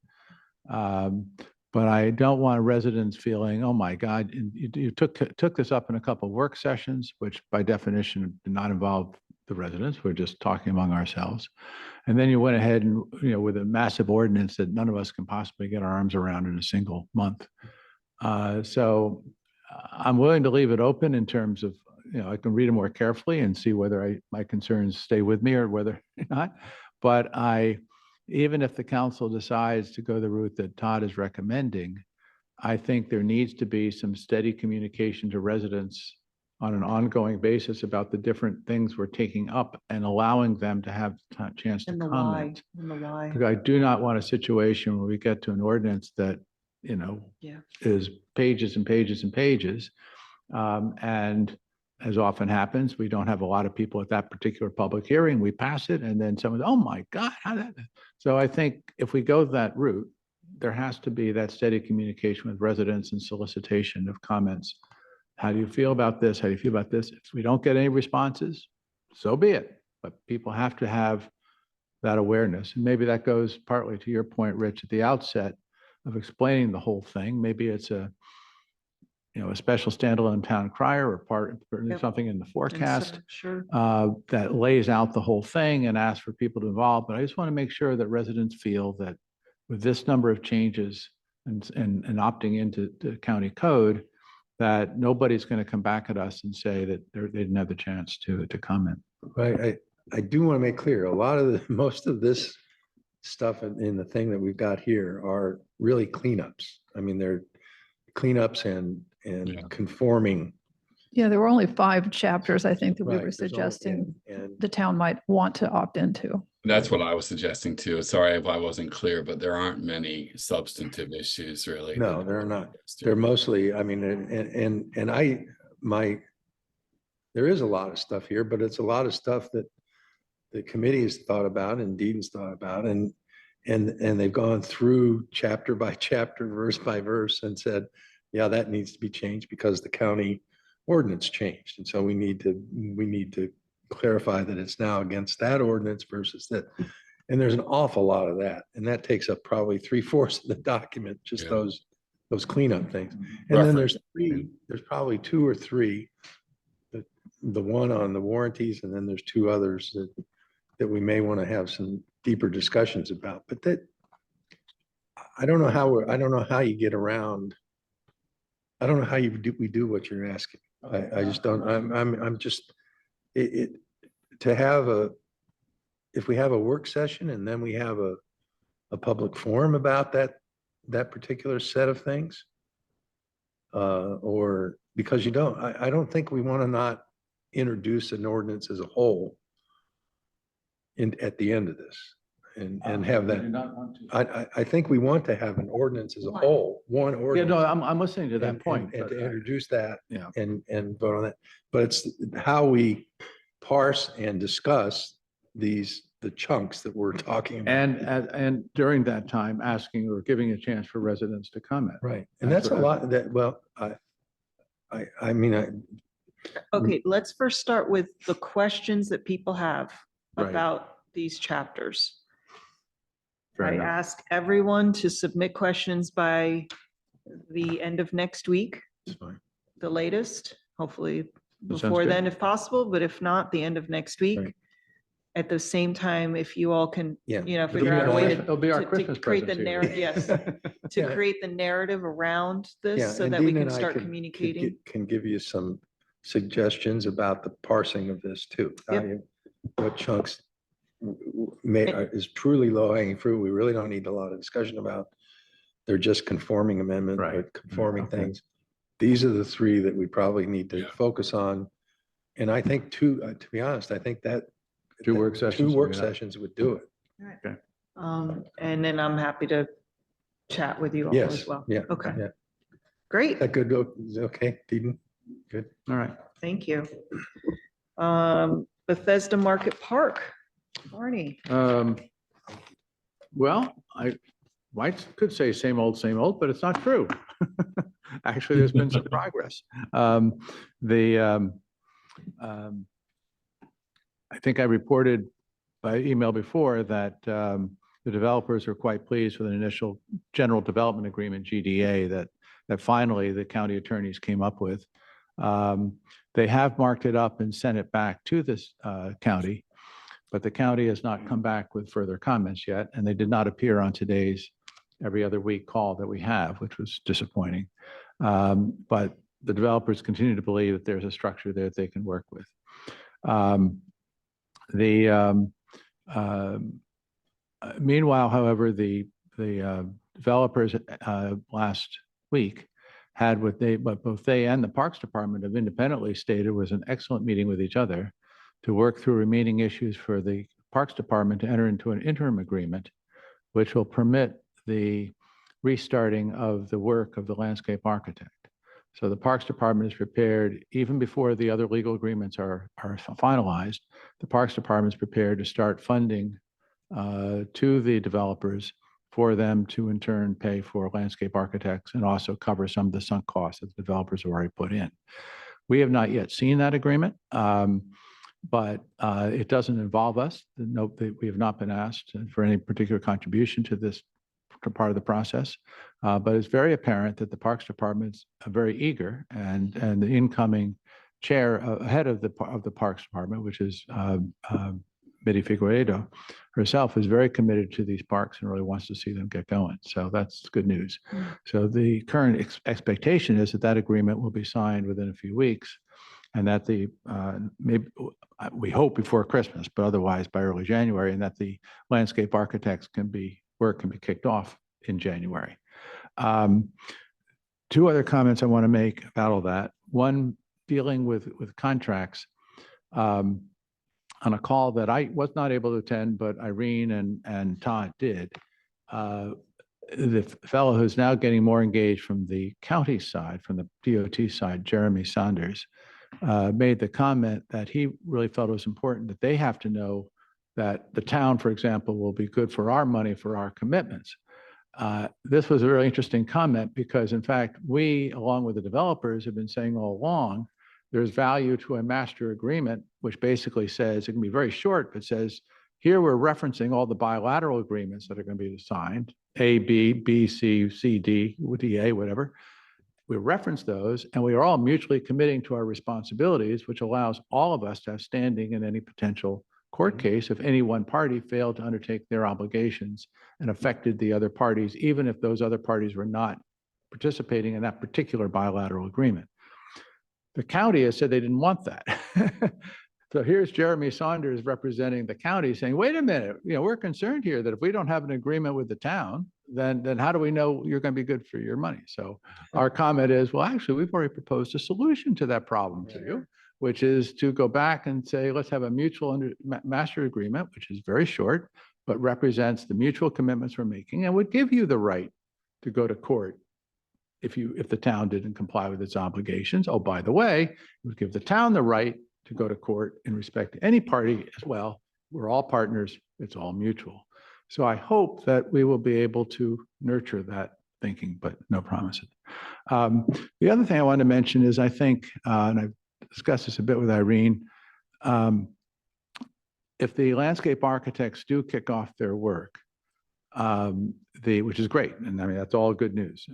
But I don't want residents feeling, oh my God, you took this up in a couple of work sessions, which by definition did not involve the residents. We're just talking among ourselves. And then you went ahead and, with a massive ordinance that none of us can possibly get our arms around in a single month. So I'm willing to leave it open in terms of, I can read it more carefully and see whether my concerns stay with me or whether not. But even if the council decides to go the route that Todd is recommending, I think there needs to be some steady communication to residents on an ongoing basis about the different things we're taking up and allowing them to have a chance to comment. Because I do not want a situation where we get to an ordinance that, is pages and pages and pages. And as often happens, we don't have a lot of people at that particular public hearing. We pass it and then someone, oh my God, how that? So I think if we go that route, there has to be that steady communication with residents and solicitation of comments. How do you feel about this? How do you feel about this? If we don't get any responses, so be it. But people have to have that awareness. And maybe that goes partly to your point, Rich, at the outset of explaining the whole thing. Maybe it's a special standalone town crier or part, or
Yep.
something in the forecast
Sure.
that lays out the whole thing and asks for people to involve. But I just want to make sure that residents feel that with this number of changes and opting into the county code, that nobody's going to come back at us and say that they didn't have the chance to comment.
Right. I do want to make clear, most of this stuff in the thing that we've got here are really cleanups. I mean, they're cleanups and
Yeah.
conforming.
Yeah, there were only 5 chapters, I think, that we
Right,
were
there's only-
suggesting
and
the town might want to opt into.
That's what I was suggesting too. Sorry if I wasn't clear, but there aren't many substantive issues really.
No,
that-
there are not. They're mostly, I mean, there is a lot of stuff here, but it's a lot of stuff that the committee has thought about and Dean's thought about, and they've gone through chapter by chapter, verse by verse, and said, yeah, that needs to be changed because the county ordinance changed. And so we need to clarify that it's now against that ordinance versus that. And there's an awful lot of that. And that takes up probably 3/4 of the document, just
Yeah.
those cleanup things. And then there's
Reference.
there's probably 2 or 3, the one on the warranties, and then there's 2 others that we may want to have some deeper discussions about. But that, I don't know how you get around. I don't know how we do what you're asking. I just don't, I'm just, to have if we have a work session and then we have a public forum about that particular set of things, or because I don't think we want to not introduce an ordinance as a whole at the end of this and have that. I think we want to have an ordinance as a whole, one
Yeah,
ordinance.
no, I'm listening to that point.
And
but
to introduce that
Yeah.
and vote on that. But it's how we parse and discuss the chunks that we're talking about.
And during that time, asking or giving a chance for residents to comment.
Right. And
That's
that's a
what
lot that, well, I mean,
Okay, let's first start with the questions that people have
Right.
about these chapters.
Fair
I
enough.
ask everyone to submit questions by the end of next week,
it's fine.
the latest, hopefully
That sounds
before
good.
then if possible, but if not, the end of next week.
Right.
At the same time, if you all can,
Yeah.
figure out a way to
It'll be our
to
Christmas
create the
present to you.
narrative, yes, to
Yeah.
create the narrative around
Yeah,
this so
and
that we
Dean
can
and I
start
could
communicating.
Can give you some suggestions about the parsing of this too.
Yep.
What chunks is truly low hanging fruit. We really don't need a lot of discussion about. They're just conforming amendment or
Right.
conforming
Okay.
things. These are the 3 that we probably need to
Yeah.
focus on. And I think to be honest, I think that
2 work sessions.
2 work
would be enough.
sessions would do it.
And then I'm happy to chat with you all
Yes,
as well.
yeah.
Okay,
Yeah.
great.
That good? Is it okay, Dean? Good.
All right.
Thank you. Bethesda Market Park, Barney.
Well, could say same old, but it's not true. Actually, there's been some progress. I think I reported by email before that the developers are quite pleased with an initial general development agreement, GDA, that finally the county attorneys came up with. They have marked it up and sent it back to this county, but the county has not come back with further comments yet, and they did not appear on today's every other week call that we have, which was disappointing. But the developers continue to believe that there's a structure there that they can work with. Meanwhile, however, the developers last week had what both they and the Parks Department have independently stated was an excellent meeting with each other to work through remaining issues for the Parks Department to enter into an interim agreement, which will permit the restarting of the work of the landscape architect. So the Parks Department is prepared, even before the other legal agreements are finalized, the Parks Department is prepared to start funding to the developers for them to in turn pay for landscape architects and also cover some of the sunk costs that the developers have already put in. We have not yet seen that agreement, but it doesn't involve us. Note that we have not been asked for any particular contribution to this part of the process. But it's very apparent that the Parks Department's very eager, and the incoming chair head of the Parks Department, which is Mitty Figueredo herself, is very committed to these parks and really wants to see them get going. So that's good news. So the current expectation is that that agreement will be signed within a few weeks, and that the maybe we hope before Christmas, but otherwise by early January, and that the landscape architects work can be kicked off in January. Two other comments I want to make about all that. One, dealing with contracts. On a call that I was not able to attend, but Irene and Todd did, the fellow who's now getting more engaged from the county side, from the DOT side, Jeremy Saunders, made the comment that he really felt it was important that they have to know that the town, for example, will be good for our money for our commitments. This was a really interesting comment because, in fact, we, along with the developers, have been saying all along, there's value to a master agreement, which basically says, it can be very short, but says, here we're referencing all the bilateral agreements that are going to be signed, A, B, C, C, D, D, A, whatever. We reference those, and we are all mutually committing to our responsibilities, which allows all of us to have standing in any potential court case if any one party failed to undertake their obligations and affected the other parties, even if those other parties were not participating in that particular bilateral agreement. The county has said they didn't want that. So here's Jeremy Saunders representing the county saying, wait a minute, we're concerned here that if we don't have an agreement with the town, then how do we know you're going to be good for your money? So our comment is, well, actually, we've already proposed a solution to that problem to you, which is to go back and say, let's have a mutual master agreement, which is very short, but represents the mutual commitments we're making and would give you the right to go to court if the town didn't comply with its obligations. Oh, by the way, it would give the town the right to go to court in respect to any party as well. We're all partners. It's all mutual. So I hope that we will be able to nurture that thinking, but no promises. The other thing I wanted to mention is I think, and I've discussed this a bit with Irene, if the landscape architects do kick off their work, which is great, and I mean, that's all good news.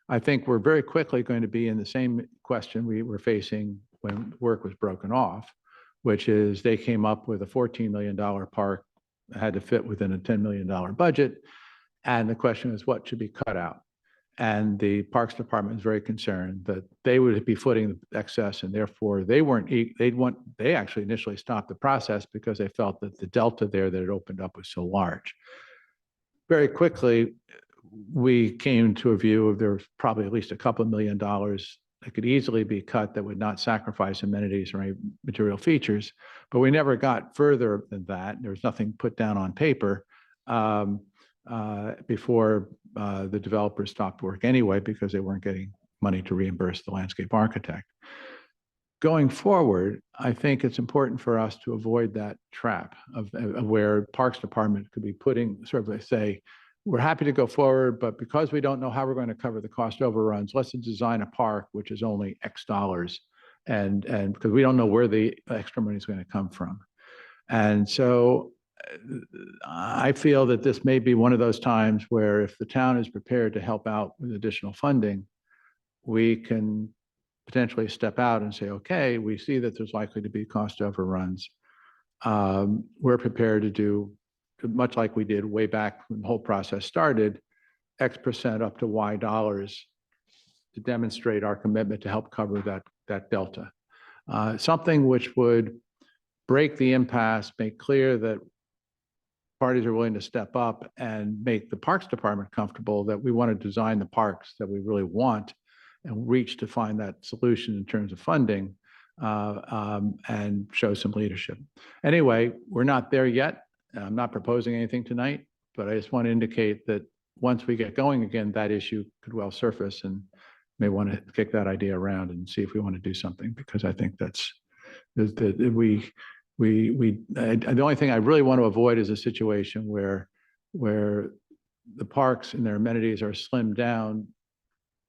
I think we're very quickly going to be in the same question we were facing when work was broken off, which is they came up with a $14 million park that had to fit within a $10 million budget. And the question is, what should be cut out? And the Parks Department is very concerned that they would be footing the excess, and therefore they actually initially stopped the process because they felt that the delta there that it opened up was so large. Very quickly, we came to a view of there was probably at least a couple of $1 million that could easily be cut that would not sacrifice amenities or any material features, but we never got further than that. There was nothing put down on paper before the developers stopped work anyway because they weren't getting money to reimburse the landscape architect. Going forward, I think it's important for us to avoid that trap of where Parks Department could be putting sort of say, we're happy to go forward, but because we don't know how we're going to cover the cost overruns, let's design a park which is only X dollars, and because we don't know where the extra money is going to come from. And so I feel that this may be one of those times where if the town is prepared to help out with additional funding, we can potentially step out and say, okay, we see that there's likely to be cost overruns. We're prepared to do, much like we did way back when the whole process started, X% up to Y dollars to demonstrate our commitment to help cover that delta. Something which would break the impasse, make clear that parties are willing to step up and make the Parks Department comfortable that we want to design the parks that we really want and reach to find that solution in terms of funding and show some leadership. Anyway, we're not there yet. I'm not proposing anything tonight, but I just want to indicate that once we get going again, that issue could well surface, and may want to kick that idea around and see if we want to do something, because I think that's the only thing I really want to avoid is a situation where the parks and their amenities are slimmed down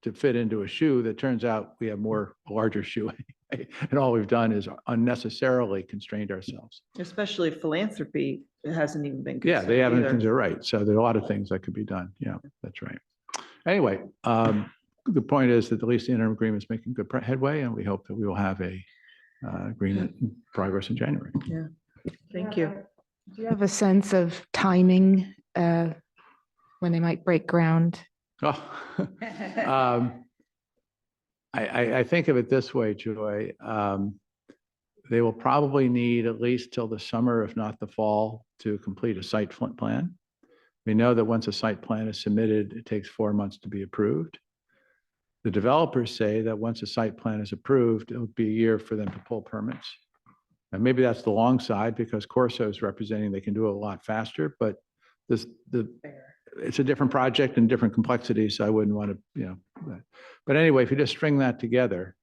to fit into a shoe that turns out we have a larger shoe And all we've done is unnecessarily constrained ourselves.
Especially philanthropy, it hasn't even been.
Yeah, they
considered
haven't,
either.
they're right. So there are a lot of things that could be done. Yeah, that's right. Anyway, the point is that at least the interim agreement is making good headway, and we hope that we will have a agreement in progress in January.
Yeah, thank you.
Do you have a sense of timing when they might break ground?
Oh, I think of it this way, Joy. They will probably need at least till the summer, if not the fall, to complete a site plan. We know that once a site plan is submitted, it takes 4 months to be approved. The developers say that once a site plan is approved, it'll be a year for them to pull permits. And maybe that's the long side because Corso is representing they can do it a lot faster, but it's a different project and different complexity, so I wouldn't want to, but anyway, if you just string that together,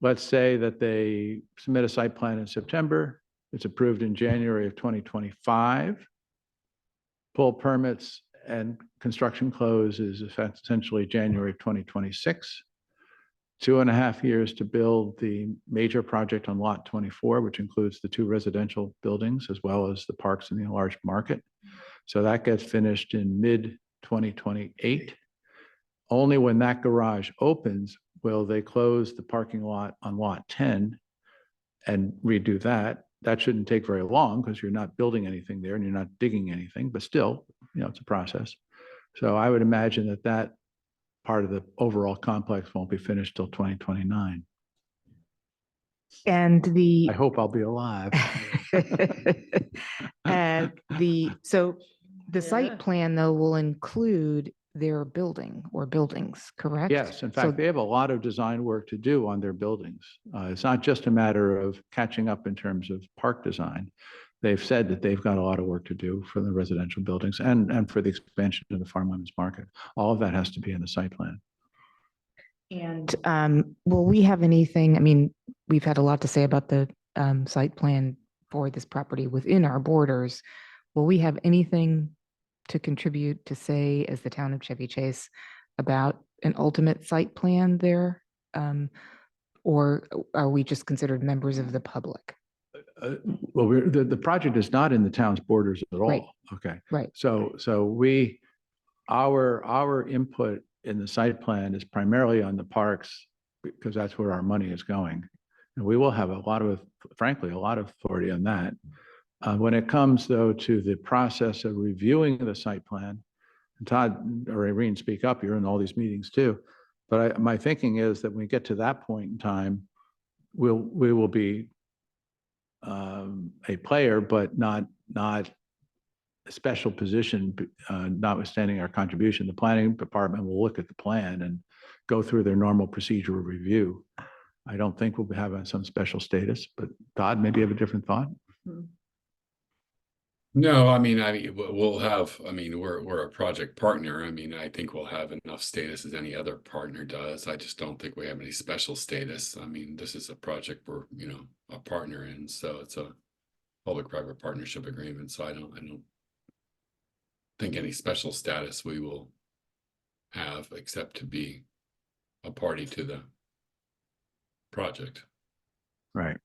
let's say that they submit a site plan in September, it's approved in January of 2025, pull permits and construction close is essentially January of 2026. 2.5 years to build the major project on lot 24, which includes the 2 residential buildings as well as the parks and the enlarged market. So that gets finished in mid-2028. Only when that garage opens will they close the parking lot on lot 10 and redo that. That shouldn't take very long because you're not building anything there and you're not digging anything, but still, it's a process. So I would imagine that that part of the overall complex won't be finished till 2029.
And
I hope I'll be alive.
So the
Yeah.
site plan though will include their building or buildings, correct?
Yes, in
So-
fact, they have a lot of design work to do on their buildings. It's not just a matter of catching up in terms of park design. They've said that they've got a lot of work to do for the residential buildings and for the expansion of the farmlands market. All of that has to be in the site plan.
And will we have anything, I mean, we've had a lot to say about the site plan for this property within our borders. Will we have anything to contribute to say as the town of Chevy Chase about an ultimate site plan there? Or are we just considered members of the public?
Well, the project is not in the town's borders at all.
Right.
Okay.
Right.
So our input in the site plan is primarily on the parks because that's where our money is going. And we will have frankly, a lot of authority on that. When it comes though to the process of reviewing the site plan, and Todd or Irene, speak up, you're in all these meetings too. But my thinking is that when we get to that point in time, we will be a player, but not a special position, notwithstanding our contribution. The planning department will look at the plan and go through their normal procedural review. I don't think we'll be having some special status, but Todd, maybe you have a different thought?
No, we'll have, we're a project partner. I think we'll have enough status as any other partner does. I just don't think we have any special status. This is a project we're, a partner in, so it's a public-private partnership agreement. So I don't think any special status we will have except to be a party to the project.
Right.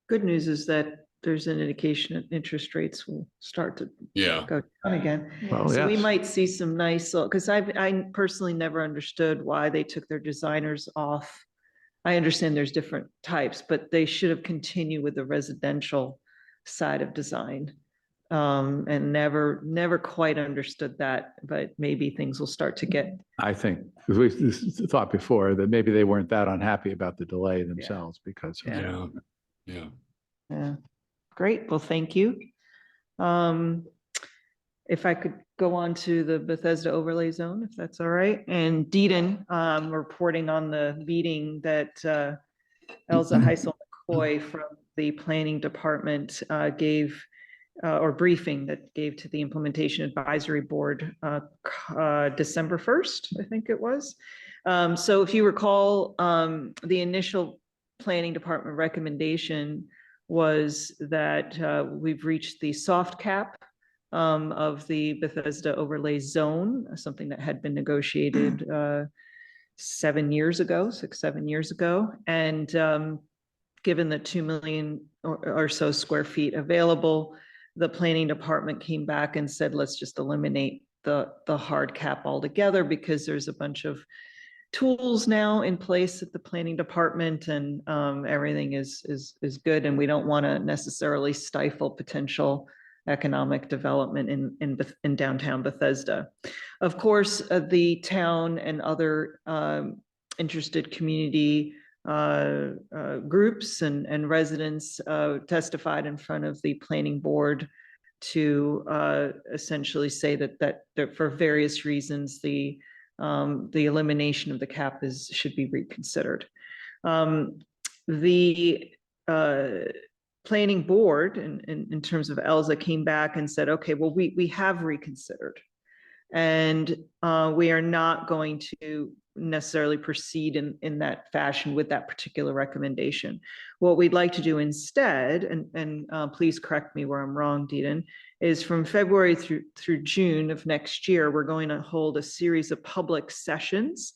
Good news is that there's an indication that interest rates will start to go down again.
Well,
So we
yes.
might see some nice, because I personally never understood why they took their designers off. I understand there's different types, but they should have continued with the residential side of design. And never quite understood that, but maybe things will start to get.
I think, because we thought before that maybe they weren't that unhappy about the delay themselves because.
Yeah. Great. Well, thank you. If I could go on to the Bethesda overlay zone, if that's all right. And Deedon, reporting on the meeting that Elza Heisel McCoy from the planning department gave, or briefing that gave to the implementation advisory board December 1st, I think it was. So if you recall, the initial planning department recommendation was that we've reached the soft cap of the Bethesda overlay zone, something that had been negotiated 7 years ago, 7 years ago. And given the 2 million or so square feet available, the planning department came back and said, let's just eliminate the hard cap altogether, because there's a bunch of tools now in place at the planning department, and everything is good, and we don't want to necessarily stifle potential economic development in downtown Bethesda. Of course, the town and other interested community groups and residents testified in front of the planning board to essentially say that for various reasons, the elimination of the cap should be reconsidered. The planning board, in terms of ELSA, came back and said, okay, well, we have reconsidered, and we are not going to necessarily proceed in that fashion with that particular recommendation. What we'd like to do instead, and please correct me where I'm wrong, Deedon, is from February through June of next year, we're going to hold a series of public sessions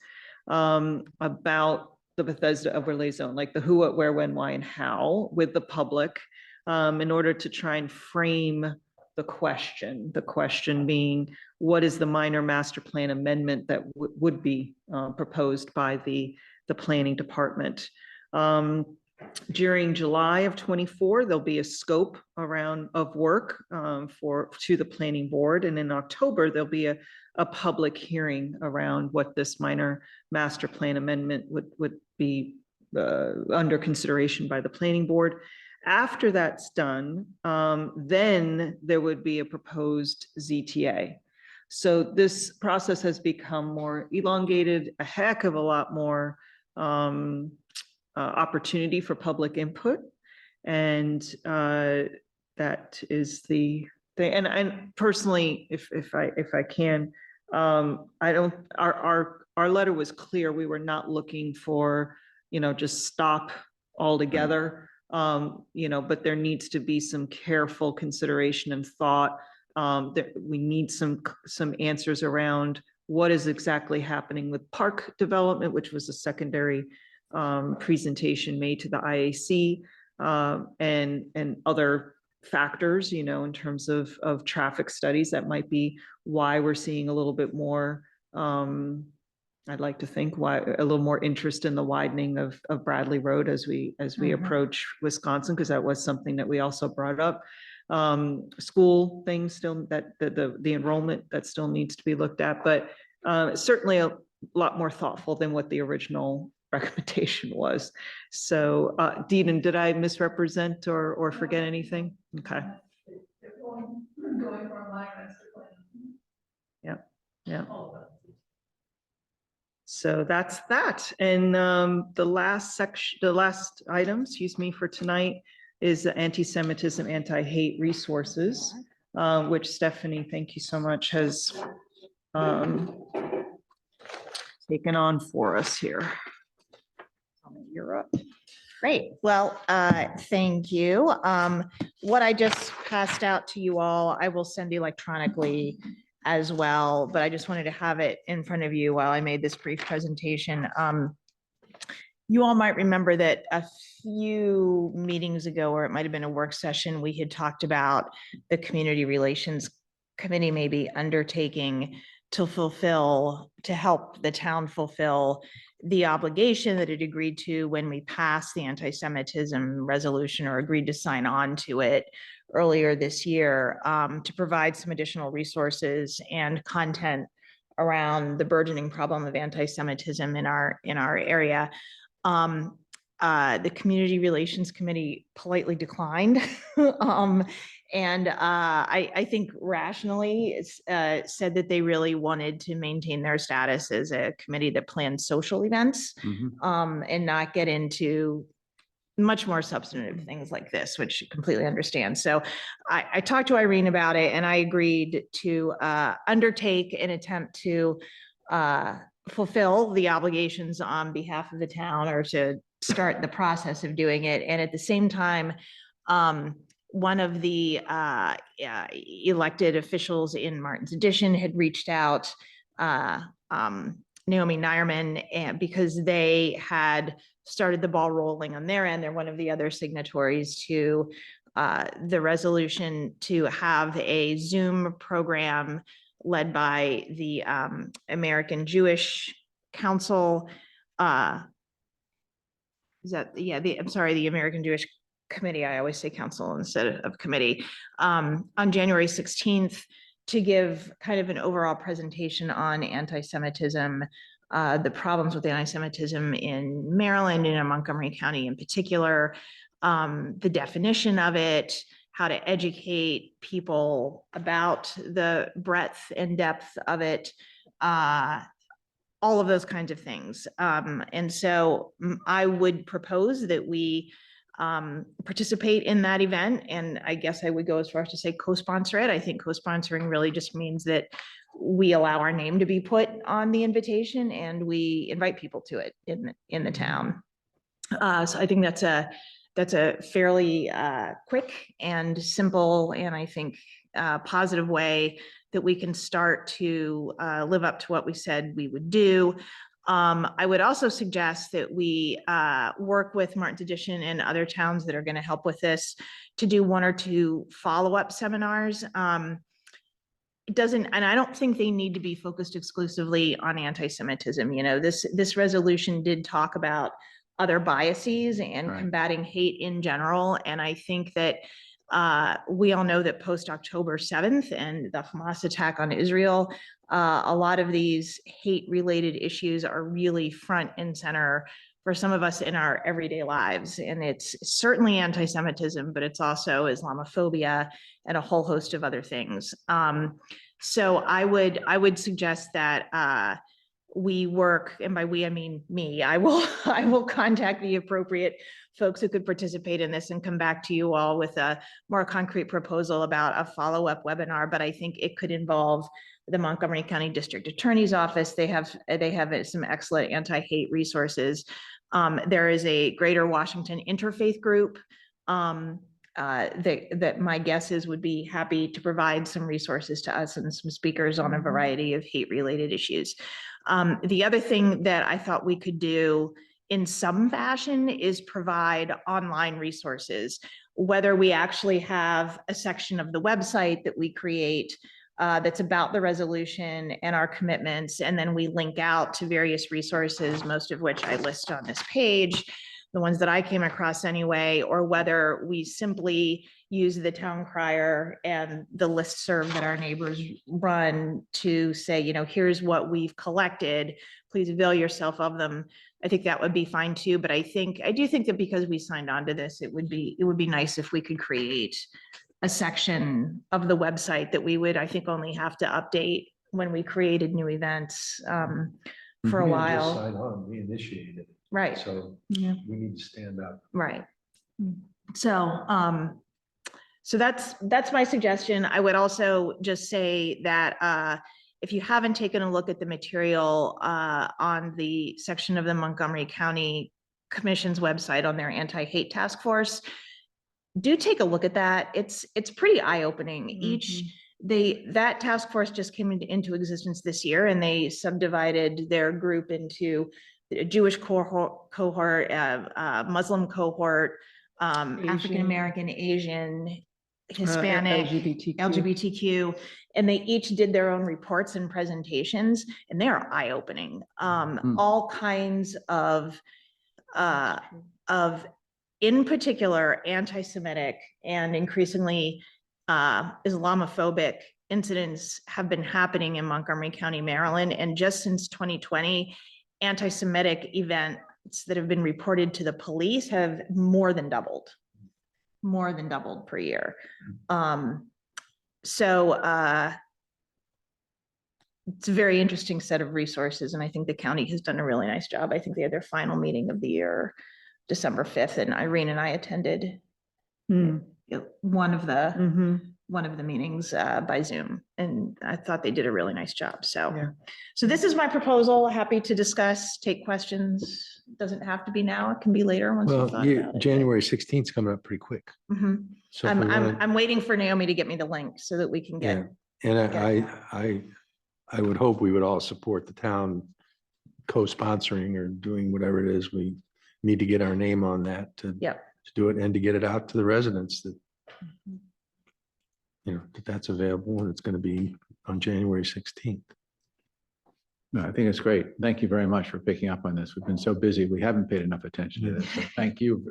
about the Bethesda overlay zone, like the who, what, where, when, why, and how, with the public, in order to try and frame the question being, what is the minor master plan amendment that would be proposed by the planning department? During July of 24, there'll be a scope of work to the planning board. And in October, there'll be a public hearing around what this minor master plan amendment would be under consideration by the planning board. After that's done, then there would be a proposed ZTA. So this process has become more elongated, a heck of a lot more opportunity for public input. And that is the thing. And personally, if I can, our letter was clear. We were not looking for, just stop altogether. But there needs to be some careful consideration and thought. That we need some answers around what is exactly happening with park development, which was a secondary presentation made to the IAC, and other factors, in terms of traffic studies. That might be why we're seeing a little bit more, I'd like to think, why a little more interest in the widening of Bradley Road as we approach Wisconsin, because that was something that we also brought up. School things still, that the enrollment that still needs to be looked at, but certainly a lot more thoughtful than what the original recommendation was. So Deedon, did I misrepresent or forget anything? Okay. Yeah. So that's that. And the last item, for tonight is the anti-Semitism, anti-hate resources, which Stephanie, thank you so much, has taken on for us here. You're up.
Great. Well, thank you. What I just passed out to you all, I will send electronically as well, but I just wanted to have it in front of you while I made this brief presentation. You all might remember that a few meetings ago, or it might have been a work session, we had talked about the Community Relations Committee maybe undertaking to help the town fulfill the obligation that it agreed to when we passed the anti-Semitism resolution, or agreed to sign on to it earlier this year, to provide some additional resources and content around the burgeoning problem of anti-Semitism in our area. The Community Relations Committee politely declined. I think rationally said that they really wanted to maintain their status as a committee that plans social events, and not get into much more substantive things like this, which I completely understand. So I talked to Irene about it, and I agreed to undertake an attempt to fulfill the obligations on behalf of the town, or to start the process of doing it. And at the same time, one of the elected officials in Martin's Addition had reached out Naomi Nyerman, and because they had started the ball rolling on their end. They're one of the other signatories to the resolution to have a Zoom program led by the American Jewish Council. Is that, yeah, the American Jewish Committee. I always say council instead of committee, on January 16th to give kind of an overall presentation on anti-Semitism, the problems with anti-Semitism in Maryland and in Montgomery County in particular, the definition of it, how to educate people about the breadth and depth of it, all of those kinds of things. And so I would propose that we participate in that event. And I guess I would go as far as to say co-sponsor it. I think co-sponsoring really just means that we allow our name to be put on the invitation and we invite people to it in the town. So I think that's a fairly quick and simple and I think positive way that we can start to live up to what we said we would do. I would also suggest that we work with Martin's Addition and other towns that are going to help with this to do 1 or 2 follow-up seminars. It doesn't, and I don't think they need to be focused exclusively on anti-Semitism. You know, this resolution did talk about other biases and combating hate in general. And I think that we all know that post October 7th and the Hamas attack on Israel, a lot of these hate-related issues are really front and center for some of us in our everyday lives. And it's certainly anti-Semitism, but it's also Islamophobia and a whole host of other things. So I would suggest that we work, and by we, I mean me, I will contact the appropriate folks who could participate in this and come back to you all with a more concrete proposal about a follow-up webinar. But I think it could involve the Montgomery County District Attorney's Office. They have some excellent anti-hate resources. There is a Greater Washington Interfaith Group that my guess is would be happy to provide some resources to us and some speakers on a variety of hate-related issues. The other thing that I thought we could do in some fashion is provide online resources, whether we actually have a section of the website that we create that's about the resolution and our commitments, and then we link out to various resources, most of which I list on this page, the ones that I came across anyway, or whether we simply use the town crier and the listserv that our neighbors run to say, you know, here's what we've collected, please avail yourself of them. I think that would be fine too, but I do think that because we signed on to this, it would be nice if we could create a section of the website that we would, I think, only have to update when we created new events for a
We didn't just
while.
sign on, we initiated it.
Right.
So
Yeah.
we need to stand up.
Right. So, so that's my suggestion. I would also just say that if you haven't taken a look at the material on the section of the Montgomery County Commission's website on their anti-hate task force, do take a look at that. It's pretty eye-opening. That task force just came into existence this year, and they subdivided their group into a Jewish cohort, Muslim cohort, African American, Asian, Hispanic, LGBTQ, and they each did their own reports and presentations, and they are eye-opening. All kinds of in particular, anti-Semitic and increasingly Islamophobic incidents have been happening in Montgomery County, Maryland. And just since 2020, anti-Semitic events that have been reported to the police have more than doubled per year. So it's a very interesting set of resources. And I think the county has done a really nice job. I think they had their final meeting of the year, December 5th, and Irene and I attended one of the meetings by Zoom, and I thought they did a really nice job. So, so this is my proposal. Happy to discuss, take questions. Doesn't have to be now; it can be later once you've thought about it.
January 16th is coming up pretty quick. So if we wanna-
I'm waiting for Naomi to get me the link so that we can get.
And I would hope we would all support the town co-sponsoring or doing whatever it is, we need to get our name on that to do it and to get it out to the residents that, you know, that's available and it's going to be on January 16th.
No, I think it's great. Thank you very much for picking up on this. We've been so busy. We haven't paid enough attention to this. So thank you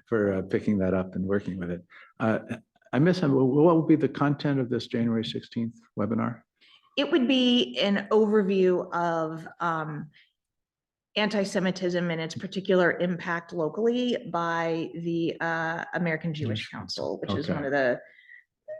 for picking that up and working with it. I miss, what will be the content of this January 16th webinar?
It would be an overview of anti-Semitism and its particular impact locally by the American Jewish Council, which is one of the,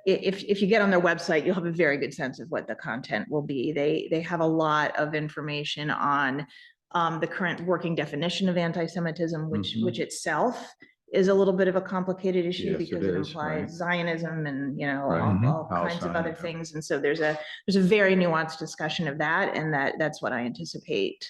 if you get on their website, you'll have a very good sense of what the content will be. They have a lot of information on the current working definition of anti-Semitism, which itself is a little bit of a complicated issue
Yes,
because
it
it
is,
implies
right.
Zionism and, you know,
Right.
all kinds of other things. And so there's a very nuanced discussion of that, and that's what I anticipate,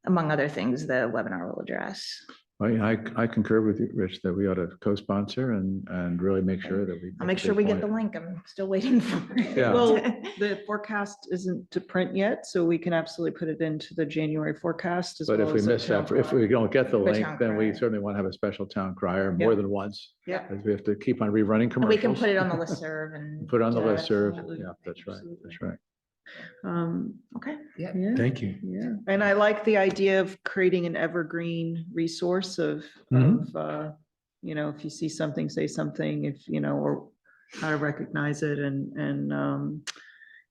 among other things, the webinar will address.
Well, I concur with you, Rich, that we ought to co-sponsor and really make sure that we.
I'll make sure we get the link. I'm still waiting for it.
Yeah.
Well, the forecast isn't to print yet, so we can absolutely put it into the January forecast as well.
But if we
as the
miss that,
town
if we don't get the
The
link,
town
then we
crier.
certainly want to have a special town crier
Yeah.
more than once.
Yeah.
As we have to keep on rerunning
And
commercials.
we can put it on the listserv and.
Put it on the listserv.
Absolutely.
Yeah, that's right.
Absolutely.
That's right.
Okay.
Yeah.
Thank you.
Yeah, and I like the idea of creating an evergreen resource of, you know, if you see something, say something, if, you know, or how to recognize it and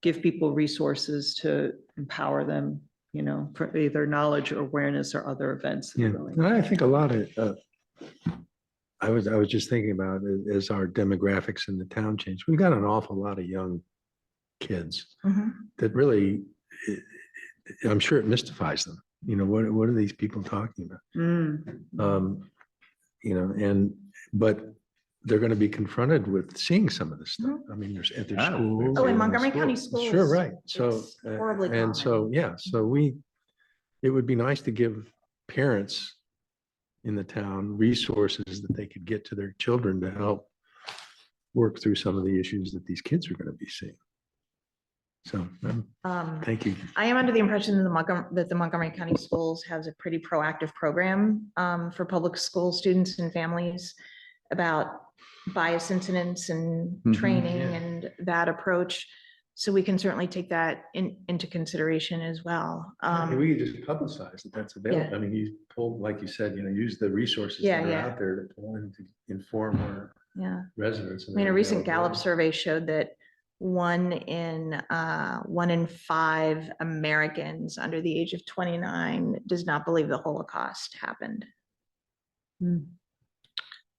give people resources to empower them, you know, for either knowledge or awareness or other events. that are
Yeah,
going
and
on.
I think a lot of, I was just thinking about it as our demographics in the town change. We've got an awful lot of young kids that really, I'm sure it mystifies them. You know, what are these people talking about? You know, but they're going to be confronted with seeing some of this stuff. I mean, there's at their
Yeah.
schools.
Oh, in
and
Montgomery
schools.
County schools.
Sure, right. So,
it's horribly
and so,
common.
yeah, so it would be nice to give parents in the town resources that they could get to their children to help work through some of the issues that these kids are going to be seeing. So, thank you.
I am under the impression that the Montgomery County Schools has a pretty proactive program for public school students and families about bias incidents and training
Yeah.
and that approach. So we can certainly take that into consideration as well.
And we could just publicize that that's available.
yeah.
I mean, you pull, like you said, you know, use the resources
Yeah,
that are
yeah.
out there to pull in to inform our
Yeah.
residents.
I mean, a recent Gallup survey showed that 1 in 5 Americans under the age of 29 does not believe the Holocaust happened.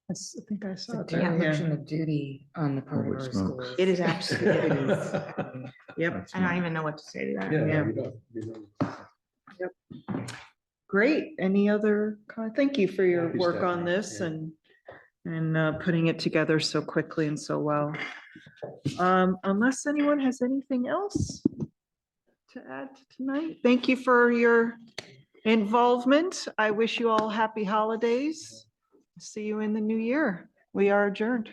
I think I saw that.
Dereliction of duty on the part of
Holy
our
smokes.
schools.
It is absolutely. Yep.
That's
I don't
nice.
even know what to say to that.
Yeah,
Yeah.
you don't.
Great. Any other, thank you for your
Thank you,
work on
Stephanie.
this
Yeah.
and putting it together so quickly and so well. Unless anyone has anything else to add tonight, thank you for your involvement. I wish you all happy holidays. See you in the new year. We are adjourned.